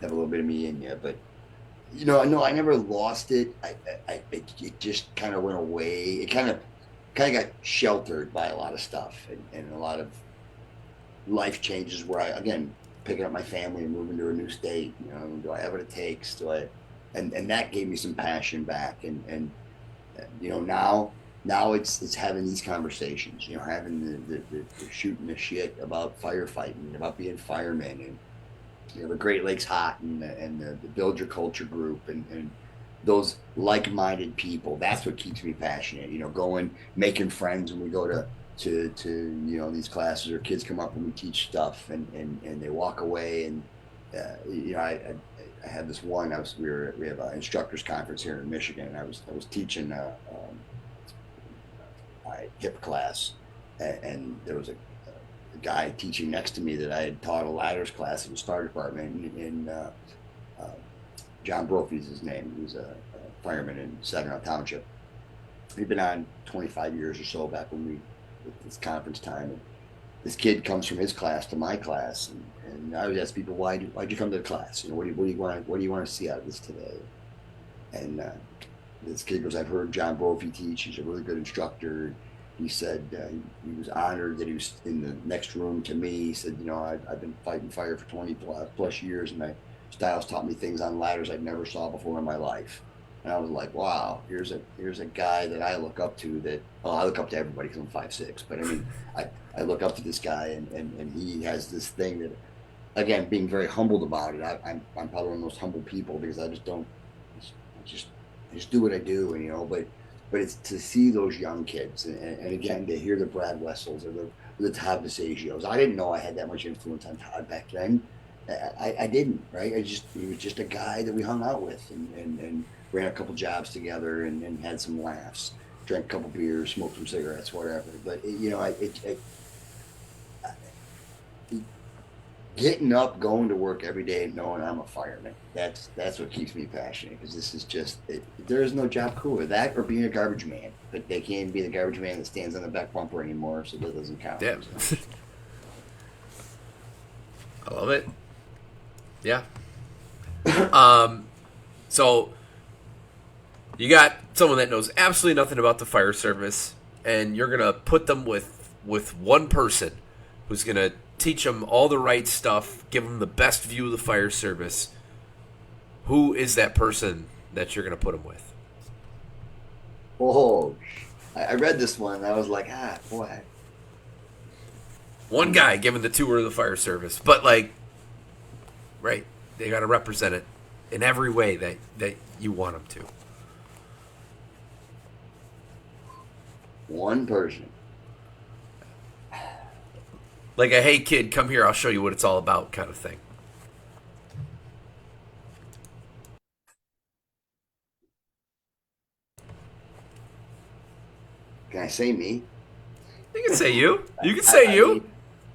have a little bit of me in you. But no, I never lost it. It just kind of went away. It kind of got sheltered by a lot of stuff and a lot of life changes where again, picking up my family and moving to a new state. Do I have what it takes? And that gave me some passion back. And now it's having these conversations. Having the shooting the shit about firefighting, about being firemen, and the Great Lakes Hot and the Build Your Culture group and those like-minded people. That's what keeps me passionate. Going, making friends when we go to these classes, or kids come up and we teach stuff and they walk away and I had this one. We have an instructors conference here in Michigan, and I was teaching my HIP class, and there was a guy teaching next to me that I had taught a ladders class in the fire department, and John Brophy's his name. He was a fireman in Saginaw Township. He'd been on 25 years or so back when we this conference time. And this kid comes from his class to my class, and I would ask people, why'd you come to the class? What do you want to see out of this today? And this kid goes, I've heard John Brophy teach. He's a really good instructor. He said he was honored that he was in the next room to me. He said, I've been fighting fire for 20 plus years, and my styles taught me things on ladders I'd never saw before in my life. And I was like, wow, here's a guy that I look up to. That well, I look up to everybody because I'm 5'6". But I mean, I look up to this guy, and he has this thing that, again, being very humbled about it. I'm probably one of the most humble people because I just don't, I just I just do what I do, and but it's to see those young kids, and again to hear the Brad Wessels or the Todd Basagios. I didn't know I had that much influence on Todd back then. I didn't, right? He was just a guy that we hung out with and ran a couple jobs together and had some laughs, drank a couple beers, smoked some cigarettes, whatever. But getting up, going to work every day, knowing I'm a fireman. That's what keeps me passionate because this is just there is no job cooler that or being a garbage man. But they can't be the garbage man that stands on the back bumper anymore, so that doesn't count. Yeah. So. I love it. Yeah. So you got someone that knows absolutely nothing about the fire service, and you're gonna put them with one person who's gonna teach them all the right stuff, give them the best view of the fire service. Who is that person that you're gonna put them with? Oh, I read this one and I was like, boy. One guy giving the tour of the fire service, but like, right? They got to represent it in every way that you want them to. One person. Like a hey kid, come here, I'll show you what it's all about kind of thing. Can I say me? You can say you. You can say you.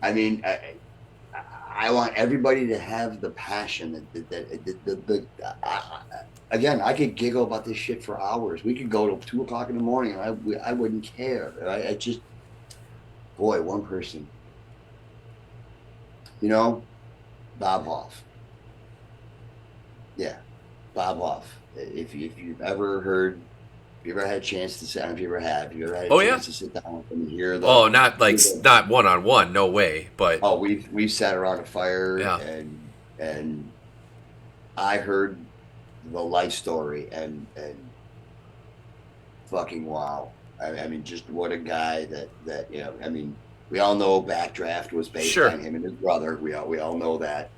I mean, I want everybody to have the passion again, I could giggle about this shit for hours. We could go till 2 o'clock in the morning, and I wouldn't care. I just, boy, one person. Bob Hoff. Yeah, Bob Hoff. If you've ever heard, if you ever had a chance to sit down, if you ever had a chance to sit down with them and hear the. Oh, not like not one on one, no way. But we've sat around a fire and I heard the life story and fucking wow. I mean, just what a guy that I mean, we all know Backdraft was based on him and his brother. We all know that.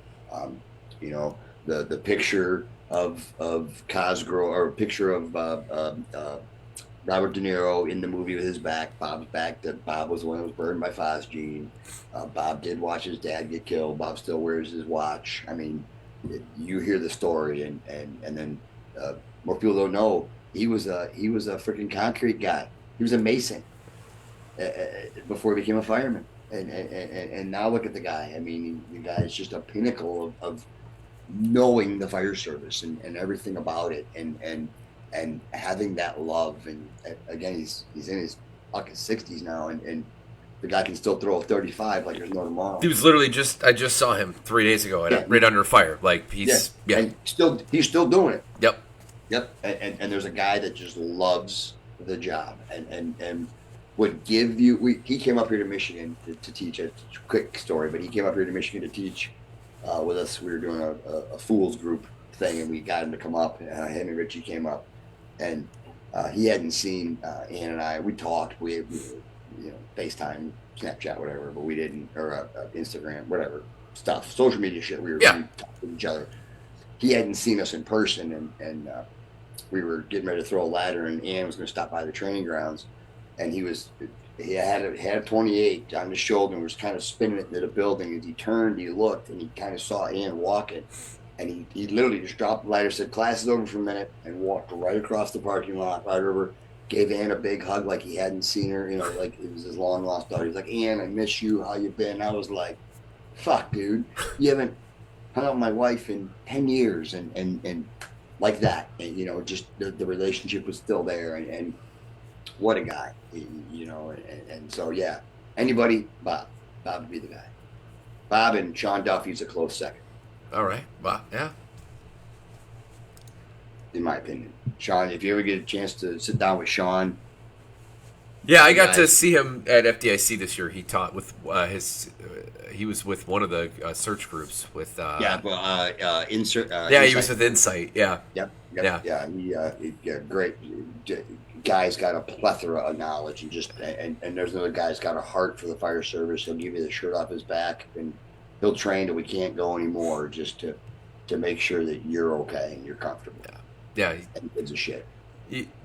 The picture of Cosgrove or a picture of Robert De Niro in the movie with his back, Bob's back. That Bob was the one that was burned by Phosgene. Bob did watch his dad get killed. Bob still wears his watch. I mean, you hear the story, and then more people don't know he was a freaking concrete guy. He was a mason before he became a fireman, and now look at the guy. I mean, the guy is just a pinnacle of knowing the fire service and everything about it, and having that love. And again, he's in his fucking 60s now, and the guy can still throw a 35 like there's no tomorrow. He was literally I just saw him 3 days ago right under fire. Like he's and he's still doing it. Yep. And there's a guy that just loves the job and would give you. He came up here to Michigan to teach. A quick story, but he came up here to Michigan to teach with us. We were doing a fools group thing, and we got him to come up. Him and Richie came up, and he hadn't seen Ann and I. We talked. We FaceTime, Snapchat, whatever, but we didn't, or Instagram, whatever stuff, social media shit. We talking to each other. He hadn't seen us in person, and we were getting ready to throw a ladder, and Ann was going to stop by the training grounds, and he had a 28 on his shoulder and was kind of spinning it into the building. As he turned, he looked, and he kind of saw Ann walking, and he literally just dropped the ladder, said, "Class is over for a minute," and walked right across the parking lot, right over, gave Ann a big hug like he hadn't seen her, like it was his long lost daughter. He's like, "Ann, I miss you. How you been?" I was like, "Fuck, dude, you haven't hung out with my wife in 10 years," and like that, and just the relationship was still there, and what a guy, and so yeah, anybody, Bob would be the guy. Bob and Sean Duffy's a close second. All right, Bob, yeah. In my opinion, Sean, if you ever get a chance to sit down with Sean, Yeah, I got to Guys, see him at FDIC this year. He taught with he was with one of the search groups with. yeah, but insert Yeah, he was insight. with Insight. Yeah, Yep, yeah, yeah. Yeah, great. Guy's got a plethora of knowledge, and there's another guy's got a heart for the fire service. He'll give you the shirt off his back, and he'll train till we can't go anymore, just to make sure that you're okay and you're comfortable. yeah. And he gives a shit.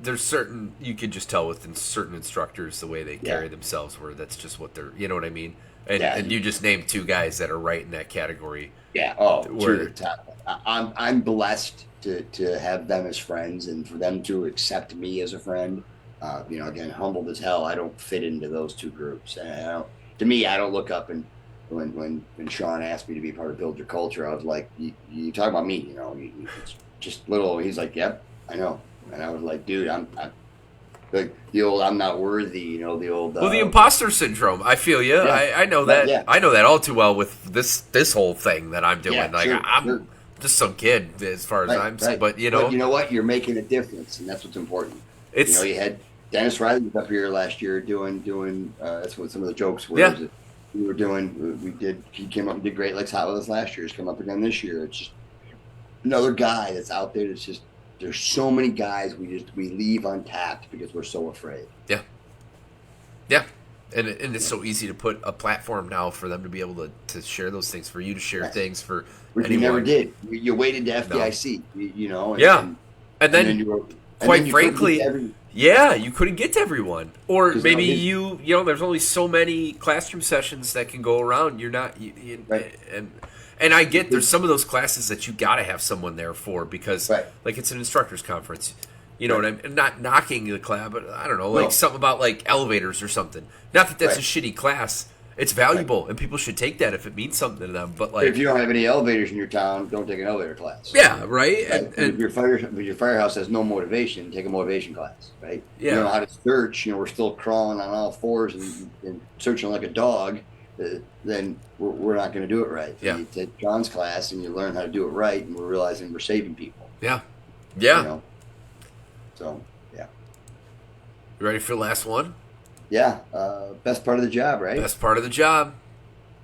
There's certain you can just tell with certain instructors the way they Yeah, carry themselves, where that's just what they're. You know what I mean? And yeah, and you just named two guys that are right in that category. yeah. Oh, to Where the top. I'm blessed to have them as friends, and for them to accept me as a friend. Again, humbled as hell. I don't fit into those two groups. And to me, I don't look up and when Sean asked me to be part of Build Your Culture, I was like, you talk about me, it's just little. He's like, yep, I know. And I was like, dude, I'm like the old, I'm not worthy, the old. well, the imposter syndrome. I feel you. Yeah, I know right, that. yeah, I know that all too well with this whole thing that I'm doing. yeah, Like sure, I'm sure. just some kid as far as Right, I'm. right. But But you know what? You're making a difference, and that's what's important. it's You had Dennis Riley was up here last year doing. That's what some of the jokes were. yeah. Is that we were doing. We did. He came up and did Great Lakes Hot with us last year. He's come up again this year. It's just another guy that's out there. That's just there's so many guys we leave untapped because we're so afraid. Yeah, yeah, and it's so easy to put a platform now for them to be able to share those things, for you to share Right. things for Which we never anyone. did. You waited to No. FDIC, and, Yeah, and, and and then then you were, and then quite you couldn't get frankly, every yeah, you couldn't get to everyone, or because maybe there's only so many classroom sessions that can go around. You're not, right, and I get there's some of those classes that you got to have someone there for because right, like it's an instructors conference. You know right. what I'm not knocking the class, but I don't know, like No, something about like elevators or something. Not that that's a right, shitty class. It's right. valuable, and people should take that if it means something to them. But But if like, you don't have any elevators in your town, don't take an elevator class. yeah, right, Right. But if your firehouse has no motivation, take a motivation class. Right. You don't yeah, know how to search. We're still crawling on all fours and searching like a dog. Then we're not going to do it right. yeah, You take John's class and you learn how to do it right, and we're realizing we're saving people. yeah, You yeah. know. So yeah, You ready for the last one? yeah. Best part of the job, right? Best part of the job.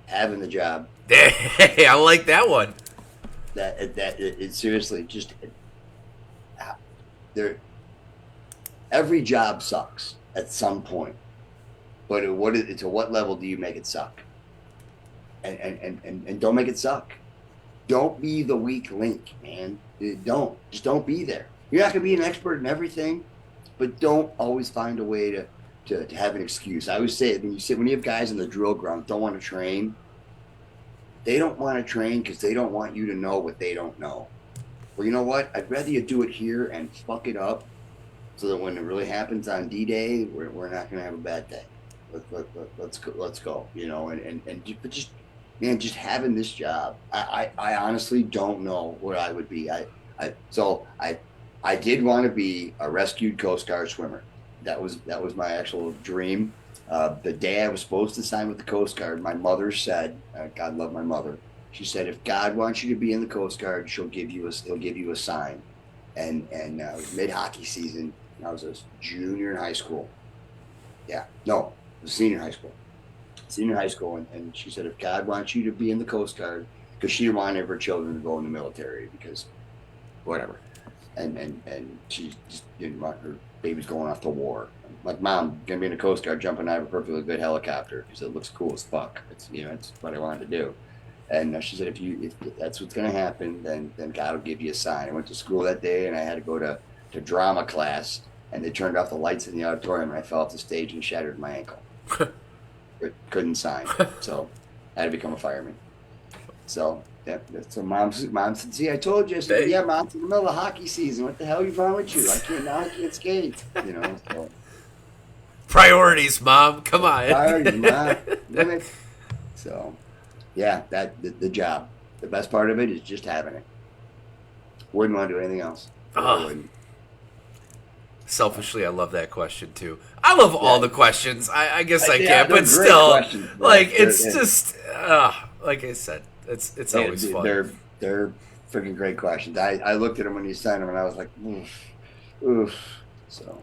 Having the job. Hey, I like that one. It seriously just there. Every job sucks at some point, but to what level do you make it suck? And don't make it suck. Don't be the weak link, man. Don't be there. You're not gonna be an expert in everything, but don't always find a way to have an excuse. I always say when you have guys in the drill ground don't want to train, they don't want to train because they don't want you to know what they don't know. Well, you know what? I'd rather you do it here and fuck it up so that when it really happens on D-Day, we're not going to have a bad day. Let's go. But just man, just having this job, I honestly don't know what I would be. I did want to be a rescued Coast Guard swimmer. That was my actual dream. The day I was supposed to sign with the Coast Guard, my mother said, "God love my mother." She said, "If God wants you to be in the Coast Guard, he'll give you a sign." And it was mid hockey season. I was a junior in high school. Yeah, no, it was senior high school. Senior high school, and she said, "If God wants you to be in the Coast Guard," because she didn't want any of her children to go in the military because whatever, and she just didn't want her babies going off to war. I'm like, Mom, gonna be in the Coast Guard, jumping out of a perfectly good helicopter because it looks cool as fuck. It's what I wanted to do. And she said, if that's what's gonna happen, then God will give you a sign. I went to school that day, and I had to go to drama class, and they turned off the lights in the auditorium, and I fell off the stage and shattered my ankle. But couldn't sign, so I had to become a fireman. So yeah, so mom said, "See, I told you." I said, "Yeah, Mom, it's in the middle of hockey season. What the hell is wrong with you? I can't skate." So Priorities, Mom. Come on. priorities, Mom. Damn it. So yeah, the job. The best part of it is just having it. Wouldn't want to do anything else. I wouldn't. Selfishly, I love that question too. I love all the questions. I guess I Yeah, can, they're but great still, questions. like They're- it's just, like I said, it's always fun. They're freaking great questions. I looked at them when you sent them, and I was like, oof. So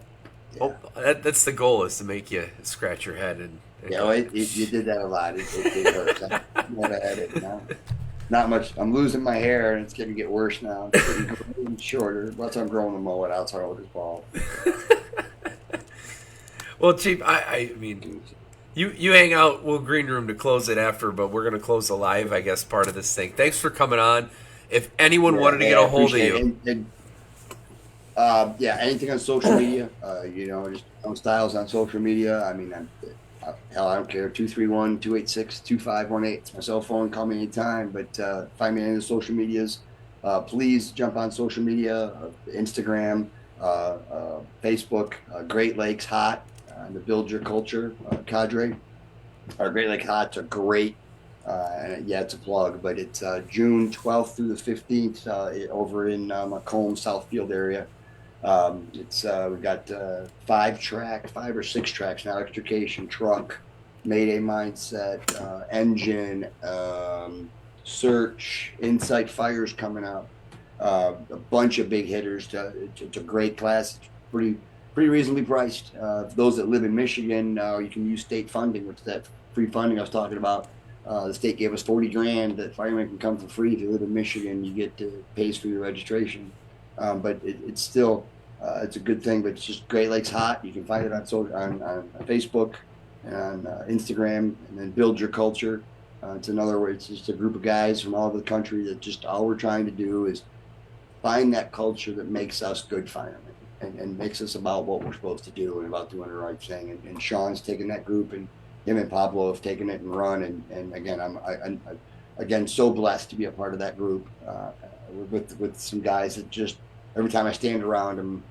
Yeah. Oh, that's the goal, is to make you scratch your head and Yeah, go. well, you did that a lot. It hurts. I never had it now. Not much. I'm losing my hair, and it's going to get worse now. It's getting shorter. Once I'm growing to mow it out, so I don't just bald. Well, Chief, I mean, you hang out. We'll green room to close it after, but we're gonna close the live, I guess, part of this thing. Thanks for coming on. If anyone Yeah, wanted to hey, get I a hold of appreciate it. you, Yeah, anything on social media, just on Styles on social media. I mean, hell, I don't care. 231-286-2518. It's my cell phone. Call me anytime. But find me on any of the social medias. Please jump on social media, Instagram, Facebook, Great Lakes Hot, the Build Your Culture cadre. Our Great Lake Hots are great. And yeah, it's a plug, but it's June 12th through the 15th over in Macomb, Southfield area. It's We've got 5 or 6 tracks now: extrication, truck, mayday mindset, engine, search, insight fires coming up. A bunch of big hitters to great class. It's pretty reasonably priced. For those that live in Michigan, you can use state funding, which is that free funding I was talking about. The state gave us 40 grand that firemen can come for free. If you live in Michigan, you get to pays for your registration. But it's still it's a good thing. But it's just Great Lakes Hot. You can find it on Facebook and on Instagram, and then Build Your Culture. It's another way. It's just a group of guys from all over the country that just all we're trying to do is find that culture that makes us good firemen, and makes us about what we're supposed to do and about doing the right thing. And Sean's taken that group, and him and Pablo have taken it and run. And again, I'm again so blessed to be a part of that group with some guys that just every time I stand around them,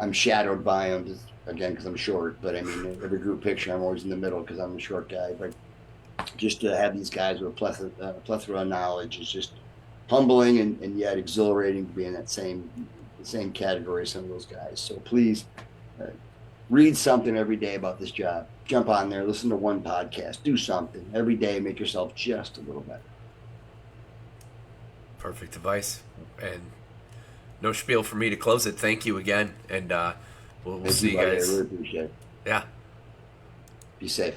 I'm shadowed by them. Just, again, because I'm short. But I mean, every group picture, I'm always in the middle because I'm the short guy. But just to have these guys with a plethora of knowledge is just humbling and yet exhilarating to be in that same category as some of those guys. So please uh, read something every day about this job. Jump on there, listen to one podcast, do something every day, make yourself just a little better. perfect advice, and no spiel for me to close it. Thank you again, and we'll Thank see you buddy. I guys. really appreciate it. Yeah. Be safe.